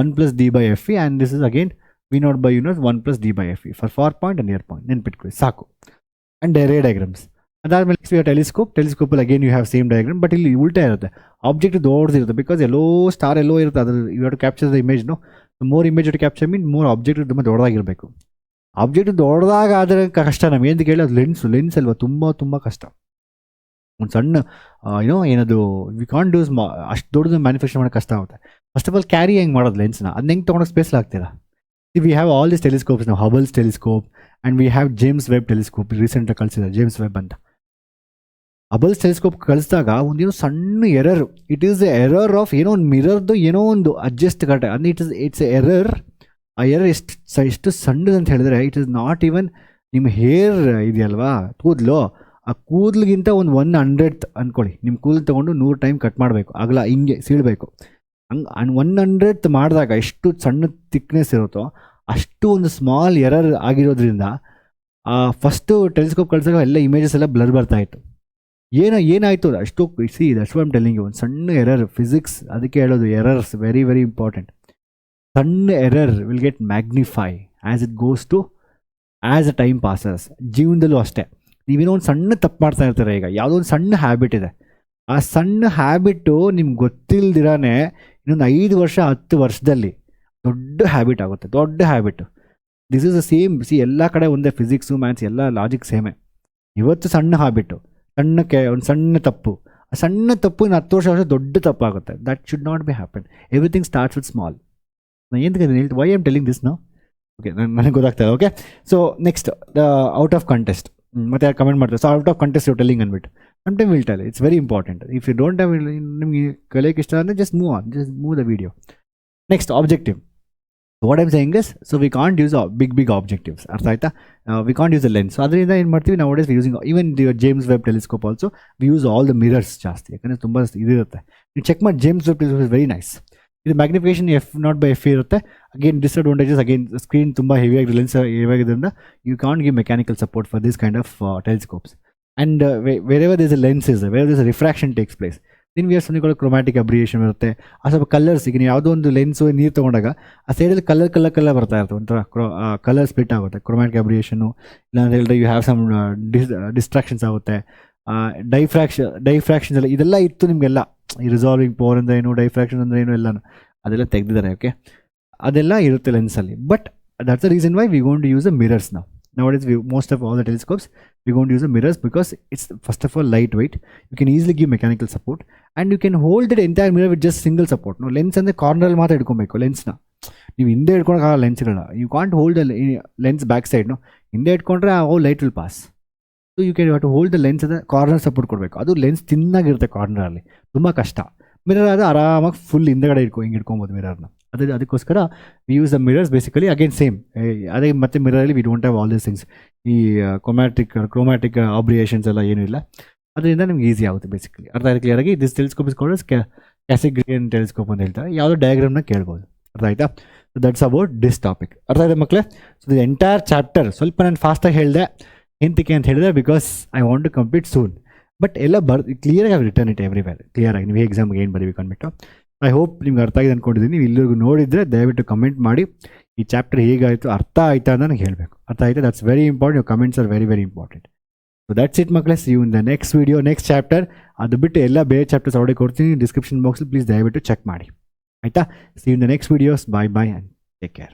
1+ D/Fe, and this is again V0/U0 1+ D/Fe for far point and near point. ನೆನ್ಪಿಟ್ಕೊಳ್ಳಿ ಸಾಕು. And ray diagrams. ಅದಾದ್ಮೇಲೆ next you ಟೆಲಿಸ್ಕೋಪಲ್ಲಿ again you have same diagram, but ಇಲ್ಲಿ ಉಲ್ಟಾ ಇರುತ್ತೆ. ಆಬ್ಜೆಕ್ಟ್ ದೊಡ್ಡದಿರುತ್ತೆ, ಬಿಕಾಸ್ ಎಲ್ಲೋ ಸ್ಟಾರ್ ಎಲ್ಲೋ ಇರುತ್ತೆ, ಅದ್ರ you have to capture the image. More image to capture mean more object ತುಂಬ ದೊಡ್ಡದಾಗಿರಬೇಕು. ಆಬ್ಜೆಕ್ಟ್ ದೊಡ್ಡದಾಗ ಆದರೆ ಕಷ್ಟ ನಮಗೆ, ಅಂತ ಕೇಳಿ ಅದು ಲೆನ್ಸ್ ಅಲ್ವಾ, ತುಂಬ ಕಷ್ಟ. ಒಂದು ಸಣ್ಣ ಏನದು ವಿ ಕಾಂಟ್ ಡೂಸ್, ಅಷ್ಟು ದೊಡ್ಡದು ಮ್ಯಾನುಫ್ಯಾಕ್ಚರ್ ಮಾಡೋಕ್ಕೆ ಕಷ್ಟ ಆಗುತ್ತೆ. ಫಸ್ಟ್ ಆಫ್ ಆಲ್ ಕ್ಯಾರಿ ಹೆಂಗೆ ಮಾಡೋದು ಲೆನ್ಸ್ನ, ಅದನ್ನ ಹೆಂಗೆ ತೊಗೊಂಡೋಗಿ ಸ್ಪೇಸ್ ಆಗ್ತೀರಾ. We have all this telescopes, ನಾವು Hubble's telescope and we have James Webb telescope. ರೀಸೆಂಟಾಗಿ ಕಳಿಸಿದ್ದಾರೆ ಜೇಮ್ಸ್ ವೆಬ್ ಅಂತ. ಹಬಲ್ಸ್ ಟೆಲಿಸ್ಕೋಪ್ ಕಳಿಸಿದಾಗ ಒಂದೇನೋ ಸಣ್ಣ error, it is A error of ಏನೋ ಒಂದು ಮಿರರ್ದು ಏನೋ ಒಂದು ಅಡ್ಜಸ್ಟ್ ಕರೆಕ್ಟ್, ಅಂದರೆ ಇಟ್ಸ್ ಎರರ್. ಆ ಎರರ್ ಎಷ್ಟು ಸಣ್ಣದು ಅಂತ ಹೇಳಿದ್ರೆ, ಇಟ್ ಇಸ್ ನಾಟ್ ಈವನ್ ನಿಮ್ಮ ಹೇರ್ ಇದೆಯಲ್ವಾ, ಕೂದಲು, ಆ ಕೂದಲಿಗಿಂತ ಒಂದು 1/100th ಅಂದ್ಕೊಳ್ಳಿ. ನಿಮ್ಮ ಕೂದಲು ತೊಗೊಂಡು 100 ಟೈಮ್ ಕಟ್ ಮಾಡಬೇಕು, ಆಗಲ್ಲ ಹಿಂಗೆ ಸೀಳಬೇಕು. ಹಂಗೆ 1/100th ಮಾಡಿದಾಗ ಎಷ್ಟು ಸಣ್ಣ ಥಿಕ್ನೆಸ್ ಇರುತ್ತೋ ಅಷ್ಟು ಒಂದು ಸ್ಮಾಲ್ ಎರರ್ ಆಗಿರೋದ್ರಿಂದ ಫಸ್ಟು ಟೆಲಿಸ್ಕೋಪ್ ಕಳಿಸಿದಾಗ ಎಲ್ಲ ಇಮೇಜಸ್ ಎಲ್ಲ ಬ್ಲರ್ ಬರ್ತಾಯಿತ್ತು. ಏನಾಯಿತು ಅಷ್ಟು that's what I am telling you. ಒಂದು ಸಣ್ಣ ಎರರ್, ಫಿಸಿಕ್ಸ್ ಅದಕ್ಕೆ ಹೇಳೋದು, ಎರರ್ಸ್ ವೆರಿ ವೆರಿ ಇಂಪಾರ್ಟೆಂಟ್. ಸಣ್ಣ error will get magnify as it goes to as a time passes. ಜೀವನದಲ್ಲೂ ಅಷ್ಟೇ, ನೀವೇನೋ ಒಂದು ಸಣ್ಣ ತಪ್ಪು ಮಾಡ್ತಾ ಇರ್ತಾರೆ. ಈಗ ಯಾವುದೋ ಒಂದು ಸಣ್ಣ ಹ್ಯಾಬಿಟ್ ಇದೆ, ಆ ಸಣ್ಣ ಹ್ಯಾಬಿಟ್ಟು ನಿಮ್ಗೆ ಗೊತ್ತಿಲ್ದಿರಾನೆ ಇನ್ನೊಂದು 5 ವರ್ಷ 10 ವರ್ಷದಲ್ಲಿ ದೊಡ್ಡ ಹ್ಯಾಬಿಟ್ ಆಗುತ್ತೆ, ದೊಡ್ಡ habit. This is the same. ಎಲ್ಲ ಕಡೆ ಒಂದೇ, ಫಿಸಿಕ್ಸು ಮ್ಯಾಥ್ಸ್ ಎಲ್ಲ ಲಾಜಿಕ್ ಸೇಮೇ. ಇವತ್ತು ಸಣ್ಣ ಹ್ಯಾಬಿಟ್ಟು, ಒಂದು ಸಣ್ಣ ತಪ್ಪು, ಆ ಸಣ್ಣ ತಪ್ಪು ಇನ್ನು 10 ವರ್ಷ ದೊಡ್ಡ ತಪ್ಪಾಗುತ್ತೆ. That should not be happen. Everything starts with small. ನಾನು ಏನು why am telling this now? Okay, ನನಗೆ ಗೊತ್ತಾಗ್ತದೆ. Okay, so next the out of contest. ಮತ್ತೆ ಯಾರು ಕಮೆಂಟ್ ಮಾಡ್ತಾರೆ, so out of contest you telling ಅಂದ್ಬಿಟ್ಟು. Some time will tell, it's very important. If you don't have, ನಿಮಗೆ ಕಲಿಯೋಕ್ಕೆ ಇಷ್ಟ ಅಂದರೆ just move on, just move the video. Next objective. What I'm saying is, so we can't use big objectives. ಅರ್ಥ ಆಯ್ತಾ? We can't use the lens. So ಅದರಿಂದ ಏನು ಮಾಡ್ತೀವಿ ನಾವು, using even James Webb telescope also we use all the mirrors ಜಾಸ್ತಿ. ಯಾಕಂದರೆ ತುಂಬ ಇದಿರುತ್ತೆ. ನೀವು ಚೆಕ್ ಮಾಡಿ, James Webb telescope is very nice. ಇದು ಮ್ಯಾಗ್ನಿಫಿಕೇಶನ್ F0/F ಇರುತ್ತೆ. ಅಗೇನ್ ಡಿಸ್ಅಡ್ವಾಂಟೇಜಸ್, ಅಗೇನ್ ಸ್ಕ್ರೀನ್ ತುಂಬ ಹೆವಿಯಾಗಿ, ಲೆನ್ಸ್ ಹೆವಿಯಾಗಿದ್ದರಿಂದ you can't give mechanical support for this kind of telescopes. And wherever these a lens is, wear Des a refraction takes place, ದಿನ್ we are something chromatic ಅಬ್ರಿಯೇಷನ್ ಇರುತ್ತೆ. ಆ ಸ್ವಲ್ಪ colours, ಈಗ ನೀವು ಯಾವುದೋ ಒಂದು ಲೆನ್ಸು ನೀರು ತೊಗೊಂಡಾಗ ಆ ಸೈಡಲ್ಲಿ ಕಲರ್ ಬರ್ತಾ ಇರ್ತವೆ, ಒಂಥರ ಕಲರ್ ಸ್ಪ್ಲಿಟ್ ಆಗುತ್ತೆ, ಕ್ರೊಮ್ಯಾಟಿಕ್ ಅಬ್ರಿಯೇಷನು. ಇಲ್ಲ ಅಂತ ಹೇಳಿದ್ರೆ ಯು ಹ್ಯಾವ್ ಸಮ್ ಡಿಸ್ಟ್ರಾಕ್ಷನ್ಸ್ ಆಗುತ್ತೆ. ಡೈಫ್ರಾಕ್ಷನ್ಸ್ ಎಲ್ಲ ಇದೆಲ್ಲ ಇತ್ತು ನಿಮಗೆಲ್ಲ. ಈ ರಿಸಾಲ್ವಿಂಗ್ ಪವರ್ ಅಂದರೆ ಏನು, ಡೈಫ್ರಾಕ್ಷನ್ ಅಂದರೆ ಏನು, ಎಲ್ಲನೂ ಅದೆಲ್ಲ ತೆಗೆದಿದ್ದಾರೆ. ಓಕೆ, ಅದೆಲ್ಲ ಇರುತ್ತೆ ಲೆನ್ಸಲ್ಲಿ. But that's the reason why we going to use the mirrors ನಾವು. Nowadays, most of all the telescopes, we're going to use the mirrors because it's first of all lightweight. You can easily give mechanical support, and you can hold that entire mirror with just single support. No, lens and the corner ಮಾತ್ರ ಇಟ್ಕೊಬೇಕು ಲೆನ್ಸ್ನ. ನೀವು ಹಿಂದೆ ಇಟ್ಕೊಳಕ್ಕಾಗಲ್ಲ ಲೆನ್ಸ್ಗಳನ್ನ. You can't hold the lens back side. No, ಹಿಂದೆ ಇಟ್ಕೊಂಡ್ರೆ ಆ light will pass. So you can have to hold the lens, ಅದ ಕಾರ್ನರ್ ಸಪೋರ್ಟ್ ಕೊಡಬೇಕು. ಅದು ಲೆನ್ಸ್ ತಿನ್ನಾಗಿರುತ್ತೆ ಕಾರ್ನರಲ್ಲಿ, ತುಂಬ ಕಷ್ಟ. ಮಿರರ್ ಆದರೆ ಆರಾಮಾಗಿ ಫುಲ್ ಹಿಂದೆಗಡೆ ಹಿಂಗೆ ಇಟ್ಕೊಬೋದು ಮಿರರ್ನ. ಅದಕ್ಕೋಸ್ಕರ we use the mirrors basically. Again same ಅದೇ, ಮತ್ತೆ ಮಿರರಲ್ಲಿ we don't have all these things. ಈ ಕ್ರೋಮ್ಯಾಟಿಕ್ ಆಬ್ರಿಯೇಷನ್ಸ್ ಎಲ್ಲ ಏನೂ ಇಲ್ಲ. ಅದರಿಂದ ನಿಮ್ಗೆ ಈಸಿ ಆಗುತ್ತೆ ಬೇಸಿಕಲಿ. ಅರ್ಥ ಆಯ್ತು ಕ್ಲಿಯರಾಗಿ? This telescope is called Cassegrain telescope ಅಂತ ಹೇಳ್ತಾರೆ. ಯಾವುದೋ ಡಯಾಗ್ರಾಮ್ನ ಕೇಳ್ಬೋದು. ಅರ್ಥ ಆಯ್ತಾ? So that's about this topic. ಅರ್ಥ ಆಯ್ತಾ ಮಕ್ಕಳೇ? ಸೊ ದಿ ಎಂಟೈರ್ ಚಾಪ್ಟರ್ ಸ್ವಲ್ಪ ನಾನು ಫಾಸ್ಟಾಗಿ ಹೇಳಿದೆ. ಎಂತಕ್ಕೆ ಅಂತ ಹೇಳಿದೆ, because I want to complete soon. But ಎಲ್ಲ ಕ್ಲಿಯರಾಗಿ have ರಿಟರ್ನ್ ಇಟ್ ಎವ್ರಿವೇರ್. ಕ್ಲಿಯರಾಗಿ ನೀವು ಎಕ್ಸಾಮ್ಗೆ ಏನು ಬರೀಬೇಕು ಅಂದ್ಬಿಟ್ಟು. ಐ ಹೋಪ್ ನಿಮ್ಗೆ ಅರ್ಥ ಆಗಿದೆ ಅಂದ್ಕೊಂಡಿದ್ದೀನಿ. ನೀವು ಇಲ್ಲಿವರೆಗೂ ನೋಡಿದರೆ ದಯವಿಟ್ಟು ಕಮೆಂಟ್ ಮಾಡಿ, ಈ ಚಾಪ್ಟರ್ ಹೇಗಾಯಿತು, ಅರ್ಥ ಆಯ್ತಾ ಅಂತ ನನಗೆ ಹೇಳಬೇಕು. ಅರ್ಥ ಆಯ್ತಾ? That's very important. your comments are very very important. So that's it ಮಕ್ಕಳೇ. see you in the next video, next chapter. ಅದು ಬಿಟ್ಟು ಎಲ್ಲ ಬೇರೆ ಚಾಪ್ಟರ್ಸ್ ಅವರೇ ಕೊಡ್ತೀನಿ ಡಿಸ್ಕ್ರಿಪ್ಷನ್ ಬಾಕ್ಸಲ್ಲಿ. ಪ್ಲೀಸ್ ದಯವಿಟ್ಟು ಚೆಕ್ ಮಾಡಿ, ಆಯಿತಾ? see you in the next videos. Bye and take care.